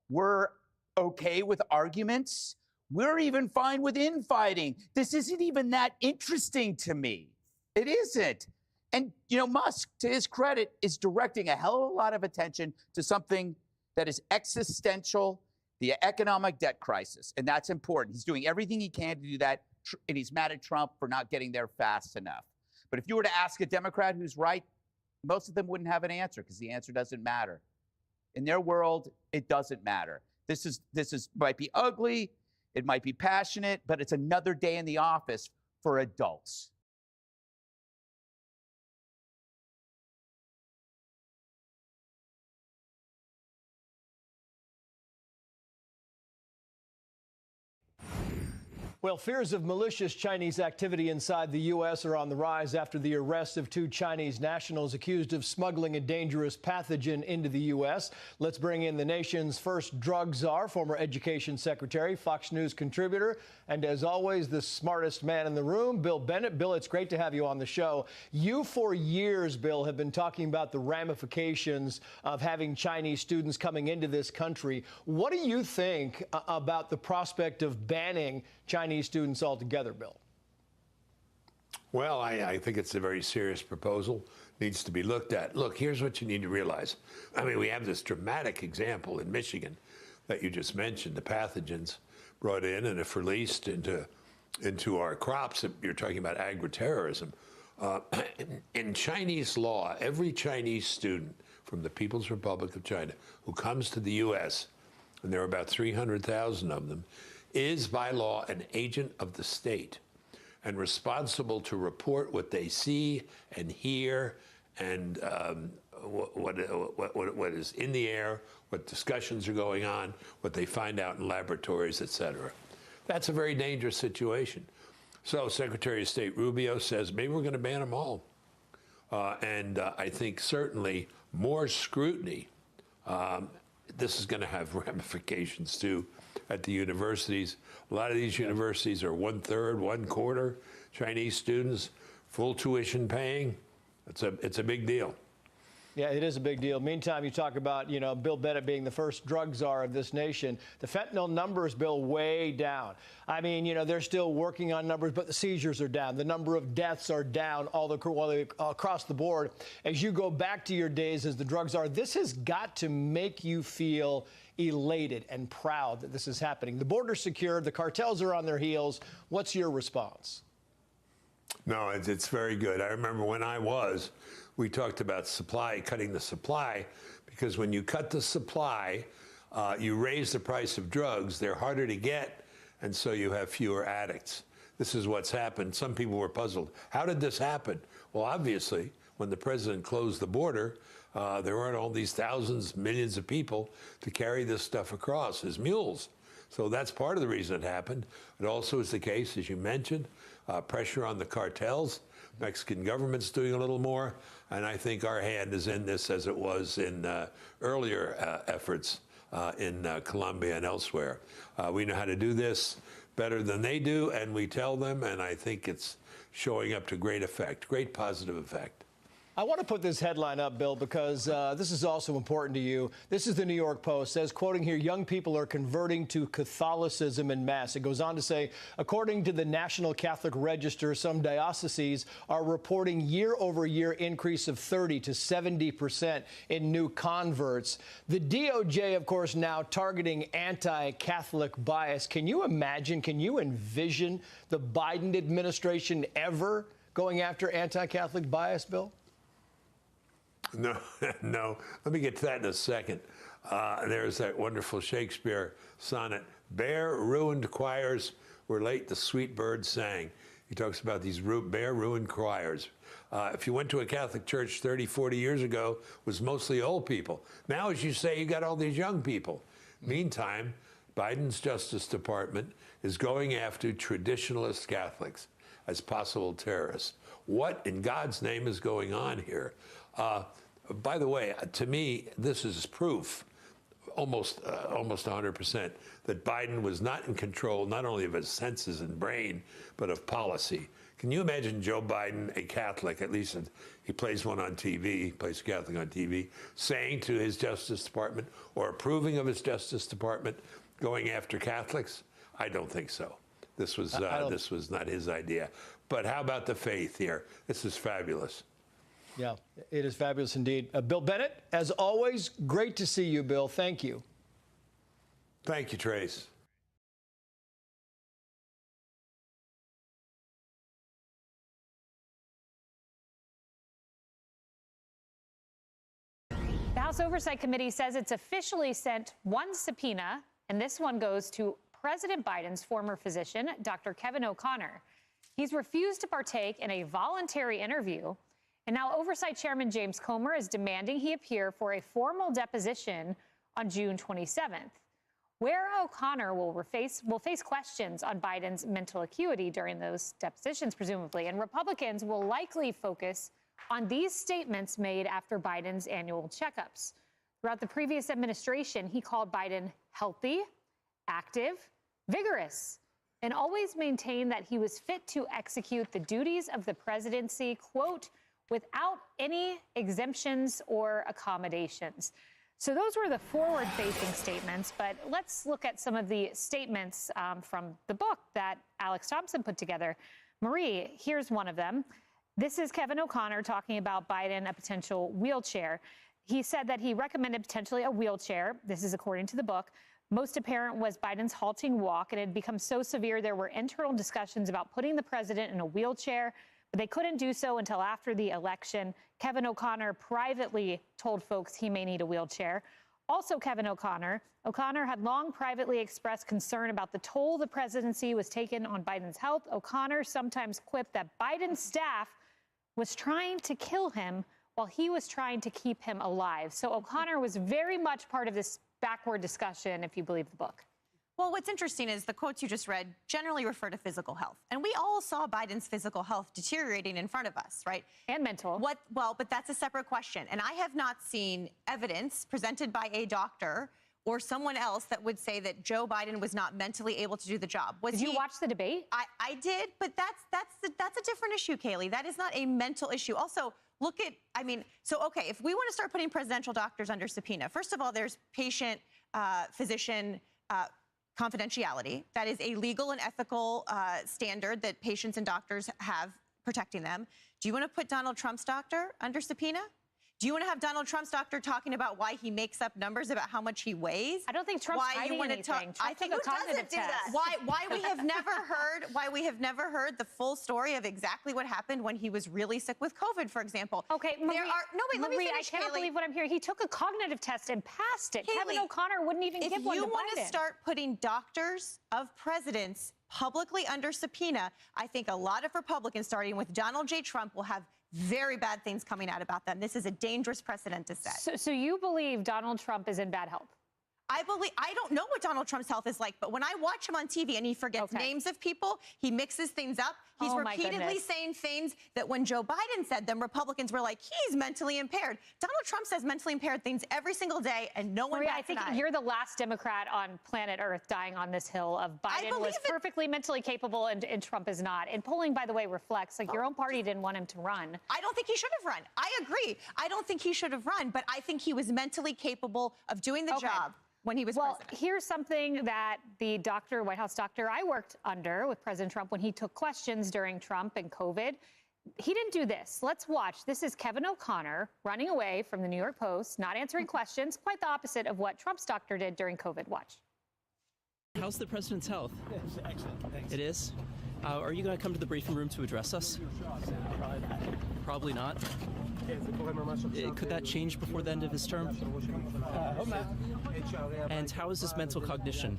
We're okay with arguments. We're even fine with infighting. This isn't even that interesting to me. It isn't. And, you know, Musk, to his credit, is directing a hell of a lot of attention to something that is existential, the economic debt crisis. And that's important. He's doing everything he can to do that. And he's mad at Trump for not getting there fast enough. But if you were to ask a Democrat who's right, most of them wouldn't have an answer because the answer doesn't matter. In their world, it doesn't matter. This might be ugly, it might be passionate, but it's another day in the office for adults. Well, fears of malicious Chinese activity inside the U.S. are on the rise after the arrest of 2 Chinese nationals accused of smuggling a dangerous pathogen into the U.S. Let's bring in the nation's first drug czar, former Education Secretary, Fox News contributor, and as always, the smartest man in the room, Bill Bennett. Bill, it's great to have you on the show. You, for years, Bill, have been talking about the ramifications of having Chinese students coming into this country. What do you think about the prospect of banning Chinese students altogether, Bill? Well, I think it's a very serious proposal. Needs to be looked at. Look, here's what you need to realize. I mean, we have this dramatic example in Michigan that you just mentioned, the pathogens brought in and if released into our crops. You're talking about agri-terrorism. In Chinese law, every Chinese student from the People's Republic of China who comes to the U.S., and there are about 300,000 of them, is by law an agent of the state and responsible to report what they see and hear and what is in the air, what discussions are going on, what they find out in laboratories, et cetera. That's a very dangerous situation. So Secretary of State Rubio says maybe we're going to ban them all. I think certainly more scrutiny. This is going to have ramifications too at the universities. A lot of these universities are 1/3, 1/4 Chinese students, full tuition paying. It's a big deal. Yeah, it is a big deal. Meantime, you talk about, you know, Bill Bennett being the first drug czar of this nation. The fentanyl numbers, Bill, way down. I mean, you know, they're still working on numbers, but the seizures are down. The number of deaths are down across the board. As you go back to your days as the drug czar, this has got to make you feel elated and proud that this is happening. The border's secured. The cartels are on their heels. What's your response? No, it's very good. I remember when we talked about supply, cutting the supply, because when you cut the supply, you raise the price of drugs. They're harder to get, and so you have fewer addicts. This is what's happened. Some people were puzzled. How did this happen? Well, obviously, when the president closed the border, there weren't all these thousands, millions of people to carry this stuff across as mules. So that's part of the reason it happened. It also is the case, as you mentioned, pressure on the cartels. Mexican government's doing a little more, and I think our hand is in this as it was in earlier efforts in Colombia and elsewhere. We know how to do this better than they do, and we tell them, and I think it's showing up to great effect, great positive effect. I want to put this headline up, Bill, because this is also important to you. This is the New York Post. Says, quoting here, young people are converting to Catholicism en masse. It goes on to say, according to the National Catholic Register, some dioceses are reporting year-over-year increase of 30 to 70% in new converts. The DOJ, of course, now targeting anti-Catholic bias. Can you imagine, can you envision the Biden administration ever going after anti-Catholic bias, Bill? No, no. Let me get to that in a second. There's that wonderful Shakespeare sonnet, "Bare ruined choirs were late the sweet birds sang." He talks about these bare ruined choirs. If you went to a Catholic church 30, 40 years ago, it was mostly old people. Now, as you say, you got all these young people. Meantime, Biden's Justice Department is going after traditionalist Catholics as possible terrorists. What in God's name is going on here? By the way, to me, this is proof, almost 100%, that Biden was not in control not only of his senses and brain, but of policy. Can you imagine Joe Biden, a Catholic, at least he plays one on TV, he plays Catholic on TV, saying to his Justice Department or approving of his Justice Department going after Catholics? I don't think so. This was not his idea. But how about the faith here? This is fabulous. Yeah, it is fabulous indeed. Bill Bennett, as always, great to see you, Bill. Thank you. Thank you, Trace. The House Oversight Committee says it's officially sent one subpoena, and this one goes to President Biden's former physician, Dr. Kevin O'Connor. He's refused to partake in a voluntary interview. And now Oversight Chairman James Comer is demanding he appear for a formal deposition on June 27th, where O'Connor will face questions on Biden's mental acuity during those depositions, presumably. And Republicans will likely focus on these statements made after Biden's annual checkups. Throughout the previous administration, he called Biden healthy, active, vigorous, and always maintained that he was fit to execute the duties of the presidency, quote, without any exemptions or accommodations. So those were the forward-facing statements, but let's look at some of the statements from the book that Alex Thompson put together. Marie, here's one of them. This is Kevin O'Connor talking about Biden, a potential wheelchair. He said that he recommended potentially a wheelchair. This is according to the book. Most apparent was Biden's halting walk, and it had become so severe there were internal discussions about putting the president in a wheelchair, but they couldn't do so until after the election. Kevin O'Connor privately told folks he may need a wheelchair. Also, Kevin O'Connor had long privately expressed concern about the toll the presidency was taking on Biden's health. O'Connor sometimes quipped that Biden's staff was trying to kill him while he was trying to keep him alive. So O'Connor was very much part of this backward discussion, if you believe the book. Well, what's interesting is the quotes you just read generally refer to physical health. And we all saw Biden's physical health deteriorating in front of us, right? And mental. Well, but that's a separate question. And I have not seen evidence presented by a doctor or someone else that would say that Joe Biden was not mentally able to do the job. Did you watch the debate? I did, but that's a different issue, Kayleigh. That is not a mental issue. Also, look at, okay, if we want to start putting presidential doctors under subpoena, first of all, there's patient, physician, confidentiality. That is a legal and ethical standard that patients and doctors have protecting them. Do you want to put Donald Trump's doctor under subpoena? Do you want to have Donald Trump's doctor talking about why he makes up numbers about how much he weighs? I don't think Trump's hiding anything. I think who doesn't do that? Why we have never heard the full story of exactly what happened when he was really sick with COVID, for example. Okay, Marie, let me finish, I cannot believe what I'm hearing. He took a cognitive test and passed it. Kevin O'Connor wouldn't even give one to Biden. If you want to start putting doctors of presidents publicly under subpoena, I think a lot of Republicans, starting with Donald J. Trump, will have very bad things coming out about them. This is a dangerous precedent to set. So you believe Donald Trump is in bad health? I don't know what Donald Trump's health is like, but when I watch him on TV and he forgets names of people, he mixes things up. He's repeatedly saying things that when Joe Biden said them, Republicans were like, he's mentally impaired. Donald Trump says mentally impaired things every single day, and no one Maria, bats I think an eye. you're the last Democrat on planet Earth dying on this hill of Biden was perfectly mentally capable and Trump is not. And polling, by the way, reflects like your own party didn't want him to run. I don't think he should have run. I agree. I don't think he should have run, but I think he was mentally capable of doing the job when he was president. Here's something that the White House doctor I worked under with President Trump when he took questions during Trump and COVID. He didn't do this. Let's watch. This is Kevin O'Connor running away from the New York Post, not answering questions, quite the opposite of what Trump's doctor did during COVID. Watch. How's the president's health? It's excellent. Thanks. It is? Are you going to come to the briefing room to address us? Probably not. Could that change before the end of his term? And how is his mental cognition?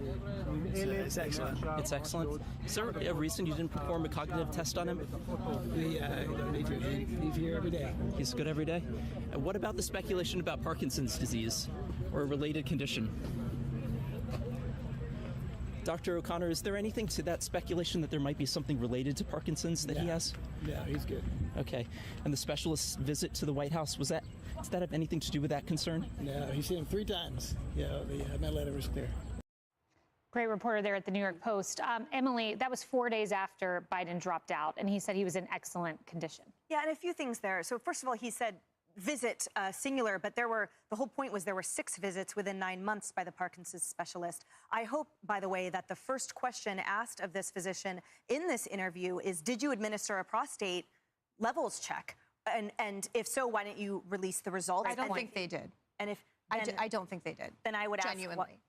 It's excellent. It's excellent. Is there a reason you didn't perform a cognitive test on him? He's here every day. He's good every day? And what about the speculation about Parkinson's disease or a related condition? Dr. O'Connor, is there anything to that speculation that there might be something related to Parkinson's that he has? Yeah, he's good. Okay. And the specialist's visit to the White House, does that have anything to do with that concern? No, he's seen him 3 times. Yeah, my letter was clear. Great reporter there at the New York Post. Emily, that was 4 days after Biden dropped out, and he said he was in excellent condition. Yeah, and a few things there. So first of all, he said visit singular, but the whole point was there were 6 visits within 9 months by the Parkinson's specialist. I hope, by the way, that the first question asked of this physician in this interview is, did you administer a prostate levels check? And if so, why didn't you release the results? I don't think they did. And if I don't think they did. Then I would genuinely.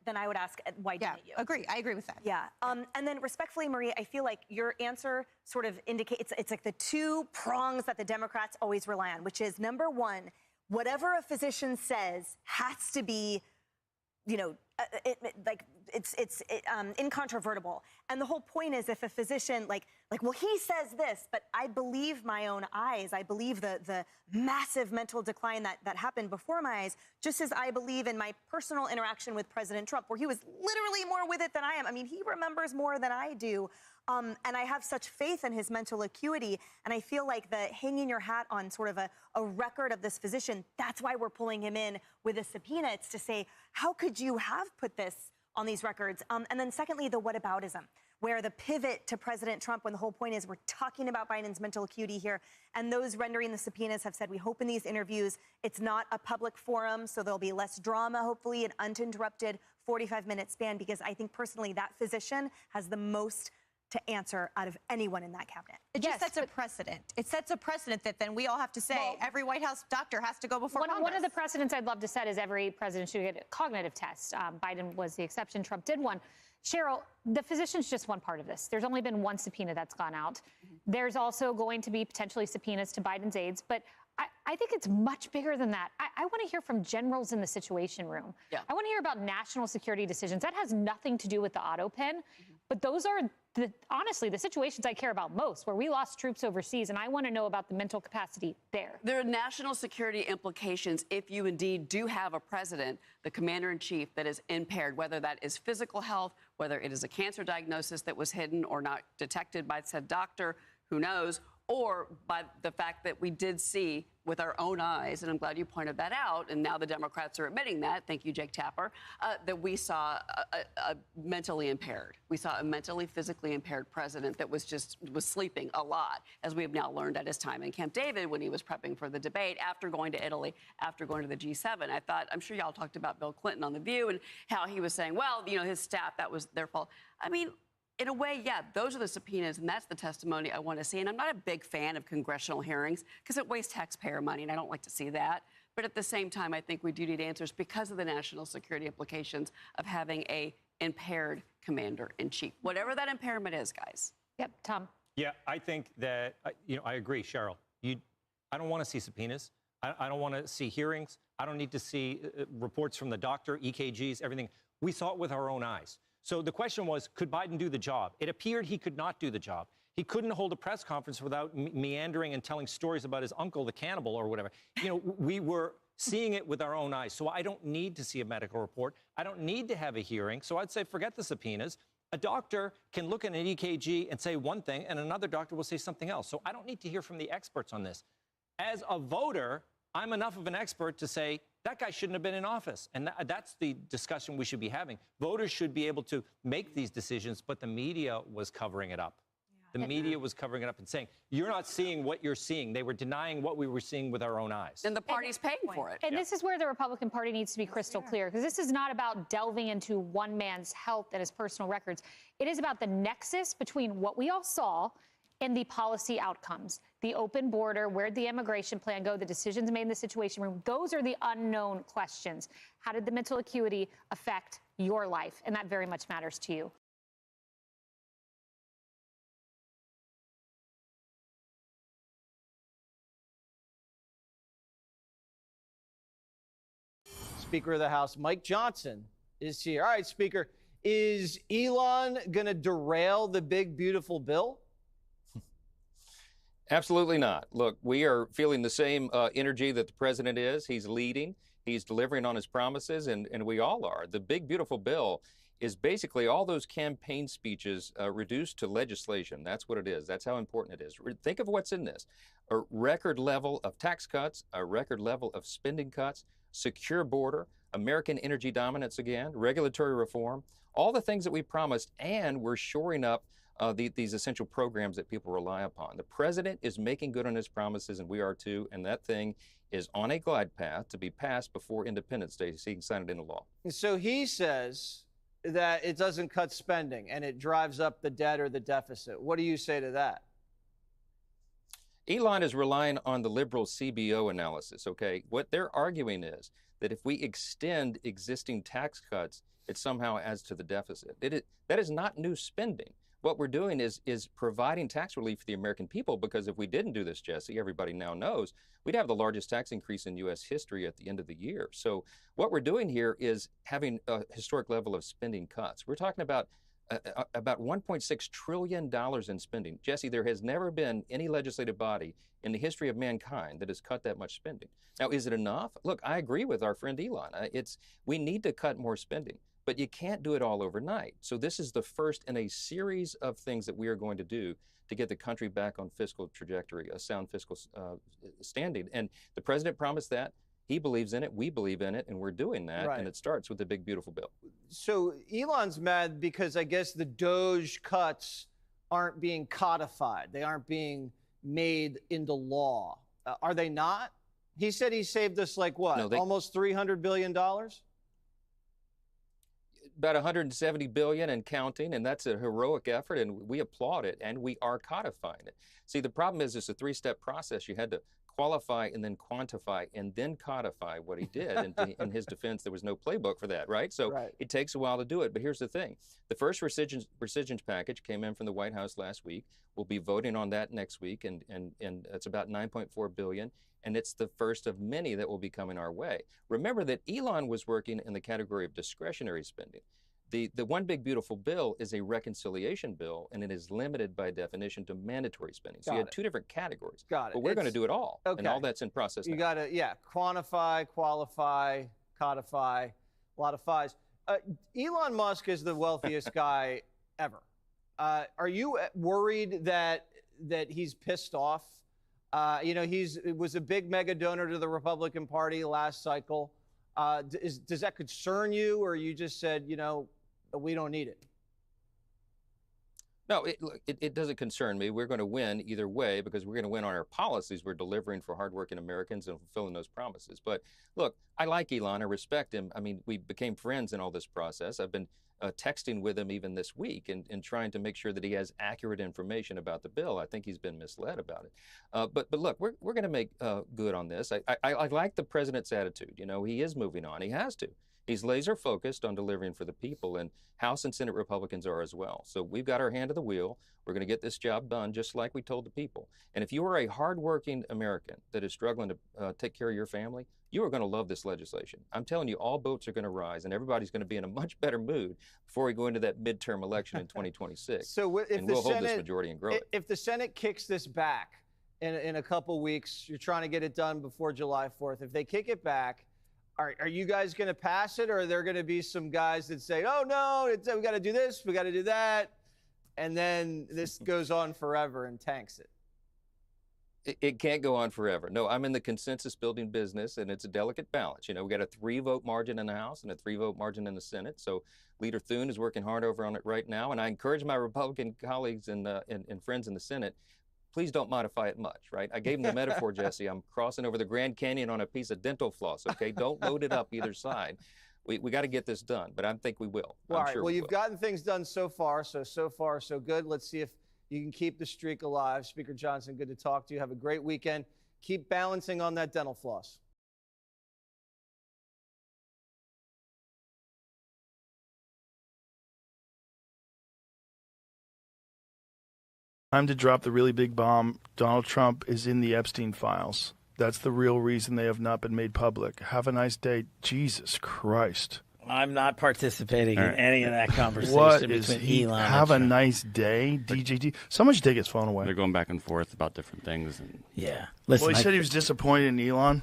Then I would ask, why didn't you? Agree. I agree with that. Yeah. And then respectfully, Maria, I feel like your answer sort of indicates it's like the 2 prongs that the Democrats always rely on, which is number 1, whatever a physician says has to be, it's incontrovertible. And the whole point is if a physician well, he says this, but I believe my own eyes. I believe the massive mental decline that happened before my eyes, just as I believe in my personal interaction with President Trump, where he was literally more with it than I am. I mean, he remembers more than I do. And I have such faith in his mental acuity. And I feel like the hanging your hat on sort of a record of this physician, that's why we're pulling him in with a subpoena. It's to say, how could you have put this on these records? And then secondly, the whataboutism, where the pivot to President Trump, when the whole point is we're talking about Biden's mental acuity here. And those rendering the subpoenas have said, we hope in these interviews, it's not a public forum, so there'll be less drama, hopefully, an uninterrupted 45-minute span, because I think personally that physician has the most to answer out of anyone in that cabinet. It just sets a precedent. It sets a precedent that then we all have to say every White House doctor has to go before Congress. One of the precedents I'd love to set is every president should get a cognitive test. Biden was the exception. Trump did one. Cheryl, the physician's just one part of this. There's only been one subpoena that's gone out. There's also going to be potentially subpoenas to Biden's aides, but I think it's much bigger than that. I want to hear from generals in the Situation Room. Yeah. I want to hear about national security decisions. That has nothing to do with the auto pen, but those are honestly the situations I care about most, where we lost troops overseas, and I want to know about the mental capacity there. There are national security implications if you indeed do have a president, the commander-in-chief, that is impaired, whether that is physical health, whether it is a cancer diagnosis that was hidden or not detected by said doctor, who knows, or by the fact that we did see with our own eyes, and I'm glad you pointed that out, and now the Democrats are admitting that, thank you, Jake Tapper, that we saw a mentally impaired. We saw a mentally, physically impaired president that was sleeping a lot, as we have now learned at his time in Camp David when he was prepping for the debate, after going to Italy, after going to the G7. I'm sure y'all talked about Bill Clinton on The View and how he was saying, well, his staff, that was their fault. I mean, in a way, yeah, those are the subpoenas, and that's the testimony I want to see. And I'm not a big fan of congressional hearings because it wastes taxpayer money, and I don't like to see that. But at the same time, I think we do need answers because of the national security implications of having a impaired commander-in-chief, whatever that impairment is, guys. Yep, Tom. Yeah, I think that, I agree, Cheryl. I don't want to see subpoenas. I don't want to see hearings. I don't need to see reports from the doctor, EKGs, everything. We saw it with our own eyes. So the question was, could Biden do the job? It appeared he could not do the job. He couldn't hold a press conference without meandering and telling stories about his uncle, the cannibal, or whatever. We were seeing it with our own eyes. So I don't need to see a medical report. I don't need to have a hearing. So I'd say forget the subpoenas. A doctor can look at an EKG and say one thing, and another doctor will say something else. So I don't need to hear from the experts on this. As a voter, I'm enough of an expert to say that guy shouldn't have been in office. And that's the discussion we should be having. Voters should be able to make these decisions, but the media was covering it up. The media was covering it up and saying, you're not seeing what you're seeing. They were denying what we were seeing with our own eyes. And the party's paying for it. And this is where the Republican Party needs to be crystal clear, because this is not about delving into one man's health and his personal records. It is about the nexus between what we all saw and the policy outcomes. The open border, where'd the immigration plan go, the decisions made in the Situation Room. Those are the unknown questions. How did the mental acuity affect your life? And that very much matters to you. Speaker of the House, Mike Johnson, is here. All right, Speaker, is Elon going to derail the big, beautiful bill? Absolutely not. Look, we are feeling the same energy that the president is. He's leading. He's delivering on his promises, and we all are. The big, beautiful bill is basically all those campaign speeches reduced to legislation. That's what it is. That's how important it is. Think of what's in this. A record level of tax cuts, a record level of spending cuts, secure border, American energy dominance again, regulatory reform, all the things that we promised, and we're shoring up these essential programs that people rely upon. The president is making good on his promises, and we are too, and that thing is on a glide path to be passed before Independence Day so he can sign it into law. So he says that it doesn't cut spending and it drives up the debt or the deficit. What do you say to that? Elon is relying on the liberal CBO analysis, okay? What they're arguing is that if we extend existing tax cuts, it somehow adds to the deficit. That is not new spending. What we're doing is providing tax relief for the American people, because if we didn't do this, Jesse, everybody now knows, we'd have the largest tax increase in U.S. history at the end of the year. So what we're doing here is having a historic level of spending cuts. We're talking about $1.6 trillion in spending. Jesse, there has never been any legislative body in the history of mankind that has cut that much spending. Now, is it enough? Look, I agree with our friend Elon. We need to cut more spending, but you can't do it all overnight. So this is the first in a series of things that we are going to do to get the country back on fiscal trajectory, a sound fiscal standing. And the president promised that. He believes in it, we believe in it, and we're doing that, Right. and it starts with the big, beautiful bill. So Elon's mad because I guess the Doge cuts aren't being codified. They aren't being made into law. Are they not? He said he saved us like what, No, almost $300 billion? About $170 billion and counting, and that's a heroic effort, and we applaud it, and we are codifying it. See, the problem is it's a three-step process. You had to qualify and then quantify and then codify what he did. And in his defense, there was no playbook for that, right? So it takes a while to do it. But here's the thing. The first rescissions package came in from the White House last week. We'll be voting on that next week, and it's about $9.4 billion. And it's the first of many that will be coming our way. Remember that Elon was working in the category of discretionary spending. The one big beautiful bill is a reconciliation bill, and it is limited by definition to mandatory spending. So you had two different categories. Got it. But we're going to do it all, and all that's in process now. You got to, quantify, qualify, codify, a lot of fives. Elon Musk is the wealthiest guy ever. Are you worried that he's pissed off? He was a big mega donor to the Republican Party last cycle. Does that concern you, or you just said, we don't need it? No, it doesn't concern me. We're going to win either way because we're going to win on our policies. We're delivering for hardworking Americans and fulfilling those promises. But look, I like Elon. I respect him. I mean, we became friends in all this process. I've been texting with him even this week and trying to make sure that he has accurate information about the bill. I think he's been misled about it. But look, we're going to make good on this. I like the president's attitude. He is moving on. He has to. He's laser focused on delivering for the people, and House and Senate Republicans are as well. So we've got our hand to the wheel. We're going to get this job done just like we told the people. And if you are a hardworking American that is struggling to take care of your family, you are going to love this legislation. I'm telling you, all boats are going to rise, and everybody's going to be in a much better mood before we go into that midterm election in 2026. So if and we'll hold this majority and grow it. If the Senate kicks this back in a couple weeks. You're trying to get it done before July 4th. If they kick it back, are you guys going to pass it, or are there going to be some guys that say, oh, no, we got to do this, we got to do that, and then this goes on forever and tanks it? It can't go on forever. No, I'm in the consensus building business, and it's a delicate balance. You know, we got a 3-vote margin in the House and a 3-vote margin in the Senate. So Leader Thune is working hard over on it right now, and I encourage my Republican colleagues and friends in the Senate, please don't modify it much, right? I gave them the metaphor, Jesse. I'm crossing over the Grand Canyon on a piece of dental floss, okay? Don't load it up either side. We got to get this done, but I think we will. All right, well, you've gotten things done so far, so far, so good. Let's see if you can keep the streak alive. Speaker Johnson, good to talk to you. Have a great weekend. Keep balancing on that dental floss. Time to drop the really big bomb. Donald Trump is in the Epstein files. That's the real reason they have not been made public. Have a nice day. Jesus Christ. I'm not participating in any of that conversation What between is he? Elon Have and a Trump. nice day, DJD. Someone should take his phone away. They're going back and forth about different things. And yeah. Well, he said he was disappointed in Elon.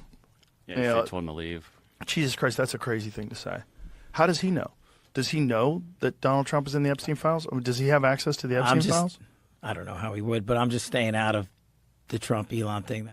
Yeah, they told him to leave. Jesus Christ, that's a crazy thing to say. How does he know? Does he know that Donald Trump is in the Epstein files? I mean, does he have access to the Epstein files? I don't know how he would, but I'm just staying out of the Trump-Elon thing.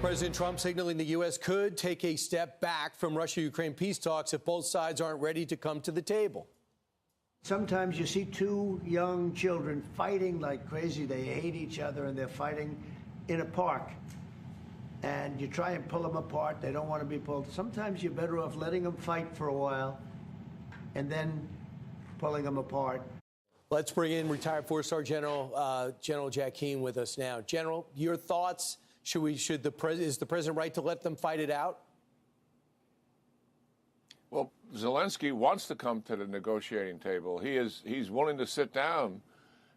President Trump signaling the U.S. could take a step back from Russia-Ukraine peace talks if both sides aren't ready to come to the table. Sometimes you see two young children fighting like crazy. They hate each other, and they're fighting in a park. And you try and pull them apart. They don't want to be pulled. Sometimes you're better off letting them fight for a while and then pulling them apart. Let's bring in retired four-star General General Jack Keane with us now. General, your thoughts? Is the president right to let them fight it out? Well, Zelensky wants to come to the negotiating table. He's willing to sit down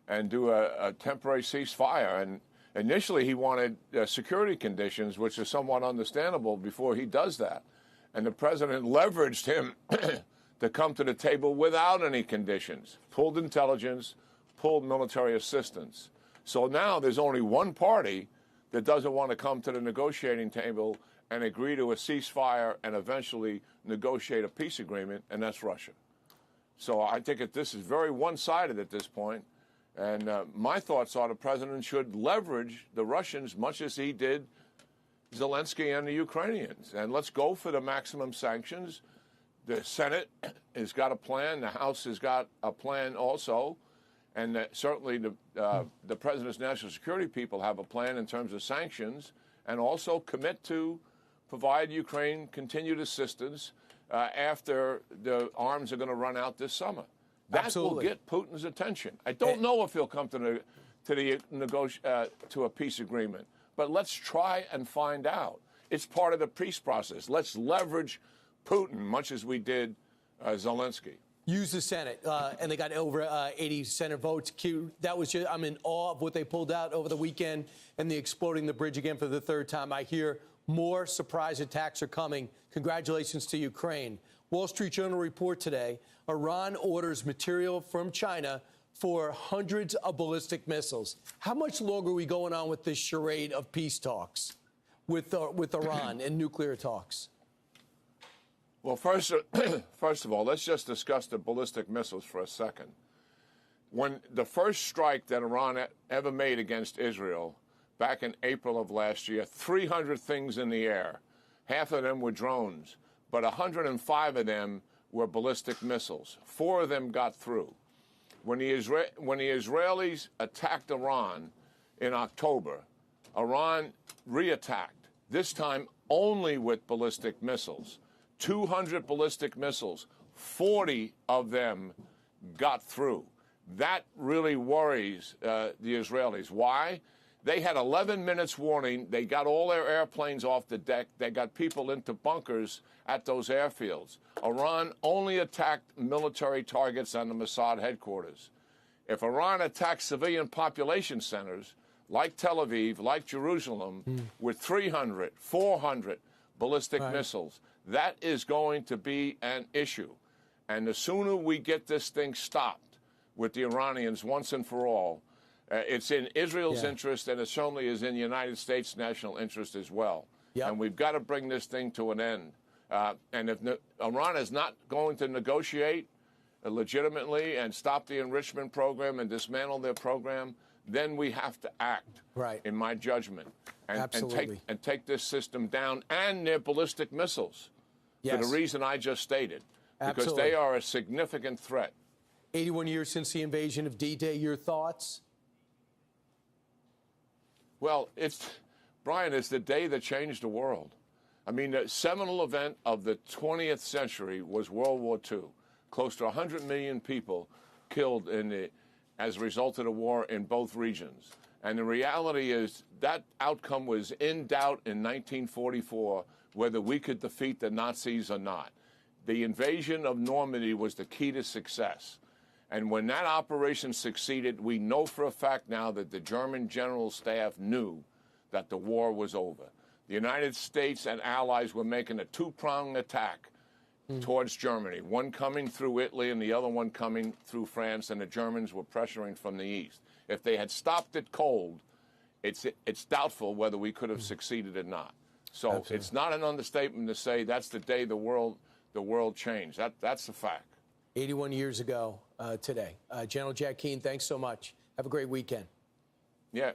and do a temporary ceasefire. And initially, he wanted security conditions, which is somewhat understandable before he does that. And the president leveraged him to come to the table without any conditions, pulled intelligence, pulled military assistance. So now there's only one party that doesn't want to come to the negotiating table and agree to a ceasefire and eventually negotiate a peace agreement, and that's Russia. So I think this is very one-sided at this point. And my thoughts are the president should leverage the Russians much as he did Zelensky and the Ukrainians. And let's go for the maximum sanctions. The Senate has got a plan. The House has got a plan also. And certainly the president's national security people have a plan in terms of sanctions, and also commit to provide Ukraine continued assistance after the arms are going to run out this summer. That Absolutely. will get Putin's attention. I don't know if he'll come to a peace agreement, but let's try and find out. It's part of the peace process. Let's leverage Putin, much as we did Zelensky. Use the Senate, and they got over 80 Senate votes. That was I'm in awe of what they pulled out over the weekend and the exploding the bridge again for the third time. I hear more surprise attacks are coming. Congratulations to Ukraine. Wall Street Journal report today, Iran orders material from China for hundreds of ballistic missiles. How much longer are we going on with this charade of peace talks with Iran and nuclear talks? Well, first of all, let's just discuss the ballistic missiles for a second. When the first strike that Iran ever made against Israel back in April of last year, 300 things in the air. Half of them were drones, but 105 of them were ballistic missiles. 4 of them got through. When the Israelis attacked Iran in October, Iran reattacked, this time only with ballistic missiles. 200 ballistic missiles, 40 of them got through. That really worries the Israelis. Why? They had 11 minutes warning. They got all their airplanes off the deck. They got people into bunkers at those airfields. Iran only attacked military targets on the Mossad headquarters. If Iran attacks civilian population centers, like Tel Aviv, like Jerusalem, with 300, 400 ballistic missiles, that is going to be an issue. And the sooner we get this thing stopped with the Iranians once and for all, it's in Israel's interest, and it certainly is in the United States' national interest as well. And we've got to bring this thing to an end. And if Iran is not going to negotiate legitimately and stop the enrichment program and dismantle their program, then we have to act, in my judgment, and take this system down and their ballistic missiles for the reason I just stated, because they are a significant threat. 81 years since the invasion of D-Day, your thoughts? Well, Brian, it's the day that changed the world. I mean, the seminal event of the 20th century was World War II. Close to 100 million people killed as a result of the war in both regions. And the reality is that outcome was in doubt in 1944, whether we could defeat the Nazis or not. The invasion of Normandy was the key to success. And when that operation succeeded, we know for a fact now that the German general staff knew that the war was over. The United States and allies were making a two-pronged attack towards Germany, one coming through Italy and the other one coming through France, and the Germans were pressuring from the east. If they had stopped it cold, it's doubtful whether we could have succeeded or not. So it's not an understatement to say that's the day the world changed. That's the fact. 81 years ago today. General Jack Keane, thanks so much. Have a great weekend. Yeah.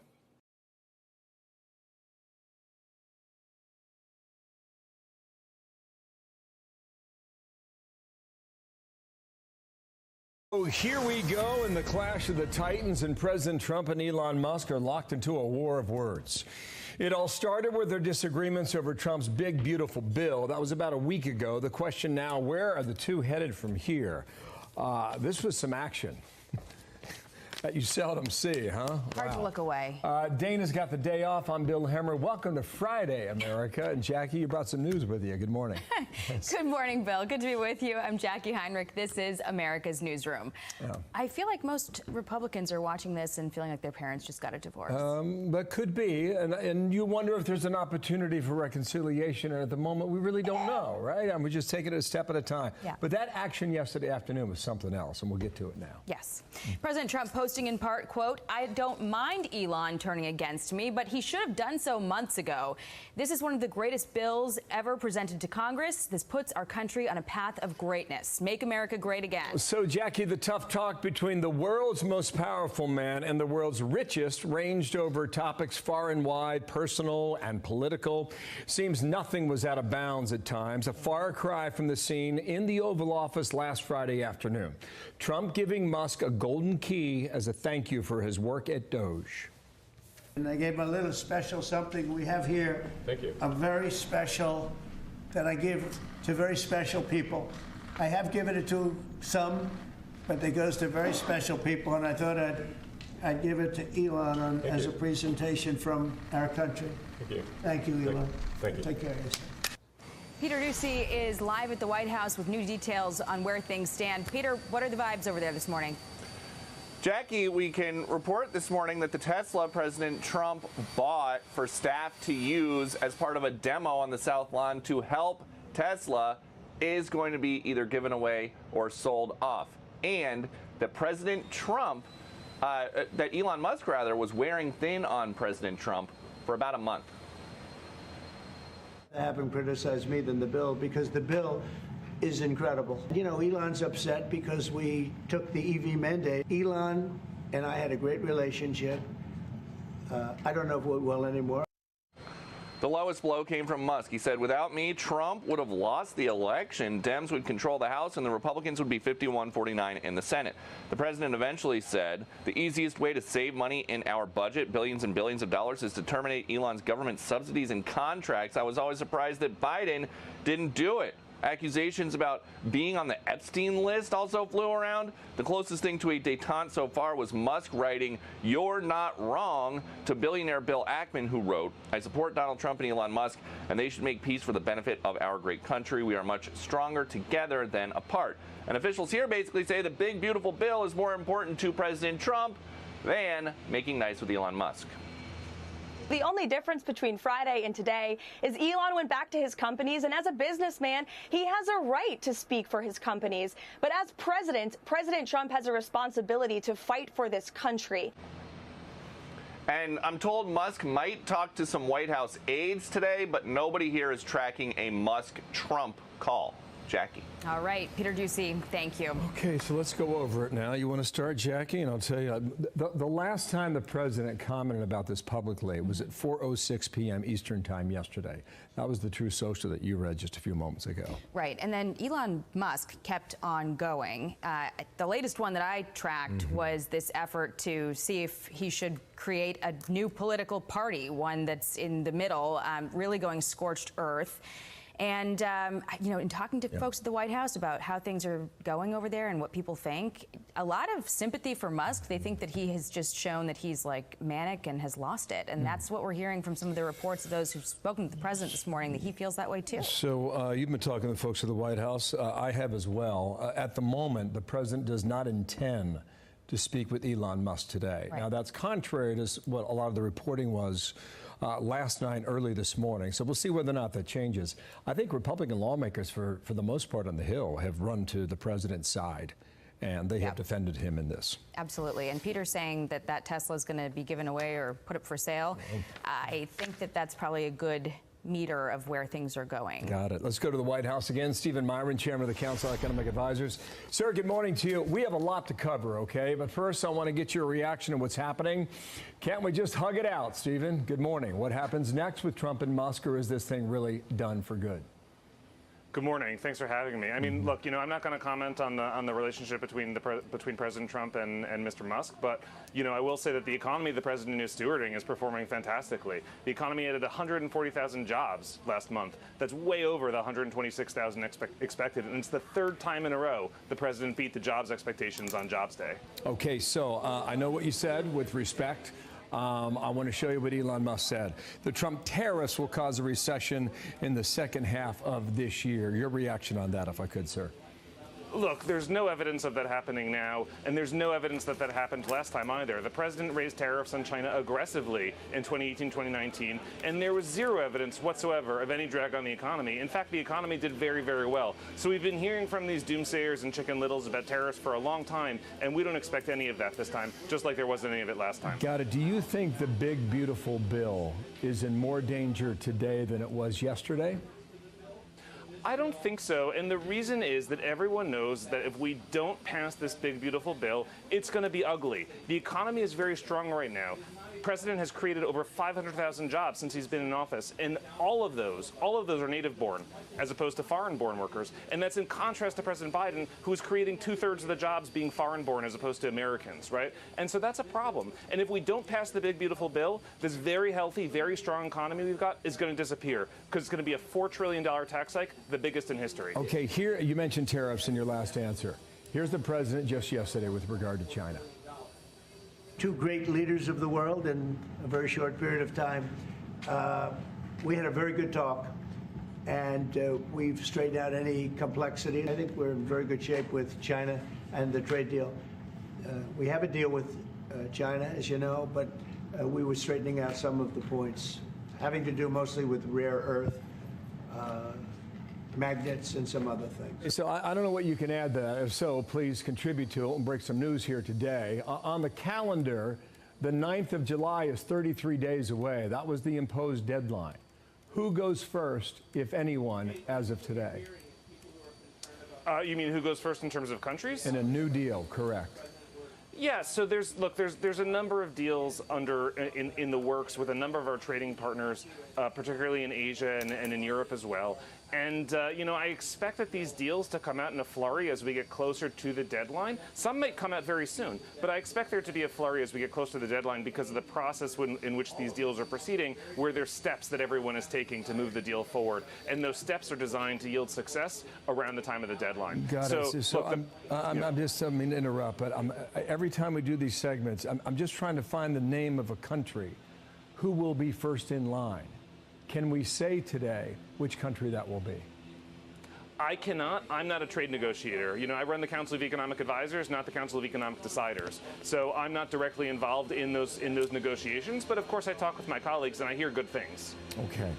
Oh, here we go in the clash of the Titans, and President Trump and Elon Musk are locked into a war of words. It all started with their disagreements over Trump's big, beautiful bill. That was about a week ago. The question now, where are the two headed from here? This was some action that you seldom see, huh? Hard to look away. Dana's got the day off. I'm Bill Hemmer. Welcome to Friday, America. And Jackie, you brought some news with you. Good morning. Good morning, Bill. Good to be with you. I'm Jackie Heinrich. This is America's Newsroom. Yeah. I feel like most Republicans are watching this and feeling like their parents just got a divorce. That could be. And you wonder if there's an opportunity for reconciliation. And at the moment, we really don't know, right? And we're just taking it a step at a time. Yeah. But that action yesterday afternoon was something else, and we'll get to it now. Yes. President Trump posting in part, quote, "I don't mind Elon turning against me, but he should have done so months ago. This is one of the greatest bills ever presented to Congress. This puts our country on a path of greatness. Make America great again." So, Jackie, the tough talk between the world's most powerful man and the world's richest ranged over topics far and wide, personal and political. Seems nothing was out of bounds at times. A far cry from the scene in the Oval Office last Friday afternoon. Trump giving Musk a golden key as a thank you for his work at Doge. And I gave him a little special something we have here. Thank you. A very special that I give to very special people. I have given it to some, but it goes to very special people, and I thought I'd give it to Elon as a presentation from our country. Thank you. Thank you, Elon. Thank you. Take care of yourself. Peter Doocy is live at the White House with new details on where things stand. Peter, what are the vibes over there this morning? Jackie, we can report this morning that the Tesla President Trump bought for staff to use as part of a demo on the South Lawn to help Tesla is going to be either given away or sold off. And that President Trump, that Elon Musk rather, was wearing thin on President Trump for about a month. Have him criticize me than the bill, because the bill is incredible. You know, Elon's upset because we took the EV mandate. Elon and I had a great relationship. I don't know if we will anymore. The lowest blow came from Musk. He said, "Without me, Trump would have lost the election. Dems would control the House and the Republicans would be 51-49 in the Senate." The president eventually said, "The easiest way to save money in our budget, billions and billions of dollars, is to terminate Elon's government subsidies and contracts. I was always surprised that Biden didn't do it." Accusations about being on the Epstein list also flew around. The closest thing to a détente so far was Musk writing, "You're not wrong," to billionaire Bill Ackman, who wrote, "I support Donald Trump and Elon Musk, and they should make peace for the benefit of our great country. We are much stronger together than apart." And officials here basically say the big, beautiful bill is more important to President Trump than making nice with Elon Musk. The only difference between Friday and today is Elon went back to his companies, and as a businessman, he has a right to speak for his companies. But as president, President Trump has a responsibility to fight for this country. And I'm told Musk might talk to some White House aides today, but nobody here is tracking a Musk-Trump call. Jackie. All right, Peter Ducey, thank you. Okay, so let's go over it now. You want to start, Jackie? And I'll tell you, the last time the president commented about this publicly was at 4:06 p.m. Eastern time yesterday. That was the Truth Social that you read just a few moments ago. Right, and then Elon Musk kept on going. The latest one that I tracked was this effort to see if he should create a new political party, one that's in the middle, really going scorched earth. And, you know, in talking to folks at the White House about how things are going over there and what people think, a lot of sympathy for Musk. They think that he has just shown that he's, like, manic and has lost it. And that's what we're hearing from some of the reports of those who've spoken to the president this morning, that he feels that way, too. So you've been talking to folks at the White House. I have as well. At the moment, the president does not intend to speak with Elon Musk today. Right. Now, that's contrary to what a lot of the reporting was last night, early this morning. So we'll see whether or not that changes. I think Republican lawmakers, for the most part on the Hill, have run to the president's side, and they have defended him in this. Absolutely. And Peter's saying that that Tesla is going to be given away or put up for sale. I think that that's probably a good meter of where things are going. Got it. Let's go to the White House again. Stephen Myron, Chairman of the Council of Economic Advisors. Sir, good morning to you. We have a lot to cover, okay? But first, I want to get your reaction to what's happening. Can't we just hug it out, Stephen? Good morning. What happens next with Trump and Musk, or is this thing really done for good? Good morning. Thanks for having me. I mean, look, you know, I'm not going to comment on the relationship between President Trump and Mr. Musk, but you know, I will say that the economy the president is stewarding is performing fantastically. The economy added 140,000 jobs last month. That's way over the 126,000 expected, and it's the third time in a row the president beat the jobs expectations on Jobs Day. Okay, so I know what you said with respect. I want to show you what Elon Musk said. The Trump tariffs will cause a recession in the second half of this year. Your reaction on that, if I could, sir. Look, there's no evidence of that happening now, and there's no evidence that that happened last time either. The president raised tariffs on China aggressively in 2018, 2019, and there was zero evidence whatsoever of any drag on the economy. In fact, the economy did very, very well. So we've been hearing from these doomsayers and Chicken Littles about tariffs for a long time, and we don't expect any of that this time, just like there wasn't any of it last time. Got it. Do you think the big, beautiful bill is in more danger today than it was yesterday? I don't think so, and the reason is that everyone knows that if we don't pass this big, beautiful bill, it's going to be ugly. The economy is very strong right now. The president has created over 500,000 jobs since he's been in office, and all of those are native-born, as opposed to foreign-born workers. And that's in contrast to President Biden, who is creating 2/3 of the jobs being foreign-born as opposed to Americans, right? And so that's a problem. And if we don't pass the big, beautiful bill, this very healthy, very strong economy we've got is going to disappear, because it's going to be a $4 trillion tax hike, the biggest in history. Okay, here you mentioned tariffs in your last answer. Here's the president just yesterday with regard to China. Two great leaders of the world in a very short period of time. We had a very good talk, and we've straightened out any complexity. I think we're in very good shape with China and the trade deal. We have a deal with China, as you know, but we were straightening out some of the points, having to do mostly with rare earth, magnets, and some other things. So I don't know what you can add to that. If so, please contribute to it and break some news here today. On the calendar, the 9th of July is 33 days away. That was the imposed deadline. Who goes first, if anyone, as of today? You mean who goes first in terms of countries? In a new deal, correct. Yeah, so there's a number of deals in the works with a number of our trading partners, particularly in Asia and in Europe as well. And, you know, I expect that these deals to come out in a flurry as we get closer to the deadline. Some might come out very soon, but I expect there to be a flurry as we get closer to the deadline because of the process in which these deals are proceeding, where there's steps that everyone is taking to move the deal forward. And those steps are designed to yield success around the time of the deadline. Got it. So I'm just, I mean to interrupt, but every time we do these segments, I'm just trying to find the name of a country who will be first in line. Can we say today which country that will be? I cannot. I'm not a trade negotiator. You know, I run the Council of Economic Advisors, not the Council of Economic Deciders. So I'm not directly involved in those negotiations. But of course, I talk with my colleagues and I hear good things. Okay.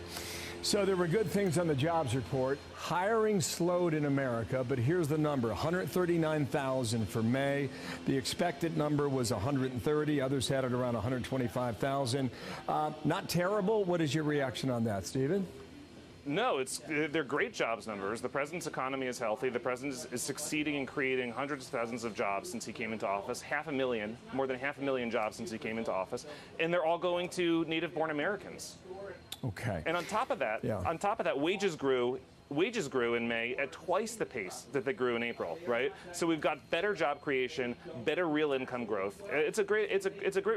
So there were good things on the jobs report. Hiring slowed in America, but here's the number, 139,000 for May. The expected number was 130. Others had it around 125,000. Not terrible. What is your reaction on that, Stephen? No, they're great jobs numbers. The president's economy is healthy. The president is succeeding in creating hundreds of thousands of jobs since he came into office. More than 500,000 jobs since he came into office. And they're all going to native-born Americans. Okay. And on top of that, wages grew in May at twice the pace that they grew in April, right? So we've got better job creation, better real income growth. It's a great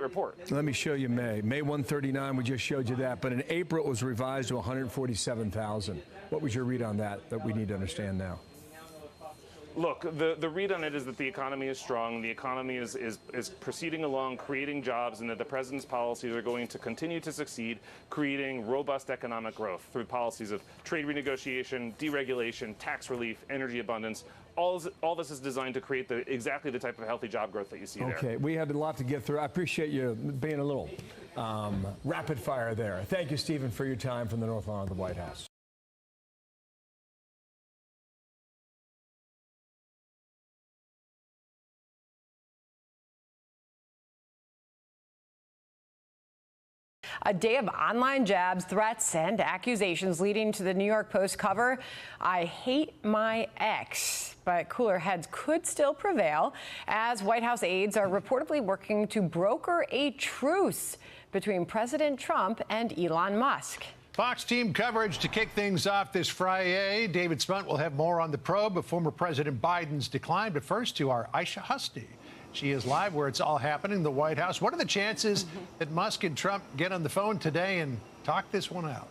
report. Let me show you May. May 139, we just showed you that, but in April it was revised to 147,000. What was your read on that we need to understand now? Look, the read on it is that the economy is strong, the economy is proceeding along, creating jobs, and that the president's policies are going to continue to succeed, creating robust economic growth through policies of trade renegotiation, deregulation, tax relief, energy abundance. All this is designed to create exactly the type of healthy job growth that you see there. Okay, we had a lot to get through. I appreciate you being a little rapid fire there. Thank you, Stephen, for your time from the North Lawn of the White House. A day of online jabs, threats, and accusations leading to the New York Post cover, "I hate my ex." But cooler heads could still prevail as White House aides are reportedly working to broker a truce between President Trump and Elon Musk. Fox team coverage to kick things off this Friday. David Spunt will have more on the probe of former President Biden's decline. But first to our Aisha Husty. She is live where it's all happening, the White House. What are the chances that Musk and Trump get on the phone today and talk this one out?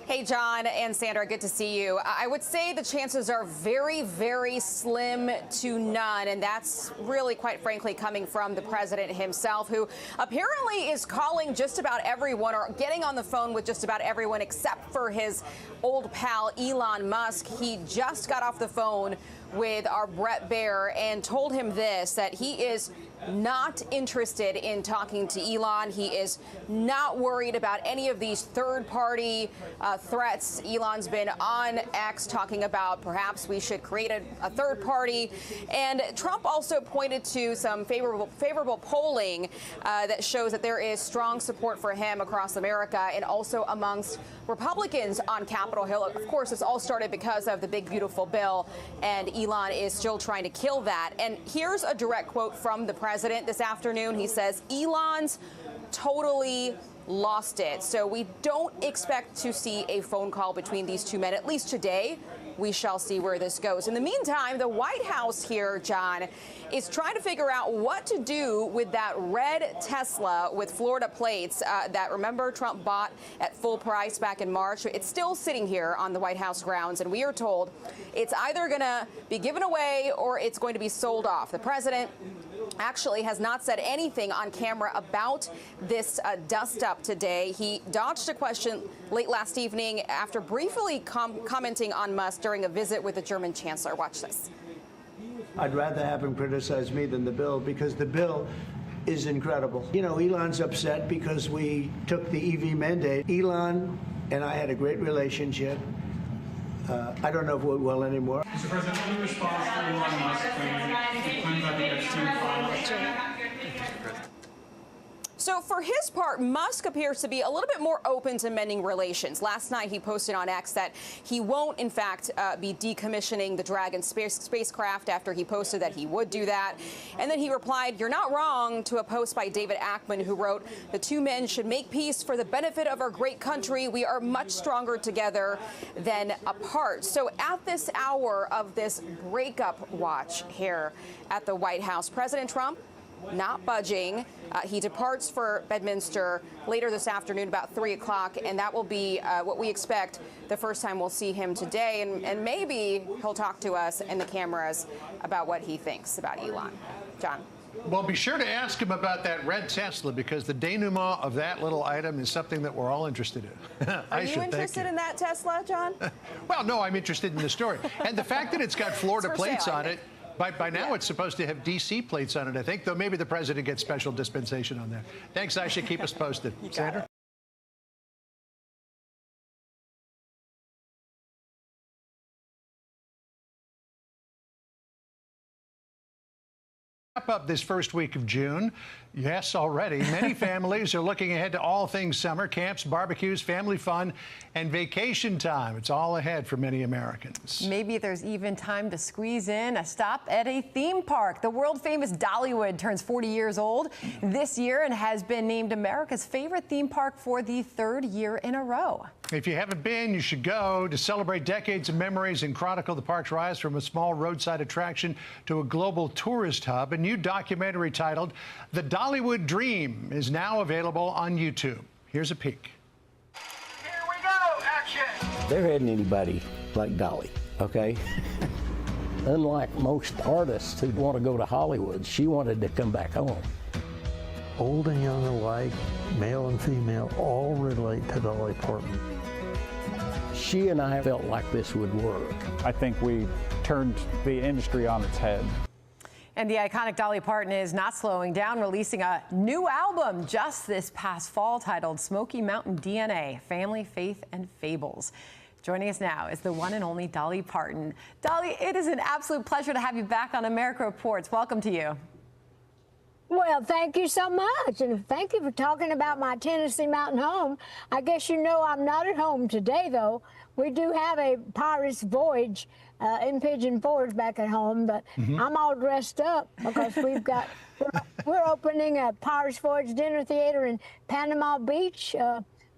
Hey, John and Sandra, good to see you. I would say the chances are very, very slim to none. And that's really, quite frankly, coming from the president himself, who apparently is calling just about everyone or getting on the phone with just about everyone except for his old pal, Elon Musk. He just got off the phone with our Brett Baer and told him this, that he is not interested in talking to Elon. He is not worried about any of these third-party threats. Elon's been on X talking about perhaps we should create a third party. And Trump also pointed to some favorable polling that shows that there is strong support for him across America and also amongst Republicans on Capitol Hill. Of course, this all started because of the big, beautiful bill, and Elon is still trying to kill that. And here's a direct quote from the president this afternoon. He says, "Elon's totally lost it." So we don't expect to see a phone call between these two men, at least today. We shall see where this goes. In the meantime, the White House here, John, is trying to figure out what to do with that red Tesla with Florida plates that, remember, Trump bought at full price back in March. It's still sitting here on the White House grounds, and we are told it's either going to be given away or it's going to be sold off. The president actually has not said anything on camera about this dust-up today. He dodged a question late last evening after briefly commenting on Musk during a visit with the German chancellor. Watch this. I'd rather have him criticize me than the bill, because the bill is incredible. You know, Elon's upset because we took the EV mandate. Elon and I had a great relationship. I don't know if we will anymore. Mr. President, any response to Elon Musk claims about the Epstein files? So for his part, Musk appears to be a little bit more open to mending relations. Last night, he posted on X that he won't, in fact, be decommissioning the Dragon spacecraft after he posted that he would do that. And then he replied, "You're not wrong," to a post by David Ackman, who wrote, "The two men should make peace for the benefit of our great country. We are much stronger together than apart." So at this hour of this breakup watch here at the White House, President Trump not budging. He departs for Bedminster later this afternoon, about 3 o'clock, and that will be what we expect the first time we'll see him today. And maybe he'll talk to us and the cameras about what he thinks about Elon. John. Well, be sure to ask him about that red Tesla, because the denouement of that little item is something that we're all interested in. Are you interested in that Tesla, John? Well, no, I'm interested in the story. And the fact that it's got Florida plates on it. By now, it's supposed to have D.C. plates on it, I think, though maybe the president gets special dispensation on that. Thanks, Aisha. Keep us posted. Sandra? Wrap up this first week of June. Yes, already. Many families are looking ahead to all things summer, camps, barbecues, family fun, and vacation time. It's all ahead for many Americans. Maybe there's even time to squeeze in a stop at a theme park. The world-famous Dollywood turns 40 years old this year and has been named America's favorite theme park for the 3rd year in a row. If you haven't been, you should go to celebrate decades of memories and chronicle the park's rise from a small roadside attraction to a global tourist hub. A new documentary titled The Dollywood Dream is now available on YouTube. Here's a peek. Here we go, action! There hadn't anybody like Dolly, okay? Unlike most artists who want to go to Hollywood, she wanted to come back home. Old and young alike, male and female, all relate to Dolly Parton. She and I felt like this would work. I think we turned the industry on its head. And the iconic Dolly Parton is not slowing down, releasing a new album just this past fall titled Smoky Mountain DNA, Family, Faith, and Fables. Joining us now is the one and only Dolly Parton. Dolly, it is an absolute pleasure to have you back on America Reports. Welcome to you. Well, thank you so much, and thank you for talking about my Tennessee mountain home. I guess you know I'm not at home today, though. We do have a Pirate's Voyage in Pigeon Forge back at home, but I'm all dressed up because we're opening a Pirate's Voyage dinner theater in Panama Beach,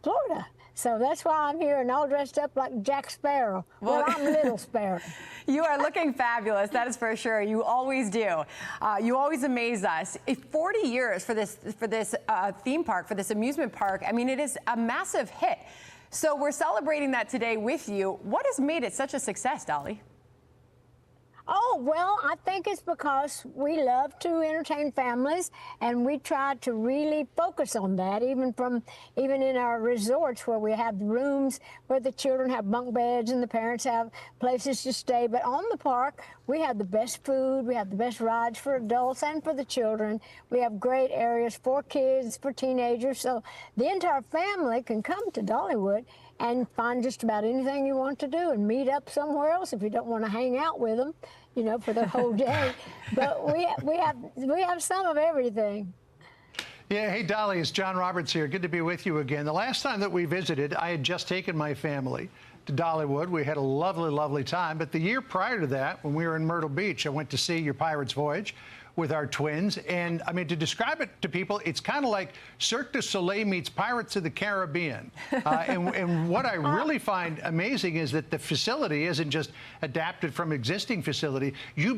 Florida. So that's why I'm here and all dressed up like Jack Sparrow. Well, I'm Little Sparrow. You are looking fabulous, that is for sure. You always do. You always amaze us. 40 years for this theme park, for this amusement park. I mean, it is a massive hit. So we're celebrating that today with you. What has made it such a success, Dolly? Oh, well, I think it's because we love to entertain families, and we try to really focus on that, even in our resorts where we have rooms where the children have bunk beds and the parents have places to stay. But on the park, we have the best food, we have the best rides for adults and for the children. We have great areas for kids, for teenagers, so the entire family can come to Dollywood and find just about anything you want to do and meet up somewhere else if you don't want to hang out with them, you know, for the whole day. But we have some of everything. Yeah, hey, Dolly, it's John Roberts here. Good to be with you again. The last time that we visited, I had just taken my family to Dollywood. We had a lovely, lovely time. But the year prior to that, when we were in Myrtle Beach, I went to see your Pirate's Voyage with our twins. And I mean, to describe it to people, it's kind of like Cirque du Soleil meets Pirates of the Caribbean. And what I really find amazing is that the facility isn't just adapted from existing facility. You